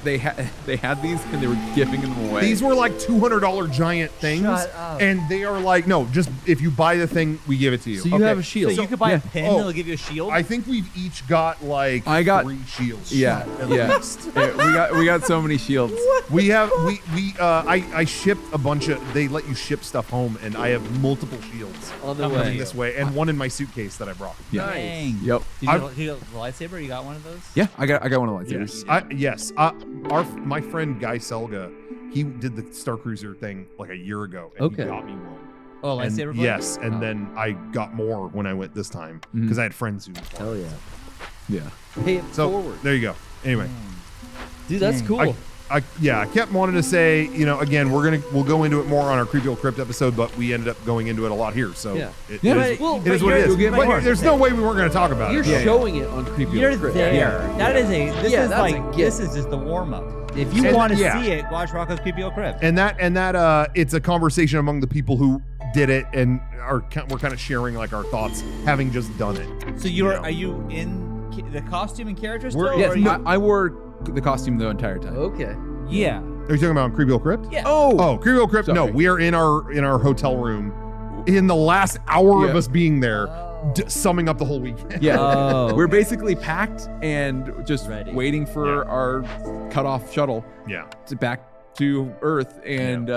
they had these and they were giving them away. These were like $200 giant things, Shut up. and they are like, no, just if you buy the thing, we give it to you. So you have a shield. So you could buy a pin that'll give you a shield? I think we've each got like 3 shields. Yeah. We got so many shields. We have I shipped a bunch of. They let you ship stuff home, and I have multiple shields on the coming way this way, and one in my suitcase that I brought. Yeah. Dang. Yep. Did you get the lightsaber? You got one of those? Yeah, I got one of the lightsabers. Yes. My friend Guy Selga, he did the Star Cruiser thing like a year ago, and he got me one. Oh, lightsaber blade? Yes, and then I got more when I went this time because I had friends who. Hell yeah. Yeah. Pay it forward. There you go. Anyway, dude, that's cool. I kept wanting to say, again, we'll go into it more on our Creepy Old Crypt episode, but we ended up going into it a lot here. So it is what it is. But there's no way we weren't going to talk about it. You're showing it on Creepy Old Crypt. You're there. That is this is just the warm up. If you want to see it, watch Rocco's Creepy Old Crypt. And that it's a conversation among the people who did it and we're kind of sharing like our thoughts, having just done it. So are you in the costume and character still? I wore the costume the entire time. Okay. Yeah. Are you talking about Creepy Old Crypt? Yeah. Oh, Creepy Old Crypt. Sorry. No, we are in our hotel room. In the last hour of us being there, summing up the whole weekend. Yeah. We're basically packed and just waiting for our cutoff shuttle. Yeah. To back to Earth, and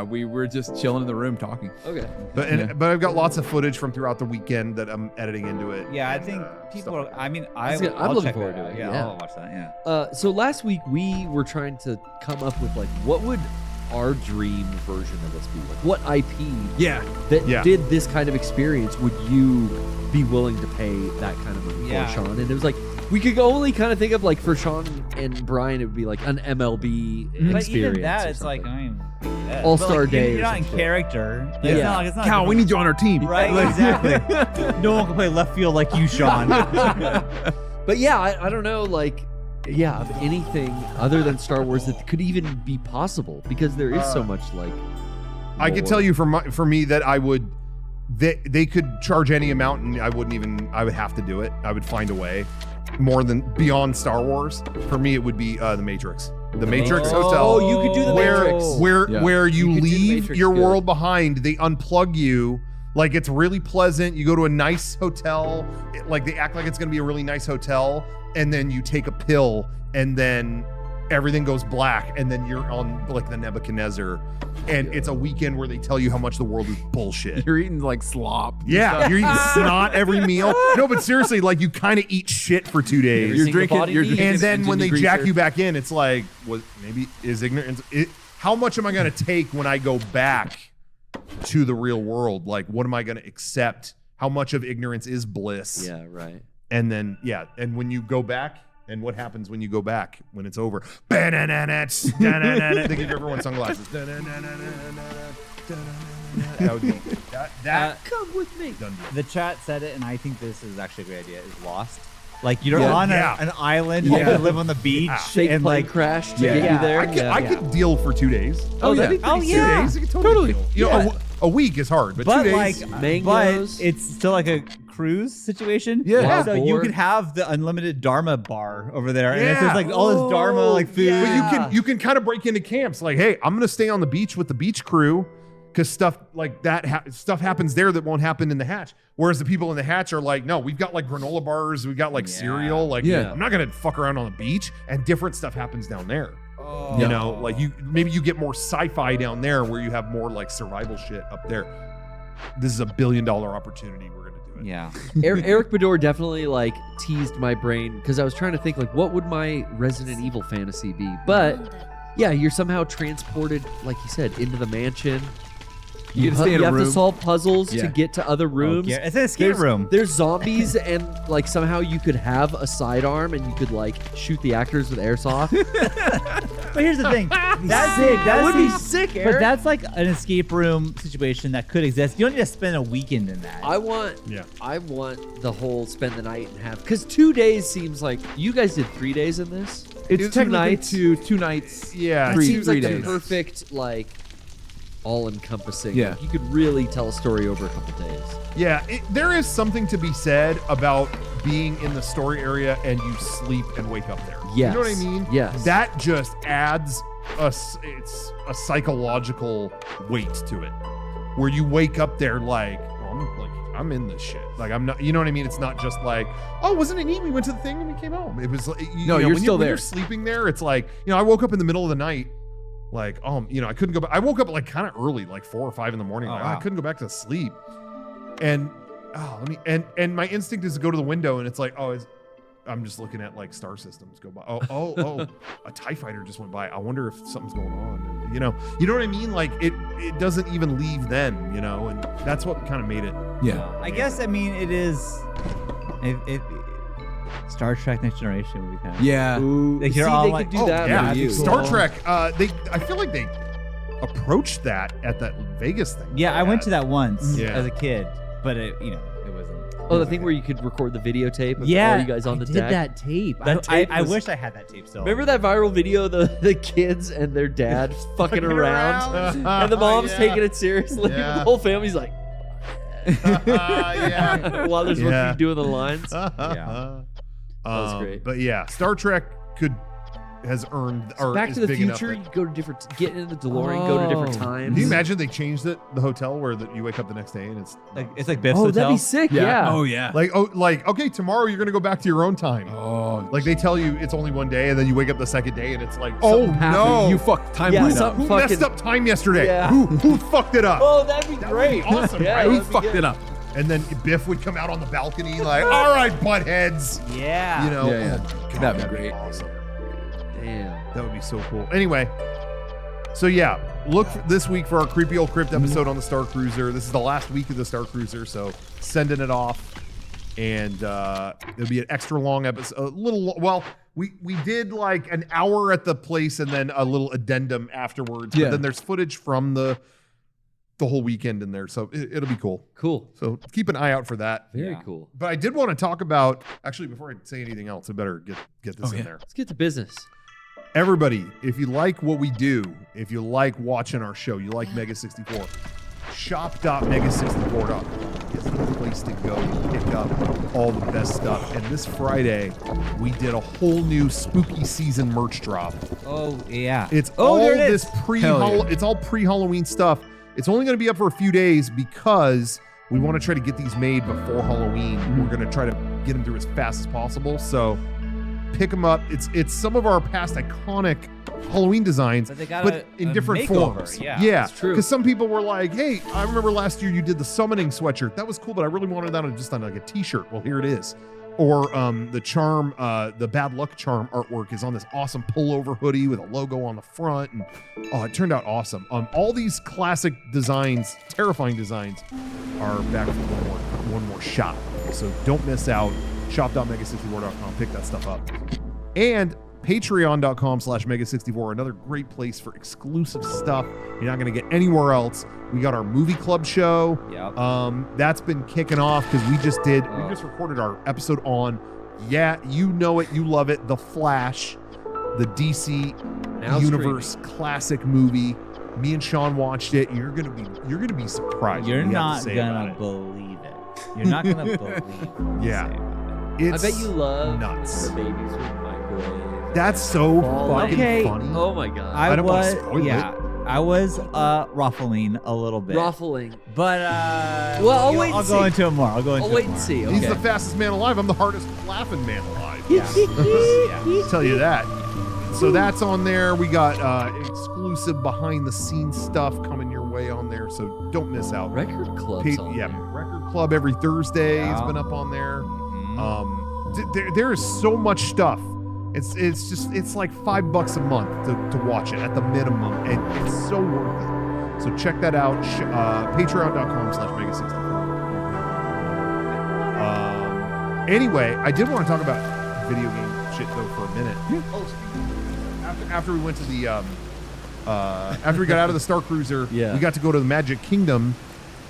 we were just chilling in the room talking. Okay. But I've got lots of footage from throughout the weekend that I'm editing into it. Yeah, I think people are. I mean, I'm looking forward to it. Yeah, I'll watch that. Yeah. So last week we were trying to come up with like what would our dream version of this be? Like what IP that did this kind of experience would you be willing to pay that kind of money for, Sean? And it was like we could only kind of think of like for Sean and Brian it would be like an MLB experience. But even that, it's like All-Star Day. You're not in character. Like, it's not Cal, we need you on our team. Right, exactly. No one can play left field like you, Sean. But yeah, I don't know, like, of anything other than Star Wars that could even be possible because there is so much like. I could tell you for me that I would. They could charge any amount and I would have to do it. I would find a way. More than beyond Star Wars, for me it would be the Matrix. The Matrix Hotel. Oh, you could do the Matrix. Where you leave your world behind, they unplug you. Like it's really pleasant. You go to a nice hotel, like they act like it's gonna be a really nice hotel, and then you take a pill, and then everything goes black, and then you're on like the Nebuchadnezzar, and it's a weekend where they tell you how much the world is bullshit. You're eating like slop. Yeah, you're eating snot every meal. No, but seriously, like you kind of eat shit for 2 days. You're drinking and then when they jack you back in, it's like, maybe is ignorance? How much am I going to take when I go back to the real world? Like, what am I going to accept? How much of ignorance is bliss? Yeah, right. And then, and when you go back, and what happens when you go back when it's over? They give everyone sunglasses. That would be that. Come with me. The chat said it, and I think this is actually a great idea. Is Lost. Like you're on an island, you can live on the beach, and like crash to get you there. I could deal for 2 days. Oh, that'd be pretty 2 days. I could totally deal. You know, a week is hard, but 2 days. Mangoes. But it's still like a cruise situation. Yeah. So you could have the unlimited Dharma bar over there, and if there's like all this Dharma like food. But you can kind of break into camps. Like, hey, I'm gonna stay on the beach with the beach crew. because stuff like that stuff happens there that won't happen in the hatch. Whereas the people in the hatch are like, no, we've got like granola bars, we've got like cereal. Like, I'm not gonna fuck around on the beach, and different stuff happens down there. Oh. You know, like maybe you get more sci-fi down there where you have more like survival shit up there. This is a $1 billion opportunity. We're gonna do it. Yeah. Eric Bador definitely like teased my brain because I was trying to think like what would my Resident Evil fantasy be, but yeah, you're somehow transported, like you said, into the mansion. You have to solve puzzles to get to other rooms. Oh, it's an escape room. There's zombies, and like somehow you could have a sidearm and you could like shoot the actors with airsoft. But here's the thing. That's sick. That would be sick, Eric. But that's like an escape room situation that could exist. You don't need to spend a weekend in that. I want the whole spend the night and have, because 2 days seems like you guys did 3 days in this. It's 2 nights. 2 nights. Yeah, it seems like days. the perfect like all-encompassing. Yeah. Like, you could really tell a story over a couple days. Yeah, there is something to be said about being in the story area and you sleep and wake up there. Yes. You know what I mean? Yes. That just adds it's a psychological weight to it, where you wake up there like, I'm in this shit. Like I'm not, you know what I mean? It's not just like, oh, wasn't it neat? We went to the thing and we came home. It was like, you're still there. When you're sleeping there, it's like, I woke up in the middle of the night. Like, I couldn't go back. I woke up like kind of early, like 4 or 5 in the morning. Oh, Like, wow. I couldn't go back to sleep. And and my instinct is to go to the window, and it's like, I'm just looking at like star systems go by. A TIE fighter just went by. I wonder if something's going on. You know what I mean? Like it doesn't even leave then, and that's what kind of made it. Yeah. I guess, it is. If Star Trek Next Generation would be kind of Yeah. Like you're all like, do that yeah, for you. Star Trek. I feel like they approached that at that Vegas thing. Yeah, I went to that once Yeah. as a kid, but it wasn't. Oh, the thing where you could record the videotape of Yeah, all you guys on the I did deck. that tape. That I tape was- wish I had that tape still. Remember that viral video of the kids and their dad fucking around? And the mom's taking it seriously. Yeah. The whole family's like, yeah. while they're supposed to be doing the lines. Yeah. That was great. But yeah, Star Trek has earned or Back is to the big Future, enough you go to different, get in the DeLorean, go to different times. Can you imagine they changed it, the hotel where you wake up the next day and it's like Biff's Oh, hotel. that'd be sick. Yeah. Oh yeah. like okay, tomorrow you're gonna go back to your own time. Oh. Like they tell you it's only one day, and then you wake up the second day and it's like, Oh something no! happened. You fucked timeline Yeah, up. something Who messed up time yesterday? Yeah. Who fucked it up? Oh, that'd be That would great. be awesome, Yeah, right? Who that'd be fucked good. it up? And then Biff would come out on the balcony like, all right, buttheads. Yeah. Yeah. Yeah. Oh my God, That'd be great. awesome. Damn. That would be so cool. Anyway, so yeah, look this week for our Creepy Old Crypt episode on the Star Cruiser. This is the last week of the Star Cruiser, so sending it off. And it'll be an extra long episode. We did like an hour at the place and then a little addendum afterwards. Yeah. But then there's footage from the whole weekend in there, so it'll be cool. Cool. So keep an eye out for that. Very cool. But I did want to talk about, actually, before I say anything else, I better get this in there. Let's get to business. Everybody, if you like what we do, if you like watching our show, you like Mega 64, shop.mega64.com is the place to go to pick up all the best stuff. And this Friday, we did a whole new spooky season merch drop. Oh yeah. It's Oh, all there it this is. it's all pre-Halloween stuff. It's only going to be up for a few days because we want to try to get these made before Halloween. We're going to try to get them through as fast as possible. So pick them up. It's some of our past iconic Halloween designs, But they got but in a different makeover. forms. Yeah, that's true. Because some people were like, "Hey, I remember last year you did the summoning sweatshirt. That was cool, but I really wanted that just on like a T-shirt." Well, here it is. Or the charm, the bad luck charm artwork is on this awesome pullover hoodie with a logo on the front, and it turned out awesome. All these classic designs, terrifying designs, are back for one more shot. So don't miss out. Shop.mega64.com. Pick that stuff up. And patreon.com/mega64, another great place for exclusive stuff you're not going to get anywhere else. We got our movie club show. Yep. That's been kicking off because we just recorded our episode on, you know it, you love it, The Flash, the DC Now Universe classic movie. Me and Sean watched it. You're gonna be surprised. You're what we have not to say gonna about believe it. You're not gonna believe what we Yeah. say about it. I bet you love nuts. the babies with microwave. That's so Fall fucking Okay. funny. Oh my god. I don't wanna spoil it. I was ruffling a little bit. Ruffling. But well, I'll wait and I'll see. go into it more. I'll wait and see. Okay. He's the fastest man alive. I'm the hardest laughing man alive. Yeah. I'll tell you that. So that's on there. We got exclusive behind the scenes stuff coming your way on there. So don't miss out. Record Club's on there. Record Club every Thursday has been up on there. There is so much stuff. It's like $5 a month to watch it at the minimum, and it's so worth it. So check that out. Patreon.com/Mega64. Anyway, I did want to talk about video game shit though for a minute. After we went to the after we got out of the Star Cruiser, we got to go to the Magic Kingdom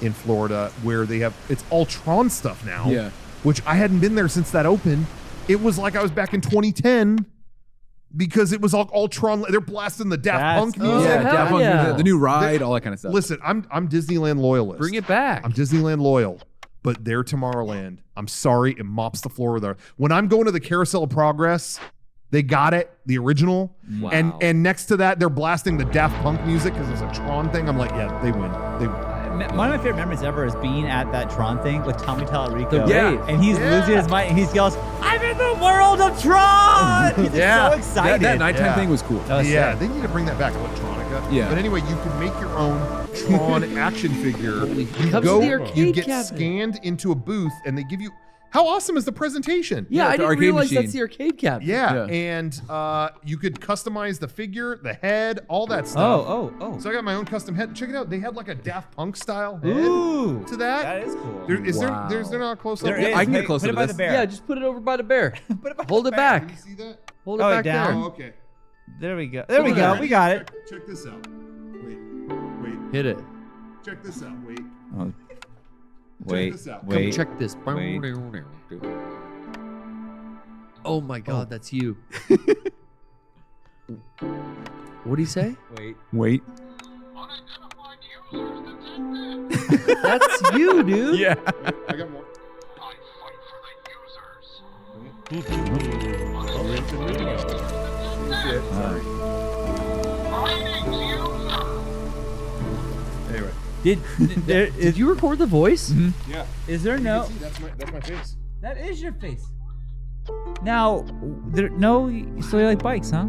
in Florida, where they have it's all Tron stuff now. Yeah. Which I hadn't been there since that opened. It was like I was back in 2010 because it was all Tron. They're blasting the Daft Punk music. Daft Punk music, the new ride, all that kind of stuff. Listen, I'm Disneyland loyalist. Bring it back. I'm Disneyland loyal, but they're Tomorrowland. I'm sorry, it mops the floor with our. When I'm going to the Carousel of Progress, they got it, the original, and next to that, they're blasting the Daft Punk music because it's a Tron thing. I'm like, yeah, they win. They win. One of my favorite memories ever is being at that Tron thing with Tommy Tallarico. Yeah. And he's losing his mind and he yells, "I'm in the world of Tron!" He's so excited. That nighttime thing was cool. Yeah, they need to bring that back, Electronica. Yeah. But anyway, you can make your own Tron action figure. You Comes go, with the arcade you get cabinet. scanned into a booth, and they give you. How awesome is the presentation? Yeah, I the didn't arcade realize machine. that's the arcade cabinet. Yeah, and you could customize the figure, the head, all that stuff. Oh. So I got my own custom head. Check it out. They had like a Daft Punk style head Ooh, to that. that is cool. Is there not a close up? There is. I can get Hey, closer put to it by this. the bear. Yeah, just put it over by the bear. Hold it Can back. you see that? Hold it Oh, back down. Oh, there. okay. There we go. There we go. We got it. Check this out. Wait. Hit it. Check this out. Wait. Oh. Check Wait. this out. Come check this. Wait. Oh my God, that's you. What'd he say? Wait. That's you, dude. Yeah. I got more. Anyway. Did you record the voice? Yeah. Is there no? See, that's my face. That is your face. Now, so you like bikes, huh?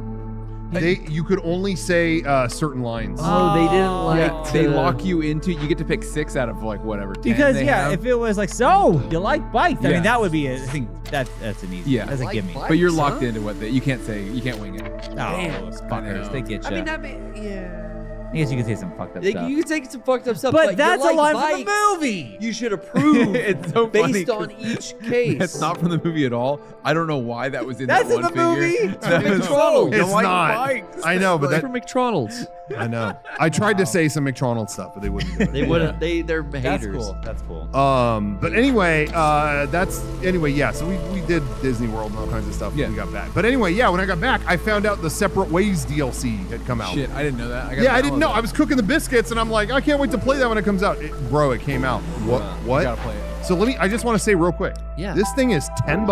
You could only say certain lines. Oh, they didn't like. They lock you into. You get to pick 6 out of like whatever. 10 Because they have. if it was like, so you like bikes, I Yeah. mean that would be I think that's an easy. Yeah. That's a Like gimme. bikes, But you're huh? locked into what you can't say. You can't wing it. Oh, Damn. those I fuckers, know. they get you. I mean, that yeah. I guess you could say some fucked up stuff. You can take some fucked up stuff, but you that's like a line bikes. from the movie. You should approve It's so funny based on 'cause each case. That's not from the movie at all. I don't know why that was in That's that in one the movie. figure. It's That from was- McDonald's. You don't It's like not. bikes. I know, but It's that from McDonald's. I know. I tried to say some McDonald's stuff, but they wouldn't do it. They wouldn't. They're That's haters. cool. That's cool. But anyway, yeah. So we did Disney World and all kinds of stuff when we got back. But anyway, yeah, when I got back, I found out the Separate Ways DLC had come out. Shit, I didn't know that. I didn't know. I was cooking the biscuits and I'm like, I can't wait to play that when it comes out. Bro, it came out. What? You gotta play it. So I just want to say real quick. Yeah. This thing is $10.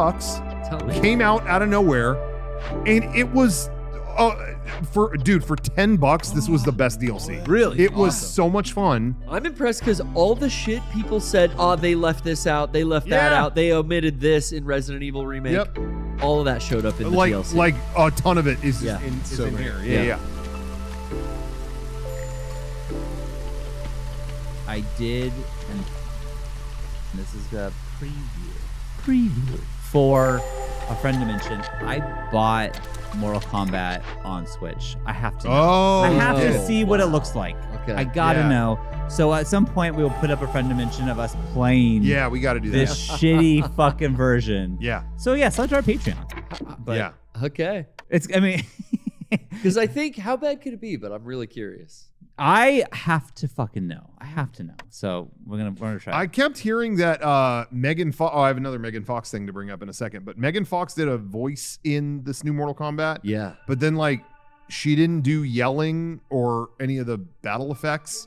Tell me. Came out of nowhere, and it was for $10, this was the best DLC. Really? It was Awesome. so much fun. I'm impressed because all the shit people said, they left this out, they left that Yeah. out, they omitted this in Resident Evil Remake. Yep. All of that showed up in the DLC. Like a ton of it is Yeah. in So many. here. Yeah. Yeah. I did, and this is the preview for a friend to mention. I bought Mortal Kombat on Switch. I have to know. Oh, I have you to did. see what it looks like. Okay. I gotta Yeah. know. So at some point we will put up a friend dimension of us playing Yeah, we got to do that. this shitty fucking version. Yeah. So yeah, sign up to our Patreon. But Yeah. Okay. it's, I mean, Because I think, how bad could it be? But I'm really curious. I have to fucking know. I have to know. So we're gonna try. I kept hearing that Megan Fox. Oh, I have another Megan Fox thing to bring up in a second. But Megan Fox did a voice in this new Mortal Kombat. Yeah. But then she didn't do yelling or any of the battle effects.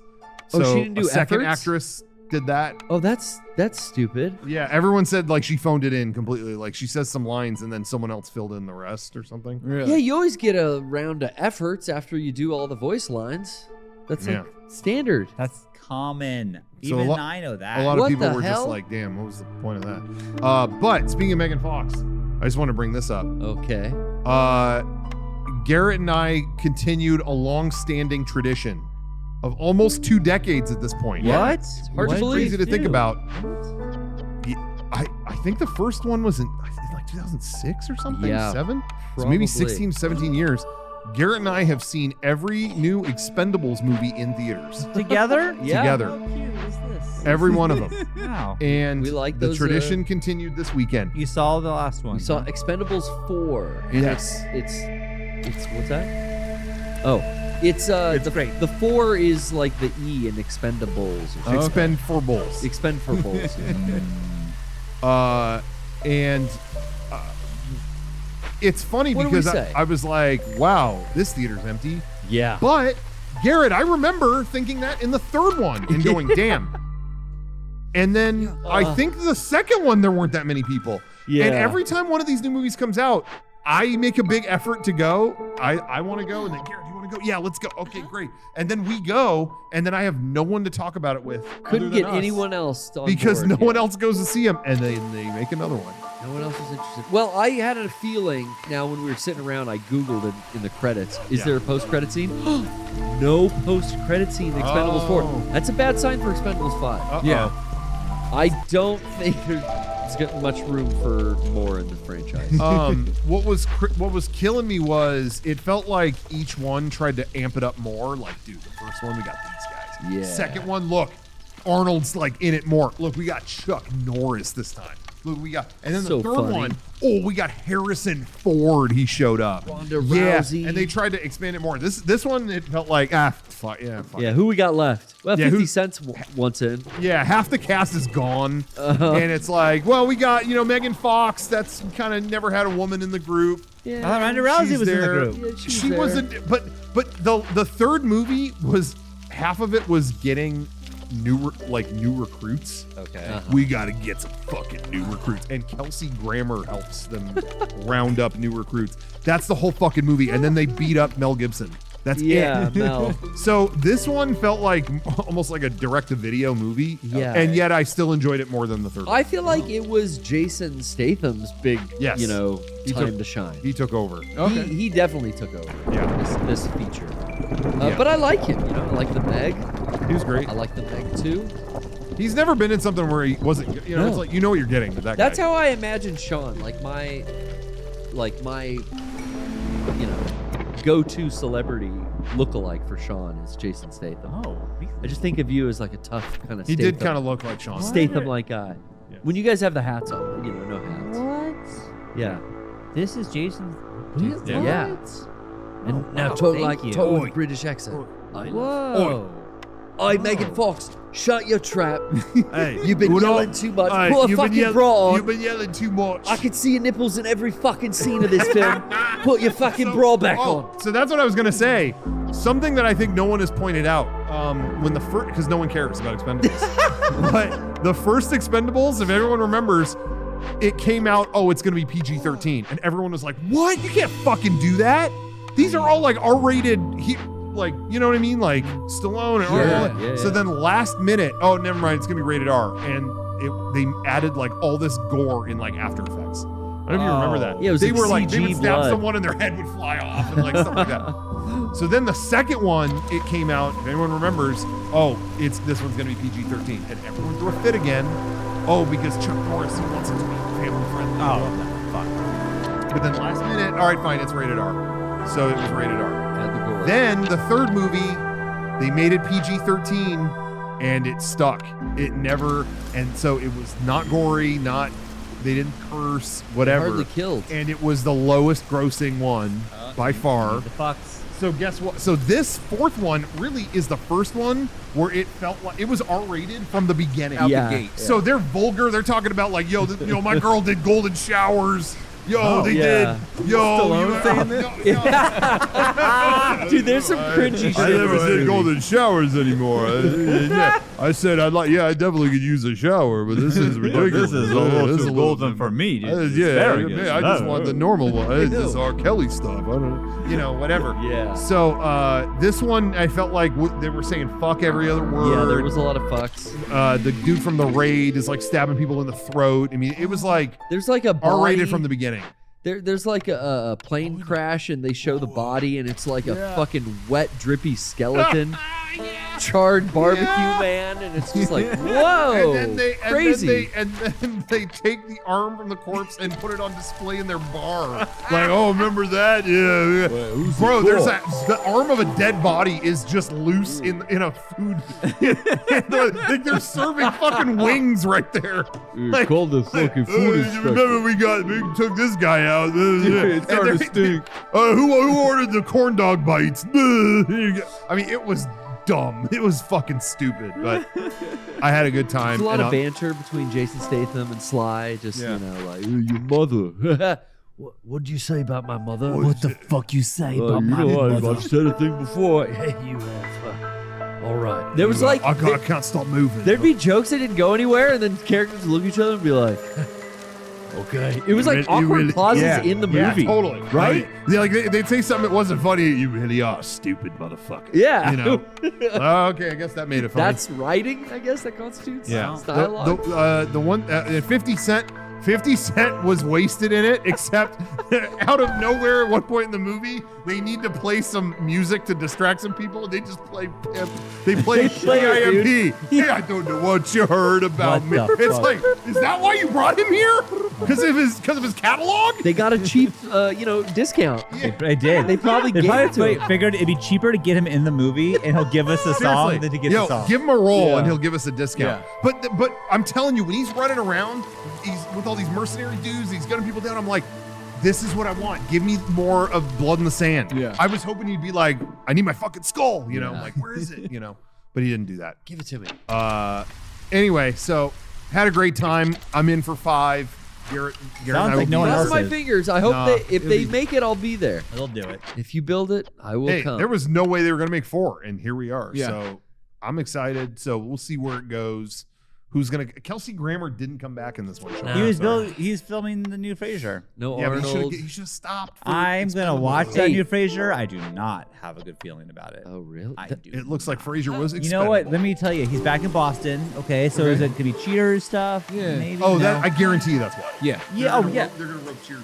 Oh, So she didn't do a second efforts? actress did that. Oh, that's stupid. Yeah, everyone said she phoned it in completely. Like she says some lines and then someone else filled in the rest or something. Yeah, you always get a round of efforts after you do all the voice lines. That's like standard. That's common. So Even I know that. A lot of What people the were just hell? like, damn, what was the point of that? But speaking of Megan Fox, I just want to bring this up. Okay. Garrett and I continued a long-standing tradition of almost 2 decades at this point. What? It's hard to believe. Crazy to think too. about. I think the first one was in like 2006 or something. Yeah, 7? So maybe probably. 16, 17 years. Garrett and I have seen every new Expendables movie in theaters. Together? Together. How cute is this? Every one of them. Wow. And We like the those, tradition continued this weekend. You saw the last one. We saw Expendables 4. And Yes. It's what's that? Oh, it's great. The 4 is like the E in Expendables. Or something. Expend for Bulls. Expend for Bulls. And it's funny What do we because say? I was like, wow, this theater's empty. Yeah. But Garrett, I remember thinking that in the third one and going, damn. And then I think the second one, there weren't that many people. Yeah. And every time one of these new movies comes out, I make a big effort to go. I want to go. And then, Garrett, do you want to go? Yeah, let's go. Okay, great. And then we go. And then I have no one to talk about it with. Couldn't other than get us. anyone else on Because board, no yeah. one else goes to see him. And they make another one. No one else was interested. Well, I had a feeling. Now, when we were sitting around, I Googled it in the credits. Is there a post-credit scene? No post-credit scene in Expendables 4. That's a bad sign for Expendables 5. Yeah. I don't think there's got much room for more in the franchise. What was killing me was it felt like each one tried to amp it up more. Like, dude, the first one we got these guys. Yeah. Second one, look, Arnold's like in it more. Look, we got Chuck Norris this time. Look, we got, and then So the third funny. one, we got Harrison Ford. He showed up. Ronda Yeah, Rousey. and they tried to expand it more. This one, it felt like fuck Yeah, it. who we got left? Well, Yeah, 50 Cent's once in. Yeah, half the cast is gone, and it's like, well, we got Megan Fox. That's kind of never had a woman in the group. Yeah. Ronda Rousey She's was in the there. group. Yeah, She there. wasn't, but the third movie was half of it was getting new recruits. Okay. We got to get some fucking new recruits, and Kelsey Grammer helps them round up new recruits. That's the whole fucking movie, and then they beat up Mel Gibson. That's it. Mel. So this one felt like almost like a direct-to-video movie. Yeah. And yet I still enjoyed it more than the third one. I feel like it was Jason Statham's big, Yes. He time took- to shine. He took over. Okay. He definitely took over. Yeah. This feature. Yeah. But I like him. I like the Meg. He was great. I like the Meg too. He's never been in something where he wasn't, it's No. like, what you're getting with that That's guy. how I imagine Sean. Like my, go-to celebrity lookalike for Sean is Jason Statham. Oh, I just think of you as like a tough kind of. He did kind of look like Sean. Statham-like guy. Yes. When you guys have the hats on, no hats. What? Yeah. This is Jason. Yeah. And now wow, talk thank like you. talk Oi. with British accent. Whoa. Oi, Megan Fox, shut your trap. Hey, You've been yelling too much. Put a fucking bra on. You've been yelling too much. I can see your nipples in every fucking scene of this film. Put your fucking bra back on. So that's what I was gonna say. Something that I think no one has pointed out when the first, because no one cares about Expendables, but the first Expendables, if everyone remembers, it came out. Oh, it's gonna be PG-13, and everyone was like, "What? You can't fucking do that." These are all like R-rated. Like, you know what I mean? Like Stallone and Arnold. Yeah, So then last minute, oh, never mind, it's gonna be rated R, and they added like all this gore in like After Effects. I don't know if you remember that. Yeah, it was they like were like they would CG stab blood. someone and their head would fly off and like stuff like that. So then the second one, it came out. If anyone remembers, this one's gonna be PG-13, and everyone threw a fit again. Oh, because Chuck Norris wants it to be family friendly. Oh, no, fuck. But then last minute, all right, fine, it's rated R. So it was rated R. Add the gore. Then the third movie, they made it PG-13, and it stuck. It never, and so it was not gory, they didn't curse, whatever. Hardly killed. And it was the lowest grossing one by far. The fucks. So guess what? So this fourth one really is the first one where it felt like it was R-rated from the beginning. Out the So they're vulgar. They're talking about like, my girl did golden showers. Yo, they did. Yo, Stallone saying this? Dude, there's some cringy shit. I never said go to the showers anymore. I said I definitely could use a shower, but this is ridiculous. This is a little too golden for me. Dude. I just want the normal one. This is R. Kelly stuff. I don't know, whatever. Yeah. So this one, I felt like they were saying fuck every other word. Yeah, there was a lot of fucks. The dude from The Raid is like stabbing people in the throat. I mean, it was like there's like a R-rated from the beginning. There's like a plane crash and they show the body and it's like a fucking wet, drippy skeleton. Charred barbecue man, and it's just like, whoa, crazy. And then they take the arm from the corpse and put it on display in their bar. Like, oh, remember that? Yeah. Bro, there's the arm of a dead body is just loose in a food. Like they're serving fucking wings right there. Like, called the fucking food inspector. Remember we took this guy out. It's starting to stink. Who ordered the corn dog bites? I mean, it was dumb. It was fucking stupid, but I had a good time. There's a lot of banter between Jason Statham and Sly. Just, you know, like, your mother. What'd you say about my mother? What the fuck you say about my mother? I've said a thing before. Hey, you have. All right. There was like... I can't stop moving. There'd be jokes that didn't go anywhere, and then characters would look at each other and be like... Okay. It was like awkward pauses in the movie. Yeah, totally. Right? Yeah, like they'd say something that wasn't funny. You really are stupid motherfucker. Yeah. You know? Okay, I guess that made it funny. That's writing, I guess, that constitutes dialogue. The one, 50 Cent was wasted in it, except out of nowhere at one point in the movie, they need to play some music to distract some people. They just play Pimp. They play IMP. Hey, I don't know what you heard about me. It's like, is that why you brought him here? Because of his catalog? They got a cheap, discount. Yeah. They did. They probably figured it'd be cheaper to get him in the movie, and he'll give us a song than to get the song. Give him a role, and he'll give us a discount. Yeah. But I'm telling you, when he's running around, he's with all these mercenary dudes, he's gunning people down. I'm like, this is what I want. Give me more of blood in the sand. Yeah. I was hoping he'd be like, I need my fucking skull. You know, like, where is it? You know, but he didn't do that. Give it to me. Anyway, so had a great time. I'm in for 5. Garrett Sounds like no one else. Cross my fingers. I hope if they make it, I'll be there. They'll do it. If you build it, I will come. There was no way they were going to make 4, and here we are. Yeah. So I'm excited. So we'll see where it goes. Kelsey Grammer didn't come back in this one. He's filming the new Frasier. No yeah, Arnold. He should have stopped. I'm gonna watch that new Frasier. I do not have a good feeling about it. Oh really? I do. It looks like Frasier was. You know what? Let me tell you. He's back in Boston. Okay, so is it gonna be Cheers stuff? Yeah. Maybe. Oh, No. that I guarantee you that's why. Yeah. Yeah. They're gonna rope Cheers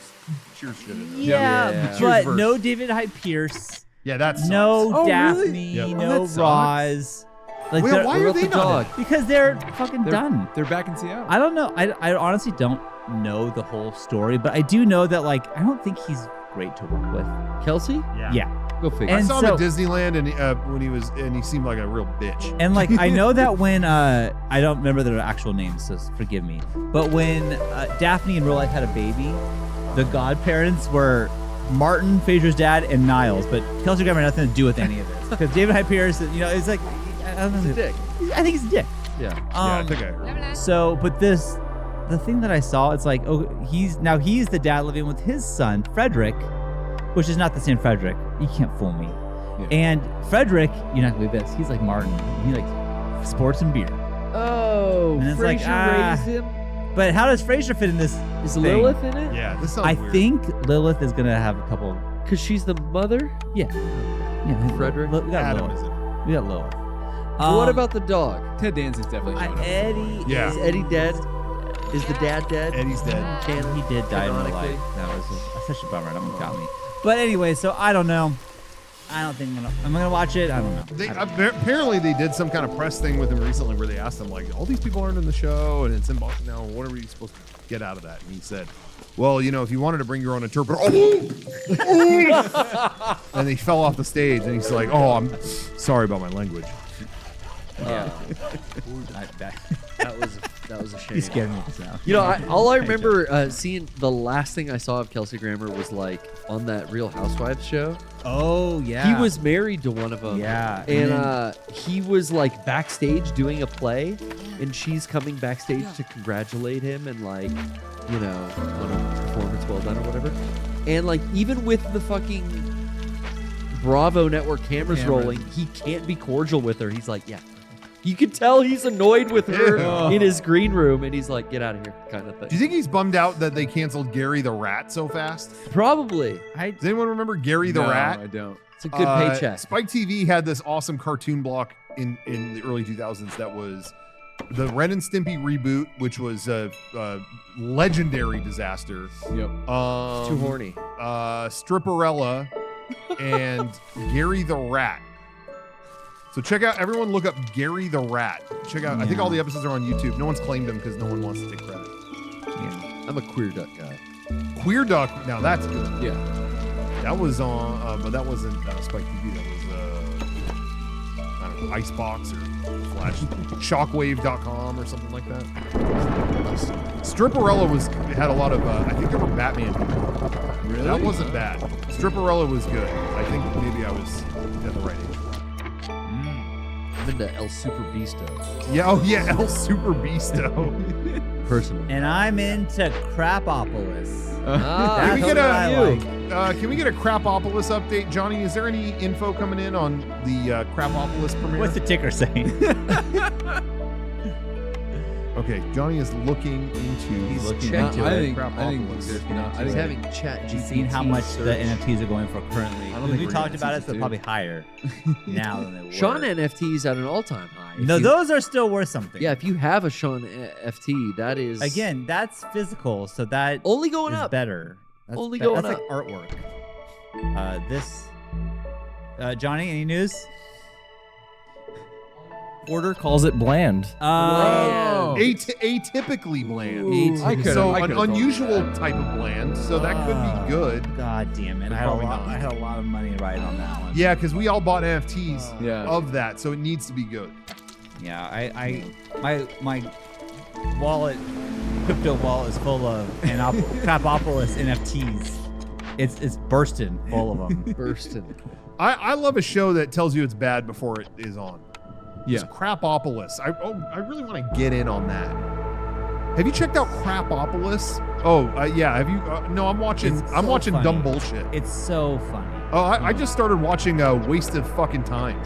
shit in there. Yeah, but no David Hyde Pierce. Yeah, that's no Daphne. Really? Yep. No Roz. Like Wait, why are they not? Because they're fucking done. They're back in Seattle. I don't know. I honestly don't know the whole story, but I do know that I don't think he's great to work with. Kelsey? Yeah. Go figure. I saw him at Disneyland, and he seemed like a real bitch. And I know that when I don't remember their actual names, so forgive me. But when Daphne in real life had a baby, the godparents were Martin, Frasier's dad, and Niles. But Kelsey Grammer had nothing to do with any of this because David Hyde Pierce, it's like. He's a dick. I think he's a dick. Yeah. I think I heard. So, but the thing that I saw, it's like, he's the dad living with his son, Frederick, which is not the same Frederick. You can't fool me. Yeah. And Frederick, you're not gonna believe this. He's like Martin. He likes sports and beer. Oh, and it's Frasier raised him. But how does Frasier fit in this? Is thing? Lilith in it? Yeah, this sounds weird. think Lilith is gonna have a couple. Cause she's the mother. Yeah. Yeah. Frederick. We got Lilith. We got Lilith. What about the dog? Ted Danson's definitely showing up. Eddie. Yeah. Is Eddie dead? Is the dad dead? Eddie's dead. He did die in real life. That was such a bummer. That one got me. But anyway, so I don't know. I don't think I'm gonna watch it. I don't know. Apparently, they did some kind of press thing with him recently where they asked him, all these people aren't in the show, and it's in Boston now. What are we supposed to get out of that? And he said, well, if you wanted to bring your own interpreter, and he fell off the stage, and he's like, oh, I'm sorry about my language. Yeah. That was a shame. He's scared me now. All I remember seeing, the last thing I saw of Kelsey Grammer was on that Real Housewives show. Oh yeah. He was married to one of them. Yeah. And he was backstage doing a play, and she's coming backstage to congratulate him and like, you know, on a performance well done or whatever. And like even with the fucking Bravo Network cameras rolling, he can't be cordial with her. He's like, yeah. You can tell he's annoyed with her in his green room, and he's like, get out of here, kind of thing. Do you think he's bummed out that they canceled Gary the Rat so fast? Probably. Does anyone remember Gary the Rat? I don't. It's a good paycheck. Spike TV had this awesome cartoon block in the early 2000s that was the Ren and Stimpy reboot, which was a legendary disaster. Yep. Too horny. Stripperella and Gary the Rat. So check out, everyone look up Gary the Rat. Check out, I think all the episodes are on YouTube. No one's claimed them because no one wants to take credit. Yeah. I'm a Queer Duck guy. Queer Duck, now that's good. Yeah. That was on, but that wasn't Spike TV. That was, I don't know, Icebox or Flash, Shockwave.com or something like that. Stripperella had a lot of, I think there were Batman people. Really? That wasn't bad. Stripperella was good. I think maybe I was at the right age. I'm into El Super Beasto. Yeah, oh yeah, El Super Beasto. Personally. And I'm into Crapopolis. Can we get a Crapopolis update? Johnny, is there any info coming in on the Crapopolis premiere? What's the ticker saying? Okay, Johnny is looking into Crapopolis. He's having chat GPT. You've seen how much the NFTs are going for currently. I don't think we we're talked about it, NFTs, so dude. probably higher now than they were. Sean NFTs at an all-time high. No, those are still worth something. Yeah, if you have a Sean FT, that is Again, that's physical, so that only going is up. Better. That's Only going that's up. like artwork. Johnny, any news? Porter calls it bland. Atypically bland. So an unusual type of bland. So that could be good. God damn it! But I probably had not. a lot of money right on that one. Yeah, because we all bought NFTs of that, so it needs to be good. Yeah, my wallet, crypto wallet is full of Crapopolis NFTs. It's bursting full of them. Bursting. I love a show that tells you it's bad before it is on. Yeah. It's Crapopolis. I really want to get in on that. Have you checked out Crapopolis? Yeah. Have you? No, I'm watching. I'm watching funny. Dumb Bullshit. It's so funny. Oh, I just started watching Waste of Fucking Time.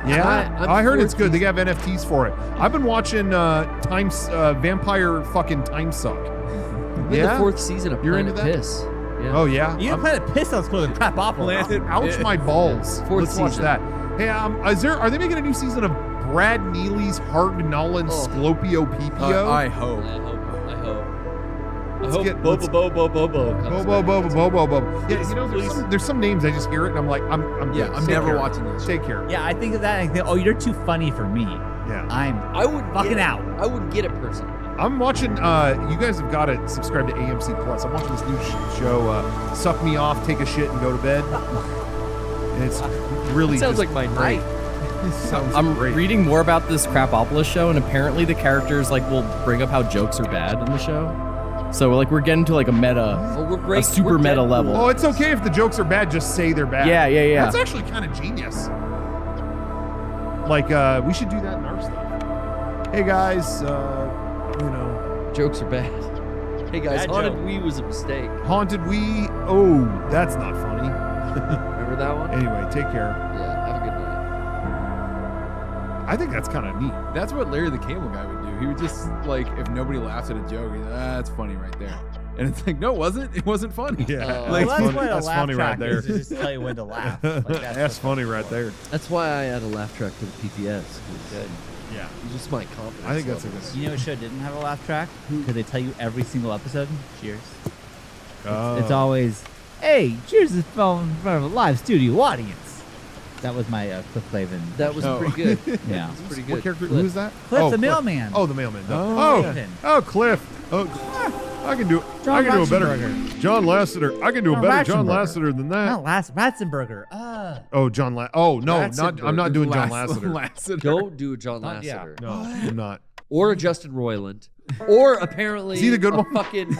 Yeah, I'm I heard it's good. They have NFTs for it. I've been watching Vampire fucking Time Suck. I'm in the fourth season of You're Planet into that? Piss. Yeah. Oh yeah. You Planet Piss sounds cooler than Crapopolis. Ouch my balls. Fourth Let's watch season. that. Hey, are they making a new season of Brad Neely's Hargnolan Sclopio Pipio? I hope. I hope. Let's I get- hope let's- Bobo. Bobo. Yeah, you know, there's some names I just hear it and I'm like, I'm Yeah, good. I'm Take never care. watching this. Take care. Yeah, I think of that. And I think, oh, you're too funny for me. Yeah. I would fucking get it. out. I would get it personally. I'm watching. You guys have got to subscribe to AMC Plus. I'm watching this new show, "Suck Me Off, Take a Shit, and Go to Bed." And it's really That sounds just like my night. It sounds I'm great. reading more about this Crapopolis show, and apparently the characters will bring up how jokes are bad in the show. So we're getting to a meta, a super meta level. Oh, it's okay if the jokes are bad. Just say they're bad. Yeah. That's actually kind of genius. We should do that in our stuff. Hey guys, Jokes are bad. Hey guys, Bad Haunted joke. Wii was a mistake. Haunted Wii. Oh, that's not funny. Remember that one? Anyway, take care. Yeah, have a good night. I think that's kind of neat. That's what Larry the Cable Guy would do. He would just if nobody laughs at a joke, he's like, that's funny right there. And it's like, no, it wasn't. It wasn't funny. Yeah, Well, that's what a that's laugh funny track right there. is, to just tell you when to laugh. That's funny right there. That's why I add a laugh track to the PPS. Good. Yeah. You just my confidence. I think that's a level. good. You know what show didn't have a laugh track? Because they tell you every single episode. Cheers. It's always, hey, Cheers is from in front of a live studio audience. That was my Cliff Clavin. That was pretty good. Yeah. It's pretty good. What character? Cliff. Who is that? Cliff the mailman. Oh, the mailman. Oh. Cliff. Oh, I can do. John I can do a better. Ratzenberger. John Lasseter. I can do a John better John Ratzenberger. Lasseter than that. Not Ratzenberger. Oh, John Oh no, Ratzenberger. I'm not doing John Lasseter. Lasseter. Don't do a John Not- yeah. Lasseter. No, I'm not. Or a Justin Roiland. Or apparently Is he the good a one? fucking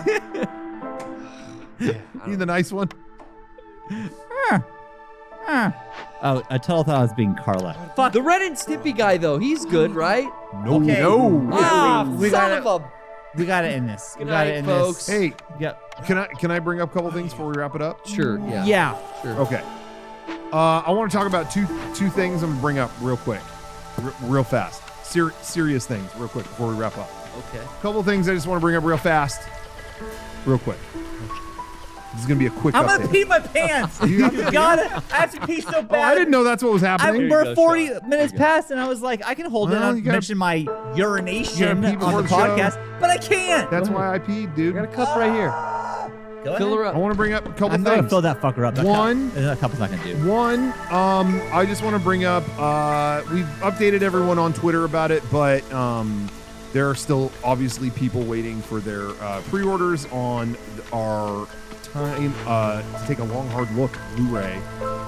You the nice one? Oh, I totally thought I was being Carla. Fuck. The Ren and Stimpy guy, though, he's good, right? No, Okay. no. Ah, we son gotta- of a... We gotta end this. Good we gotta night, end folks. this. Hey, Yep. can I bring up a couple things before we wrap it up? Sure, yeah. Yeah. Sure. Okay. I want to talk about two things I'm gonna bring up real quick, real fast. Serious things, real quick before we wrap up. Okay. A couple things I just want to bring up real fast, real quick. This is gonna be a quick. I'm update. gonna pee my pants. You You have to- got it. I have to pee so bad. Oh, I didn't know that's what was happening. We're 40 minutes past, and I was like, I can hold Well, it. you I gotta- mention my urination pee on before the the show. podcast, but I can't. That's why I peed, dude. Got a cup right here. Go Fill ahead. her up. I want to bring up a couple I'm not things. gonna fill that fucker up. That One- that cup's not gonna do. One, I just want to bring up, we've updated everyone on Twitter about it, but there are still obviously people waiting for their pre-orders on our time to take a long, hard look Blu-ray.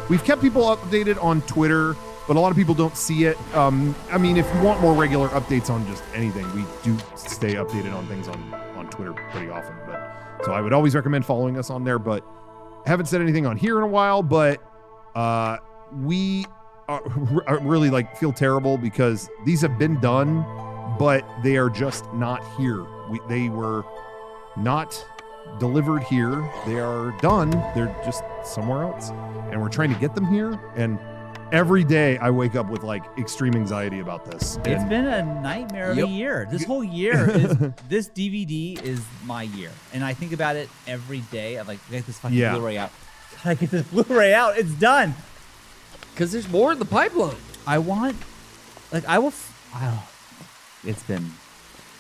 We've kept people updated on Twitter, but a lot of people don't see it. I mean, if you want more regular updates on just anything, we do stay updated on things on Twitter pretty often. But so I would always recommend following us on there, but haven't said anything on here in a while, but we really like feel terrible because these have been done, but they are just not here. They were not delivered here. They are done. They're just somewhere else, and we're trying to get them here. And every day I wake up with like extreme anxiety about this. It's And been a nightmare of a year. This whole year is this DVD is my year, and I think about it every day. I'm like, get this fucking Yeah. Blu-ray out. Gotta get this Blu-ray out. It's done. Because there's more in the pipeline. I want, like, I will. It's been.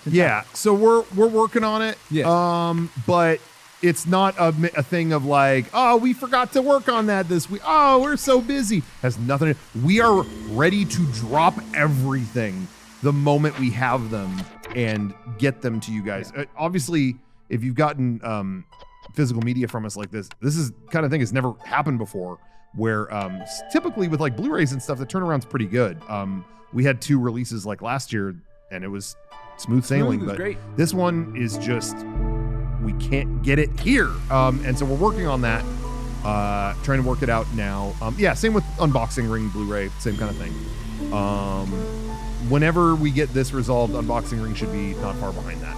yeah, so we're working on it. Yeah. But it's not a thing of like, oh, we forgot to work on that this week. Oh, we're so busy. Has nothing. We are ready to drop everything the moment we have them and get them to you guys. Obviously, if you've gotten physical media from us like this is kind of thing has never happened before. Where typically with like Blu-rays and stuff, the turnaround's pretty good. We had 2 releases like last year, and it was smooth sailing. But great. this one is just we can't get it here, and so we're working on that, trying to work it out now. Yeah, same with Unboxing Ring Blu-ray, same kind of thing. Whenever we get this resolved, Unboxing Ring should be not far behind that.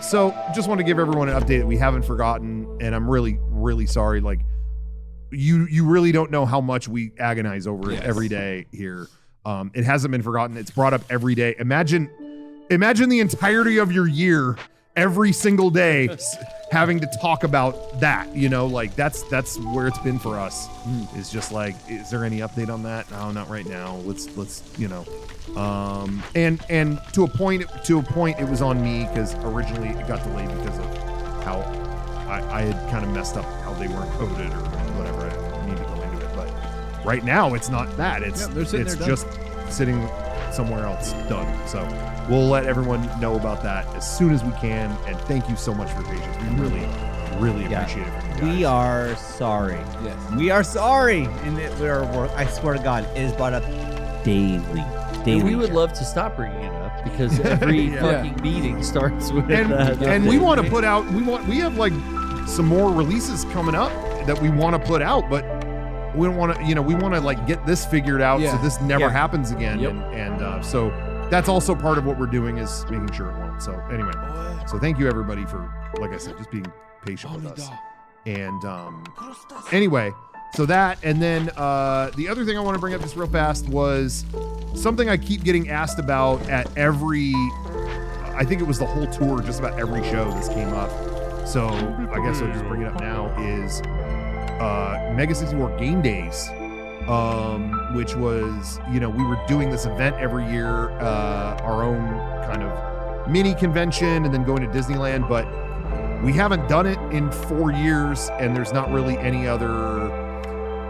So just want to give everyone an update that we haven't forgotten, and I'm really, really sorry. Like you really don't know how much we agonize over it every day here. It hasn't been forgotten. It's brought up every day. Imagine the entirety of your year, every single day, having to talk about that. You know, like that's where it's been for us. Is just like, is there any update on that? No, not right now. Let's you know. And to a point, it was on me because originally it got delayed because of how I had kind of messed up how they weren't coded or whatever. I need to go into it, but right now it's not that. It's just sitting somewhere else done. So we'll let everyone know about that as soon as we can. And thank you so much for your patience. We really, really appreciate it from you guys. We are sorry. Yes. We are sorry, and I swear to God, it is brought up daily. And we would love to stop bringing it up because every fucking meeting starts with and we want to put out we have like some more releases coming up that we want to put out, but we don't want to, we want to like get this figured out so this never happens again. And so that's also part of what we're doing is making sure it won't. So anyway, so thank you everybody for, like I said, just being patient with us. And anyway, so that, and then the other thing I want to bring up just real fast was something I keep getting asked about at every, I think it was the whole tour, just about every show this came up. So I guess I'll just bring it up now, is Mega 64 Game Days, which was, we were doing this event every year, our own kind of mini convention and then going to Disneyland, but we haven't done it in 4 years and there's not really any other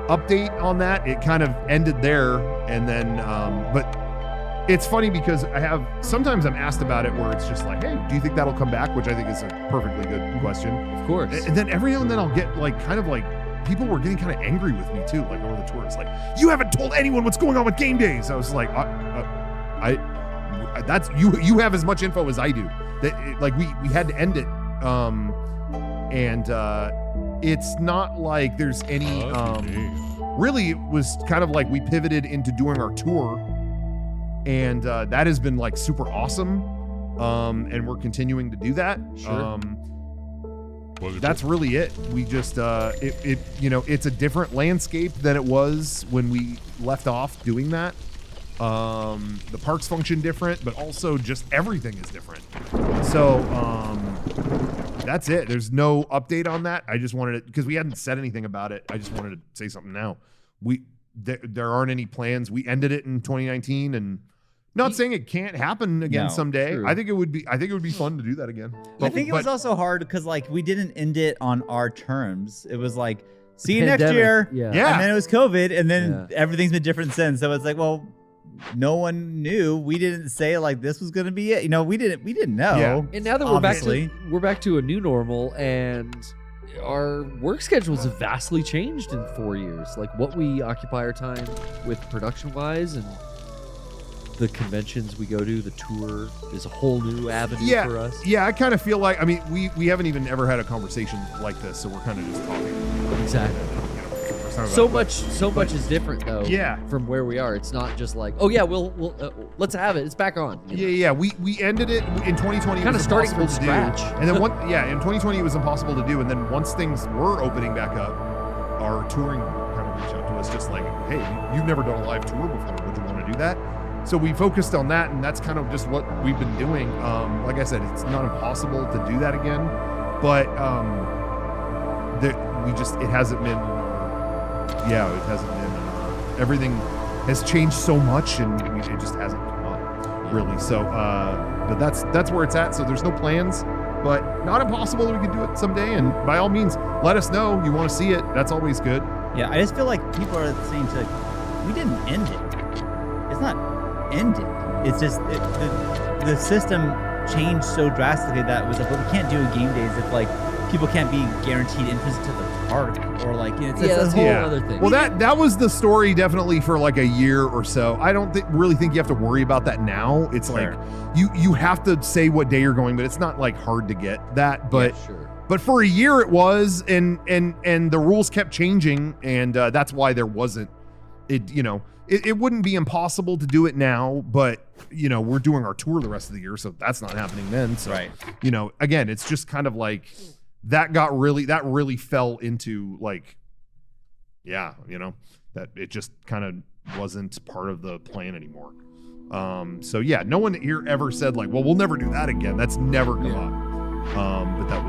update on that. It kind of ended there, and then but it's funny because sometimes I'm asked about it where it's just like, hey, do you think that'll come back, which I think is a perfectly good question, of course. And then every now and then I'll get like kind of like people were getting kind of angry with me too, like over the tour. It's like, you haven't told anyone what's going on with Game Days. I was like, that's you have as much info as I do. That like we had to end it and it's not like there's any. Really, it was kind of like we pivoted into doing our tour, and that has been like super awesome. And we're continuing to do that. Sure. That's really it. We just it's a different landscape than it was when we left off doing that. The parks function different, but also just everything is different. So that's it. There's no update on that. I just wanted it because we hadn't said anything about it. I just wanted to say something now. There aren't any plans. We ended it in 2019, and not saying it can't happen again someday. True. I think it would be fun to do that again. I think it was also hard because like we didn't end it on our terms. It was like, see you next year. Yeah. And then it was COVID, and then everything's been different since. So it's like, well, no one knew. We didn't say like this was gonna be it. You know, we didn't know. Yeah. And now that we're back to a new normal, and our work schedules have vastly changed in 4 years. Like what we occupy our time with production wise, and the conventions we go to, the tour is a whole new avenue for us. Yeah, I kind of feel like, I mean, we haven't even ever had a conversation like this, so we're kind of just talking. Exactly. So much is different though. Yeah. From where we are, it's not just like, oh yeah, we'll let's have it. It's back on. Yeah. We ended it in 2020. Kind of starting from scratch. And then in 2020 it was impossible to do. And then once things were opening back up, our touring kind of reached out to us, just like, hey, you've never done a live tour before. Would you want to do that? So we focused on that, and that's kind of just what we've been doing. Like I said, it's not impossible to do that again, but it hasn't been. It hasn't been. Everything has changed so much, and it just hasn't come up really. So, but that's where it's at. So there's no plans, but not impossible that we could do it someday. And by all means, let us know you want to see it. That's always good. Yeah, I just feel like people are saying we didn't end it. It's not ended. It's just the system changed so drastically that it was like, well, we can't do game days if like people can't be guaranteed entrance to the park, or like it's a whole other thing. Well, that was the story definitely for like a year or so. I don't really think you have to worry about that now. It's like you have to say what day you're going, but it's not like hard to get that. But but for a year it was, and the rules kept changing, and that's why there wasn't it. You know, it wouldn't be impossible to do it now, but you know, we're doing our tour the rest of the year, so that's not happening then. So you know, again, it's just kind of like. That really fell into like, you know, that it just kind of wasn't part of the plan anymore. So yeah, no one here ever said like, well, we'll never do that again. That's never come up. But that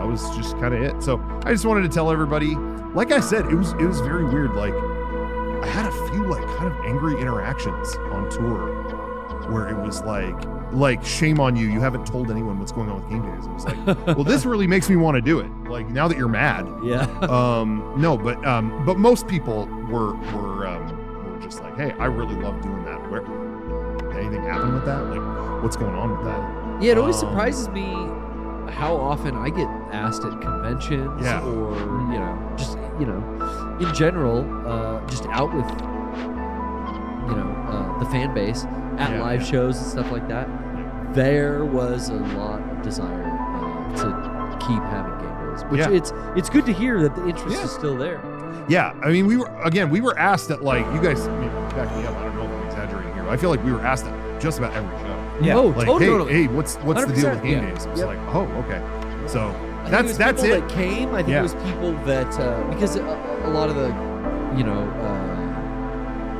was just kind of it. So I just wanted to tell everybody, like I said, it was very weird. Like I had a few like kind of angry interactions on tour where it was like shame on you haven't told anyone what's going on with game days. It was like, well, this really makes me want to do it, like now that you're mad. No, but most people were just like, hey, I really love doing that. Where did anything happen with that? Like what's going on with that? Yeah, it always surprises me how often I get asked at conventions or you know, just in general, just out with the fan base at live shows and stuff like that. There was a lot of desire to keep having game days, which it's good to hear that the interest is still there. Yeah, I mean, we were asked at like, you guys back me up. I don't know if I'm exaggerating here. I feel like we were asked at just about every show. Yeah, like, totally. Hey, what's the deal with game days? It's like, oh, okay. So that's it. That came. I think it was people that because a lot of the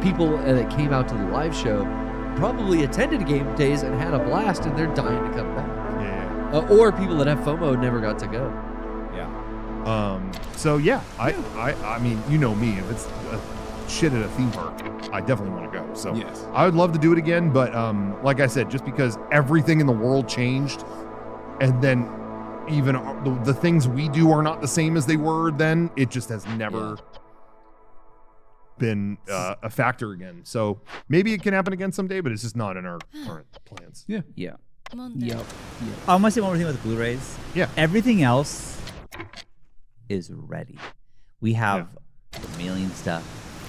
people that came out to the live show probably attended game days and had a blast, and they're dying to come back. Or people that have FOMO and never got to go. So yeah, I mean, you know me, if it's shit at a theme park, I definitely want to go. So I would love to do it again, but like I said, just because everything in the world changed, and then even the things we do are not the same as they were then, it just has never been a factor again. So maybe it can happen again someday, but it's just not in our current plans. Yep. I must say one more thing with the Blu-rays. Yeah. Everything else is ready. We have the mailing stuff.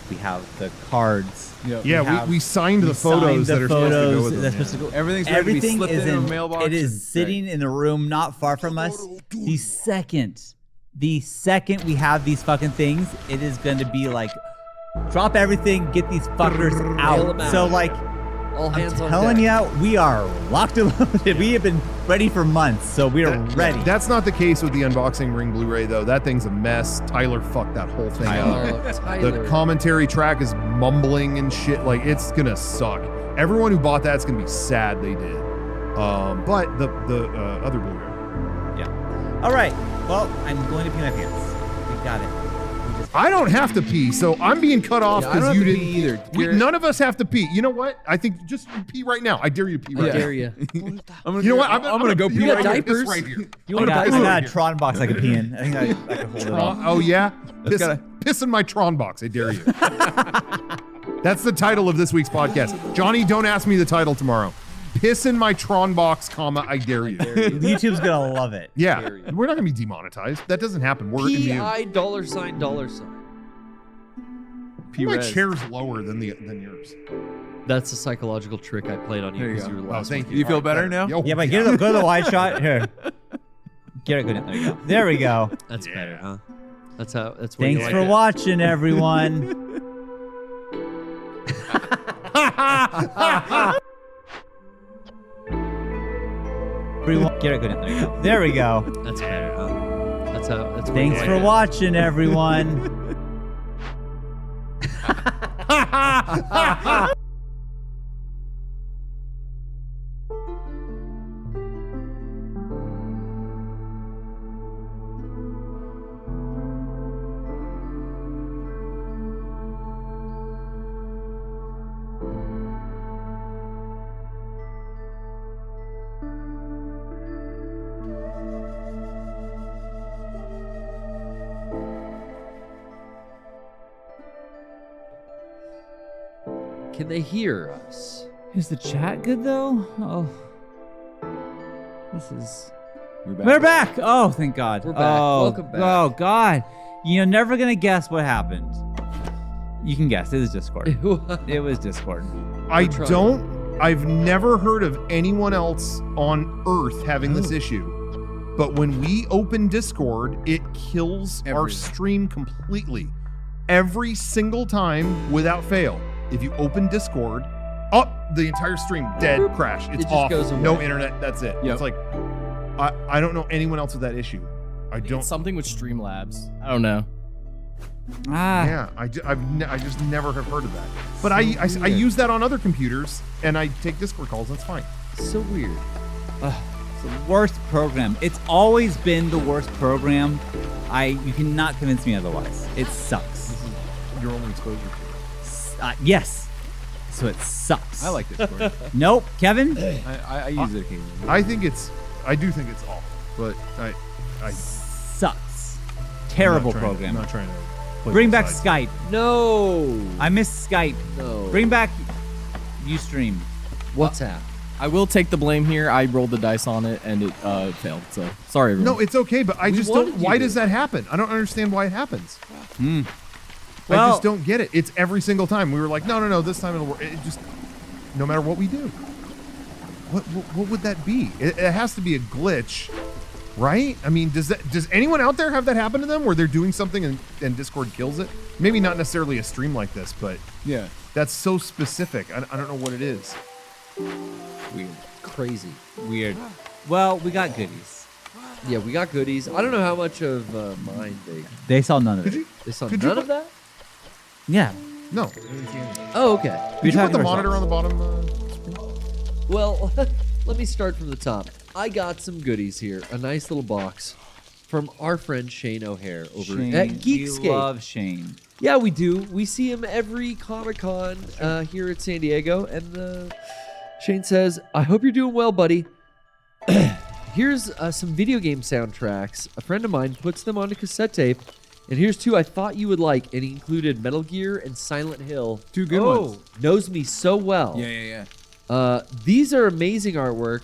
We have the cards. Yeah, we signed the photos that are supposed to go with them. That's supposed to go. Everything's ready to be Everything slipped is in a mailbox It is and- sitting in a room not far from us. The second we have these fucking things, it is going to be like, drop everything, get these fuckers Nail out. 'em out. So like, All hands I'm on telling deck. you, we are locked and loaded. We have been ready for months, so we are ready. That's not the case with the unboxing ring Blu-ray though. That thing's a mess. Tyler fucked that whole thing up. Tyler. The commentary track is mumbling and shit. Like it's gonna suck. Everyone who bought that's gonna be sad they did. But the other Blu-ray. Yeah. All right. Well, I'm going to pee my pants. We got it. I don't have to pee, so I'm being cut off Yeah, I don't because have you to didn't pee either. We, none of us have to pee. You know what? I think just pee right now. I dare you to pee right I now. dare you. You know what? I'm gonna go pee You got right here. diapers? Right here. You I want got, to I buy got a Tron box I could pee in. I think I could hold it on. Oh yeah? Piss, gotta- piss in my Tron box. I dare you. That's the title of this week's podcast. Johnny, don't ask me the title tomorrow. Piss in my Tron box, comma, I dare you. YouTube's gonna love it. Yeah, we're not gonna be demonetized. That doesn't happen. We're immune. PI $. My chair's lower than yours. That's a psychological trick I played on you There you because go. you were Oh, last thank week. you. You feel All right, better now? Yo, Yeah, but go to the wide shot. Here. Get it. Go down. There you go. There we go. That's better, huh? That's what Thanks you like for it. watching, everyone. Everyone, get it. Go down. There you go. There we go. That's better, huh? That's what Thanks you for like it. watching, everyone. Can they hear us? Is the chat good though? Oh, this is. We're We're back. Oh, thank God. We're back. Oh, Welcome back. Oh God, you're never gonna guess what happened. You can guess. It was Discord. It was Discord. I've never heard of anyone else on Earth having this issue. But when we open Discord, it kills our stream completely. Every single time without fail. If you open Discord, the entire stream dead, crash. It's just off. goes away. No internet. That's it. Yep. It's like I don't know anyone else with that issue. I don't. It's something with Streamlabs. I don't know. Yeah, I just never have heard of that. But I use that on other computers and I take Discord calls. That's fine. So weird. It's the worst program. It's always been the worst program. You cannot convince me otherwise. It sucks. This is your only exposure to it. Yes. So it sucks. I like Discord. Nope. Kevin? I use it occasionally. I do think it's awful, but I sucks. Terrible program. I'm not trying to play Bring both back sides. Skype. No. I miss Skype. No. Bring back Ustream. WhatsApp. I will take the blame here. I rolled the dice on it and it failed. So sorry, everyone. No, it's okay, but I We just wanted don't. you Why to. does that happen? I don't understand why it happens. I Well- just don't get it. It's every single time. We were like, no, this time it'll work. It just, no matter what we do. What would that be? It has to be a glitch, right? I mean, does anyone out there have that happen to them where they're doing something and Discord kills it? Maybe not necessarily a stream like this, but Yeah. that's so specific. I don't know what it is. Weird. Crazy. Weird. Well, we got goodies. Yeah, we got goodies. I don't know how much of mine They saw none of it. they saw could you none of that? Yeah. No. Oh, okay. Did you put the talking monitor on the bottom? Well, let me start from the top. I got some goodies here. A nice little box from our friend Shane O'Hare over Shane, at Geekscape. we love Shane. Yeah, we do. We see him every Comic-Con here at San Diego. And Shane says, I hope you're doing well, buddy. Here's some video game soundtracks. A friend of mine puts them onto cassette tape. And here's two I thought you would like. And he included Metal Gear and Silent Hill. Two good ones. Knows me so well. Yeah. These are amazing artwork.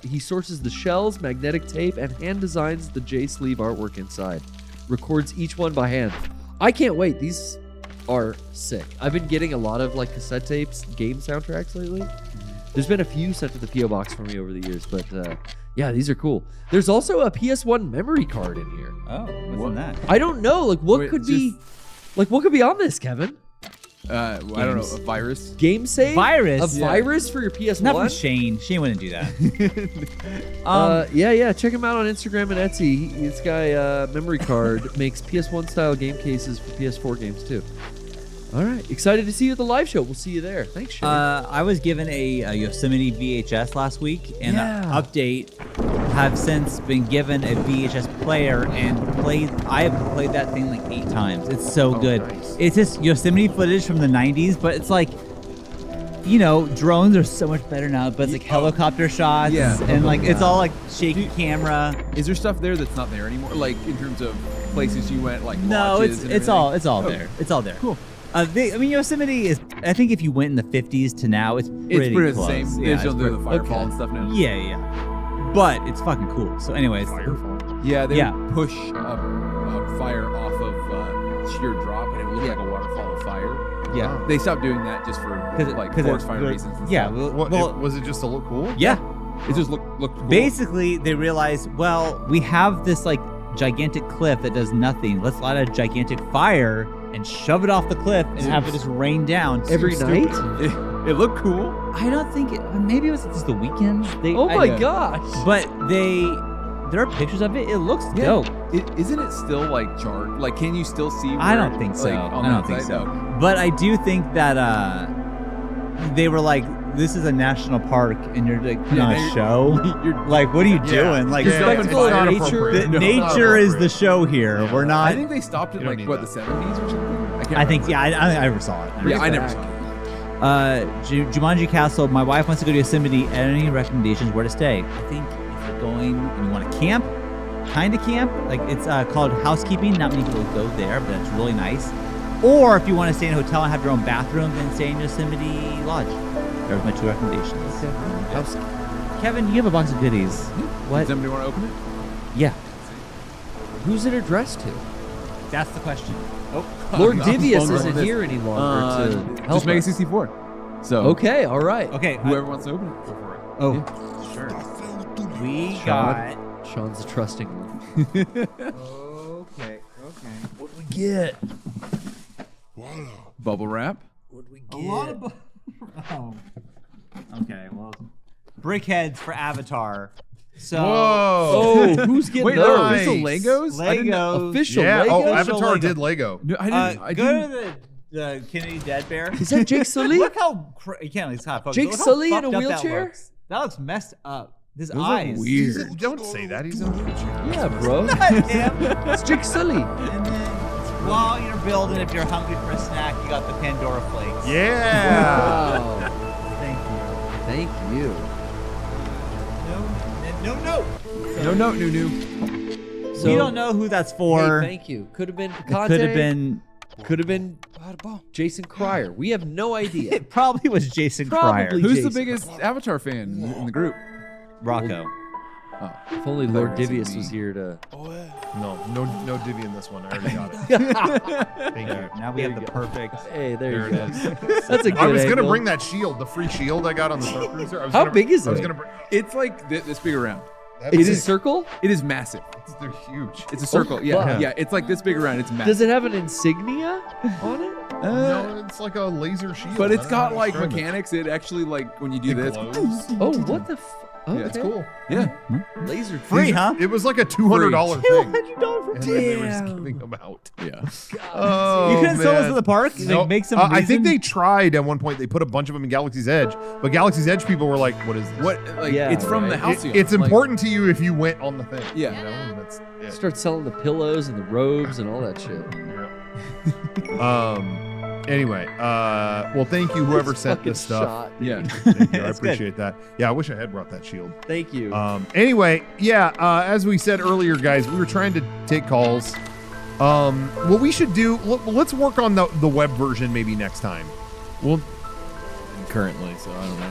He sources the shells, magnetic tape, and hand designs the J-sleeve artwork inside. Records each one by hand. I can't wait. These are sick. I've been getting a lot of like cassette tapes, game soundtracks lately. There's been a few sent to the PO box for me over the years, but yeah, these are cool. There's also a PS1 memory card in here. Oh, what's in that? I don't know. Like, what could be on this, Kevin? I don't know. A virus? Game save? Virus? A virus for your PS1? Not from Shane. Shane wouldn't do that. Yeah. Check him out on Instagram and Etsy. This guy, memory card, makes PS1 style game cases for PS4 games too. All right. Excited to see you at the live show. We'll see you there. Thanks, Shane. I was given a Yosemite VHS last week, and update. Have since been given a VHS player and played. I have played that thing like 8 times. It's so good. Nice. It's just Yosemite footage from the 90s, but it's like, you know, drones are so much better now. But it's like helicopter shots, and like it's all like shaky camera. Is there stuff there that's not there anymore? Like in terms of places you went, like no, lodges it's all there. It's all there. Cool. I mean, Yosemite is. I think if you went in the 50s to now, it's pretty pretty close. the same. Yeah, They still do the firefall and stuff now. Yeah. But it's fucking cool. So, anyways, Yeah, they would push a fire off of sheer drop, and it would look like a waterfall of fire. Yeah. They stopped doing that just for like forest fire reasons. And Yeah. stuff. Was it just to look cool? Yeah. It just looked cool. Basically, they realized, well, we have this like gigantic cliff that does nothing. Let's light a gigantic fire and shove it off the cliff and have it just rain down every night. It looked cool. I don't think maybe it was just the weekend. Oh my gosh! But there are pictures of it. It looks dope. Isn't it still like charred? Like, can you still see? I don't think so. Like, I don't think so. But I do think that they were like, this is a national park, and you're like putting on a show. You're like, what are you doing? Like, respectful of nature. Nature is the show here. We're not. I think they stopped it like what the 70s or something. I think I never saw it. I never saw it. Jumanji Castle. My wife wants to go to Yosemite. Any recommendations where to stay? I think if you're going and you want to camp, kind of camp, like it's called housekeeping. Not many people go there, but that's really nice. Or if you want to stay in a hotel and have your own bathroom, then stay in Yosemite Lodge. There's my 2 recommendations. Kevin, you have a box of goodies. What? Does somebody want to open it? Yeah. Who's it addressed to? That's the question. Lord Divius isn't here any longer to help just make it us. 64. So Okay, all right. Okay. whoever wants to open it, go for it. Oh, sure. We got. Sean's a trusting one. Okay. What do we get? Bubble wrap. What do we A lot of. Okay. Well, brickheads for Avatar. So. Oh, who's getting Wait, those? are official Legos? I didn't know. Legos. Official Yeah. Legos? Oh, Avatar Lego. did Lego. No, I didn't. Go to the Kennedy Dead Bear. Is that Jake Sully? Look how you can't. It's kind of Jake Look how Sully in a fucked up wheelchair? That looks messed up. His Those are eyes. weird. Don't say that. He's in a wheelchair. Yeah, bro. Not him. It's Jake Sully. And then while you're building, if you're hungry for a snack, you got the Pandora flakes. Yeah. Wow. Thank you. Thank you. No. No, So, We don't know who that's for. Hey, thank you. Could have been It Conte. could have been. Could have been Jason Cryer. We have no idea. It probably was Jason Cryer. Probably. Who's the Jason. biggest Avatar fan in the group? Rocco. Oh. If only Lord That was Divius me. was here to. No divvy in this one. I already got it. Thank you. Now we have the perfect. Hey, there There you it go. is. That's a good I was gonna angle. bring that shield, the free shield I got on the Star Cruiser. How big is I was it? gonna bring. It's like this big around. It is circle? It is massive. They're huge. It's a circle. fuck. Yeah. It's like this big around. It's massive. Does it have an insignia on it? No, it's like a laser shield. But it's I don't know got how to like describe it. mechanics. It actually like when you do It this. glows. Oh, what the? Okay. Yeah, it's cool. Yeah. Laser Free, huh? It was like a $200 thing. $200 for And then they were just Damn. giving them out. Yeah. Oh, You couldn't sell us man. at the park? No. Like, make some I think reason? they tried at one point. They put a bunch of them in Galaxy's Edge, but Galaxy's Edge people were like, "What is this?" What? Like Yeah, it's from the right. halcyon. It's Like, important to you if you went on the thing. Yeah. You know, and that's it. Start selling the pillows and the robes and all that shit. Anyway, well, thank you whoever sent Fucking this stuff. shot. Yeah. Thank you. I That's good. appreciate that. Yeah, I wish I had brought that shield. Thank you. Anyway, yeah, as we said earlier, guys, we were trying to take calls. What we should do, let's work on the web version maybe next time. Well, currently, so I don't know.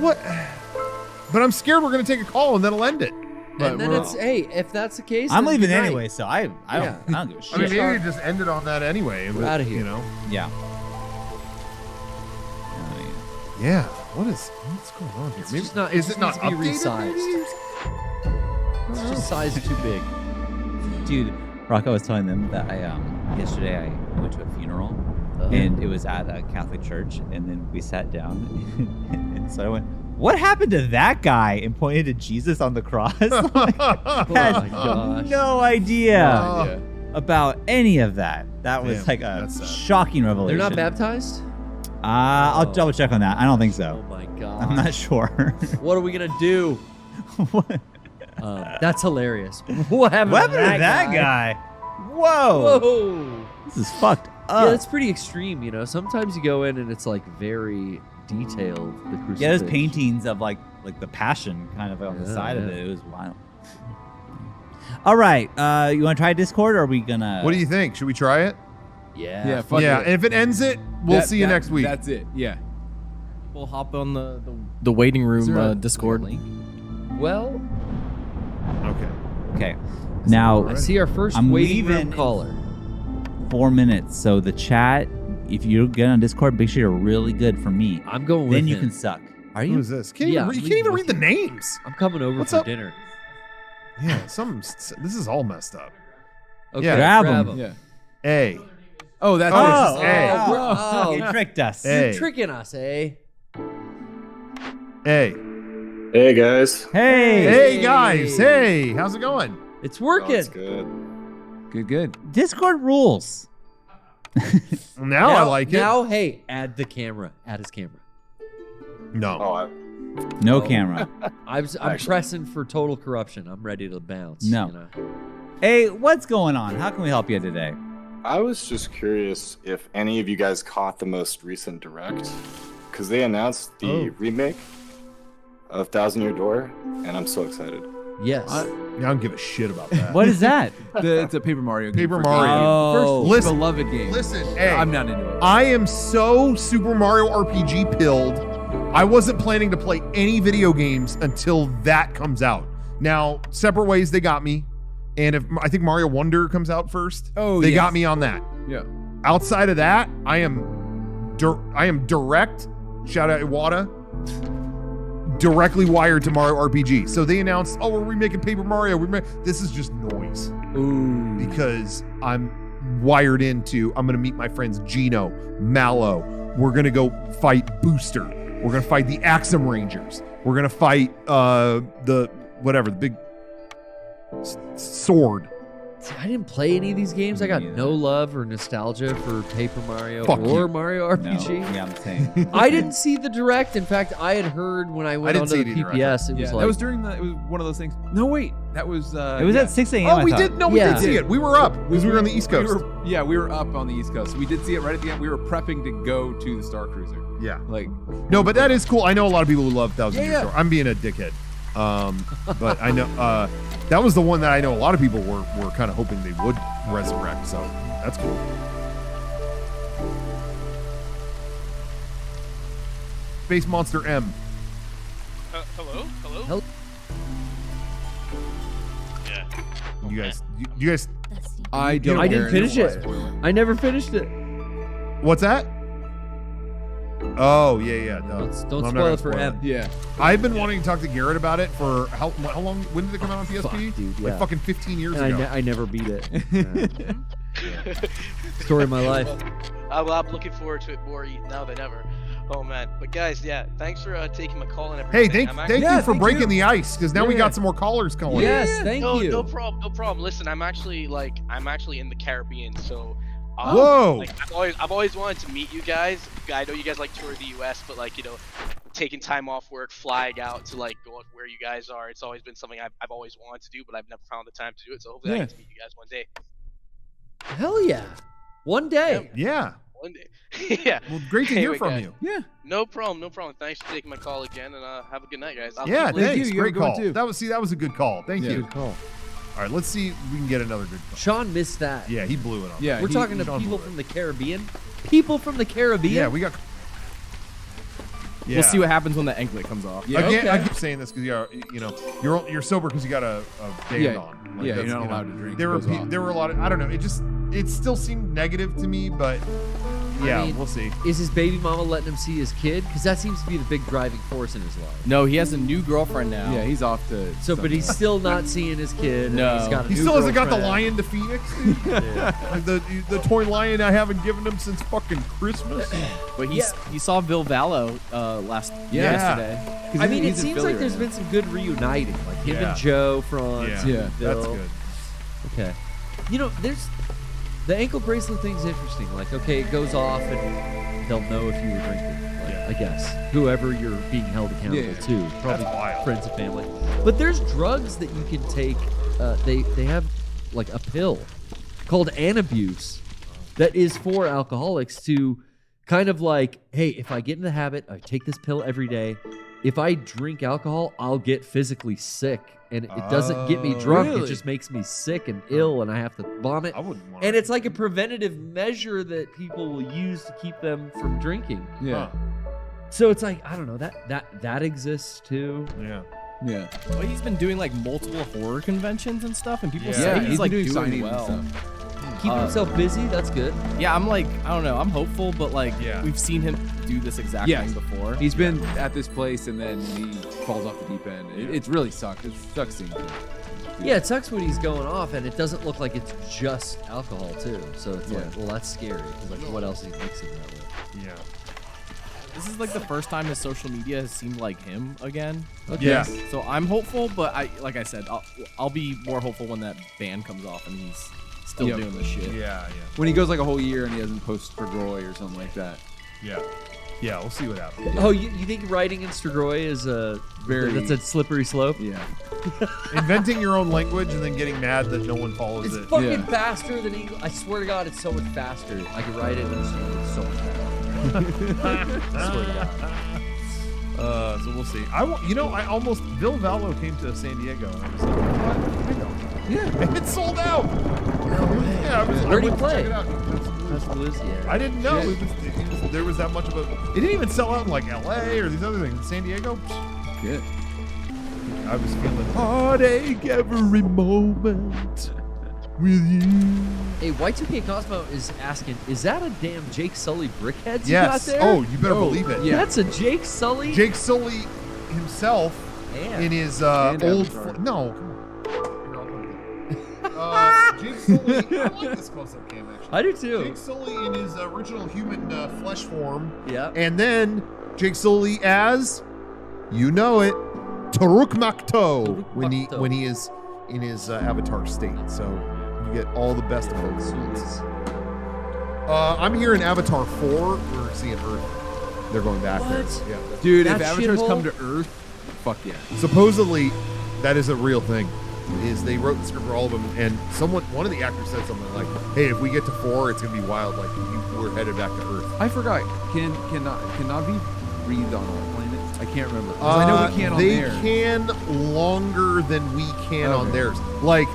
What? But I'm scared we're gonna take a call and then it'll end it. And then it's if that's the case, I'm then leaving good night. anyway, so I don't give a shit. I mean, maybe just end it on that anyway. We're outta here. You know? Yeah. Yeah. What's going on here? It's Maybe, just not. is It it not needs to be updated? resized. It's just size too big. Dude, Rocco was telling them that yesterday I went to a funeral and it was at a Catholic church, and then we sat down and so I went, "What happened to that guy?" and pointed to Jesus on the cross. Had gosh. no idea about any of that. That was like a shocking revelation. They're not baptized? I'll double check on that. I don't think so. Oh my god. I'm not sure. What are we gonna do? That's hilarious. What happened to that guy? Whoa. Whoa. This is fucked up. Yeah, that's pretty extreme, you know. Sometimes you go in and it's like very detailed. The crucifix. Yeah, there's paintings of like the passion kind of on the side of it. It was wild. All right, you want to try Discord, or are we gonna? What do you think? Should we try it? Yeah. Yeah. Fuck Yeah. it. And if it ends it, we'll see you next week. That's it. Yeah. We'll hop on the waiting room Discord. Well, Okay. Now I see our first I'm waiting room leaving caller. 4 minutes. So the chat, if you get on Discord, make sure you're really good for me. I'm going with Then you him. can suck. Are you? Who is this? Can't Yeah, you I'm can't even leaving read the names. I'm coming over What's for up? dinner. Yeah. This is all messed up. Okay, Yeah. Grab grab 'em. him. Yeah. A. Oh, that's Oh, it. A. Oh, you tricked us. Hey. You're tricking us, eh? A. Hey guys. Hey. Hey guys. Hey. How's it going? It's working. It's good. Good. Discord rules. Now I like it. Now, hey, add the camera. Add his camera. No. Oh, No camera. I'm pressing for total corruption. I'm ready to bounce. No. You know? Hey, what's going on? How can we help you today? I was just curious if any of you guys caught the most recent direct, because they announced the remake of Thousand Year Door, and I'm so excited. Yes. I don't give a shit about that. What is that? It's a Paper Mario game. Paper for Mario. GameCube. First Listen- beloved game. Listen, hey, I'm not into it. I am so Super Mario RPG pilled. I wasn't planning to play any video games until that comes out. Now, separate ways they got me. And if I think Mario Wonder comes out first, they got me on that. Yeah. Outside of that, I am direct. Shout out Iwata. Directly wired to Mario RPG. So they announced, oh, we're remaking Paper Mario. This is just noise. Ooh. Because I'm wired into, I'm going to meet my friends Gino, Mallow. We're going to go fight Booster. We're going to fight the Axum Rangers. We're going to fight the big sword. See, I didn't play any of these games. I got no love or nostalgia for Paper Mario Fuck or you. Mario RPG. No. Yeah, I'm saying. I didn't see the direct. In fact, I had heard when I went didn't onto see the it either, PPS, it Yeah, was that like was during it was one of those things. No, wait, that was. It was at 6 a.m. Oh, I we thought. did. No, we Yeah. did see it. We were up because we were on the East Coast. We were up on the East Coast. We did see it right at the end. We were prepping to go to the Star Cruiser. Yeah. Like, No, but that is cool. I know a lot of people who love Thousand Year Yeah. Door. I'm being a dickhead. But I know that was the one that I know a lot of people were kind of hoping they would resurrect. So that's cool. Space Monster M. Hello? Yeah. You guys. I you don't. don't I didn't care finish anymore. it. Spoiler. I never finished it. What's that? Oh yeah. No. Don't I'm not spoil gonna it for M. Yeah. I've been wanting to talk to Garrett about it for how long? When did it come out on PSP? Fuck, dude, Like yeah. fucking 15 years And ago. I never beat it. Story of my life. I'm looking forward to it more now than ever. Oh man, but guys, yeah, thanks for taking my call and everything. Hey, thank you for breaking the ice because now we got some more callers calling. Yes, thank you. No problem. Listen, I'm actually in the Caribbean, so. Whoa! Like, I've always wanted to meet you guys. I know you guys like tour the U.S., but taking time off work, flying out to go where you guys are. It's always been something I've always wanted to do, but I've never found the time to do it. So hopefully I get to meet you guys one day. Hell yeah. One day. Yeah. One day. Yeah. Well, great to hear Anyway, from guys, you. Yeah. No problem. Thanks for taking my call again, and have a good night, guys. Yeah, keep thanks. you. Great Have a good one, call. too. That was a good call. Thank you. Good call. All right, let's see if we can get another good call. Sean missed that. Yeah, he blew it on. Yeah. We're talking to Sean people blew it. from the Caribbean. People from the Caribbean. Yeah, we got. We'll see what happens when the anklet comes off. Again, I keep saying this because you're sober because you got a band on. Yeah, that's, you're not allowed to drink. There It goes off. were a lot of, I don't know. It still seemed negative to me, but yeah, I mean, we'll see. Is his baby mama letting him see his kid? Because that seems to be the big driving force in his life. No, he has a new girlfriend now. Yeah, he's off to. So, but he's still not seeing his kid. No. and he's got a He new still hasn't got the girlfriend. lion to Phoenix. Like the toy lion I haven't given him since fucking Christmas. But he saw Bill Vallo yesterday. I mean, it seems like there's been some good reuniting, like him and Joe, Franz, and Bill. That's good. Okay. There's the ankle bracelet thing's interesting. Like, okay, it goes off and they'll know if you were drinking. Like, I guess whoever you're being held accountable to, probably friends and family. But there's drugs that you can take. They have like a pill called Anabuse that is for alcoholics to kind of like, hey, if I get in the habit, I take this pill every day. If I drink alcohol, I'll get physically sick. And it doesn't get me drunk. Really? It just makes me sick and ill, and I have to vomit. I wouldn't want And it's like a preventative measure that people will use to keep them from drinking. Yeah. So it's like, I don't know, that exists too. Yeah. Yeah. Well, he's been doing like multiple horror conventions and stuff, and people Yeah, say he's he's like been doing doing signings and well. stuff. Keeping himself busy, that's good. Yeah, I'm like, I don't know, I'm hopeful, but like, we've seen him do this exact thing before. He's been at this place and then he falls off the deep end. It really sucks. It sucks seeing him. Yeah, it sucks when he's going off, and it doesn't look like it's just alcohol too. So it's like, well, that's scary because like, what else is he mixing that with? Yeah. This is like the first time his social media has seemed like him again. Okay. Yeah. So I'm hopeful, but like I said, I'll be more hopeful when that ban comes off and he's still doing this shit. Yeah. When he goes like a whole year and he doesn't post for Groy or something like that. Yeah. Yeah, we'll see what happens. Oh, you think writing in Strigoi is that's a slippery slope? Yeah. Inventing your own language and then getting mad that no one follows It's it. fucking faster than English. I swear to God, it's so much faster. I can write it in so much faster. I swear to God. So we'll see. I almost Bill Vallo came to San Diego and I was like, what? I know. Yeah, it's sold out. Yeah, Where do you play? Check it out. Yeah. I didn't know there was that much of a. It didn't even sell out in like LA or these other things. San Diego. Good. I was feeling heartache every moment with you. Hey, Y2K Cosmo is asking, is that a damn Jake Sully brickheads Yes. you got there? Oh, you better believe it. Yeah. That's a Jake Sully? Jake Sully himself in his old. No. Jake Sully. I like this close-up cam actually. I do too. Jake Sully in his original human flesh form. Yeah. And then Jake Sully as, you know it, Taruk Makto when he is in his avatar state. So you get all the best of both worlds. I'm here in Avatar 4. We're seeing Earth. They're going back there. Yeah. Dude, if avatars come to Earth, fuck yeah. Supposedly, that is a real thing. Is they wrote the script for all of them, and one of the actors said something like, "Hey, if we get to 4, it's gonna be wild. Like we're headed back to Earth." I forgot. Can Navi breathe on our planet? I can't remember. 'Cause I know we can on they theirs. can longer than we can on theirs. Like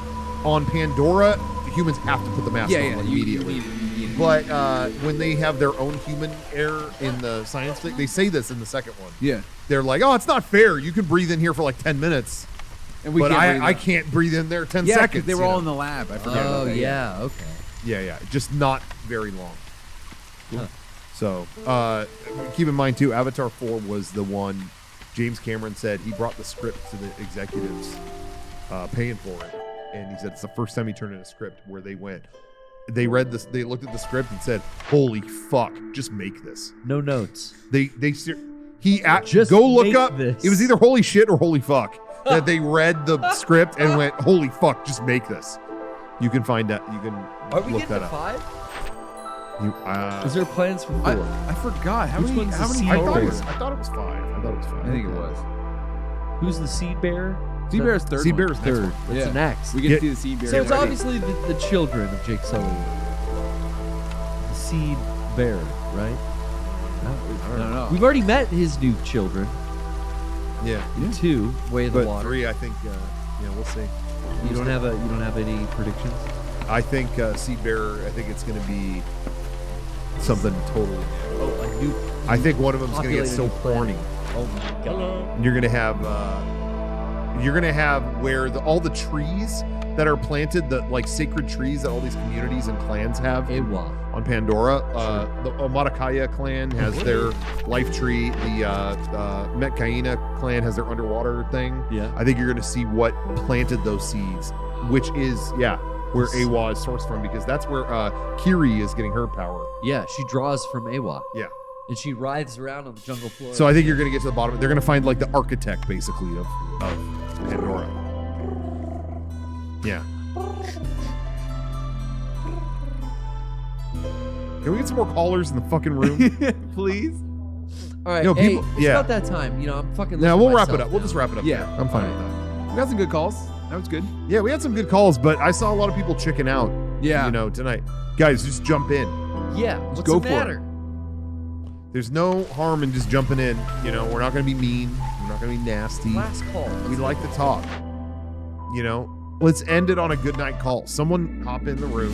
on Pandora, the humans have to put the mask on like, immediately. But when they have their own human air in the science fiction, they say this in the second one. Yeah. They're like, "Oh, it's not fair. You can breathe in here for like 10 minutes." And but can't breathe I out. can't breathe in there 10 Yeah, 'cause seconds. they were you all know? in the lab. I forgot. Oh, about that. yeah. Okay. Yeah. Just not very long. Huh. So keep in mind, too, Avatar 4 was the one James Cameron said he brought the script to the executives paying for it. And he said it's the first time he turned in a script where they read this, they looked at the script and said, "Holy fuck, just make this." No notes. Just go look up. This. It was either holy shit or holy fuck. That they read the script and went, "Holy fuck, just make this." You can find that. You can Are we look getting that to up. 5? Is there plans for 4? I forgot. How Which many? one's How the many? seed I thought bearer? it was 5. I think it was. Who's the seed bearer? Seed bearer is third. Seed one. bearer is next Third. one. That's an X. We get to see the seed bearer. So it's already. obviously the children of Jake Sully. The seed bearer, right? I don't know. We've already met his new children. Yeah. 2, Way in the But Water. 3, I think. We'll see. You don't have any predictions? I think Seed Bearer. I think it's going to be something totally. Oh, a new I think one of them's gonna get so horny. Oh my god. You're gonna have where all the trees that are planted, the like sacred trees that all these communities and clans have on Pandora. The Omatakaya clan has their life tree. The Metkaina clan has their underwater thing. Yeah. I think you're gonna see what planted those seeds, which is where Awa is sourced from, because that's where Kiri is getting her power. Yeah, she draws from Awa. Yeah. And she writhes around on the jungle floor. So I think you're gonna get to the bottom. They're gonna find like the architect basically of Pandora. Yeah. Can we get some more callers in the fucking room? Please? All right, You know, hey, people- it's yeah. about that time. You know, I'm fucking Yeah, losing we'll wrap it myself up. We'll now. just wrap it up. Yeah. there. I'm fine with that. We got some good calls. That was good. Yeah, we had some good calls, but I saw a lot of people chicken out. Yeah. You know, tonight. Guys, just jump in. Yeah, what's go the for it. matter? There's no harm in just jumping in. You know, we're not going to be mean. We're not going to be nasty. Last call. We like to talk. You know, let's end it on a good night call. Someone hop in the room.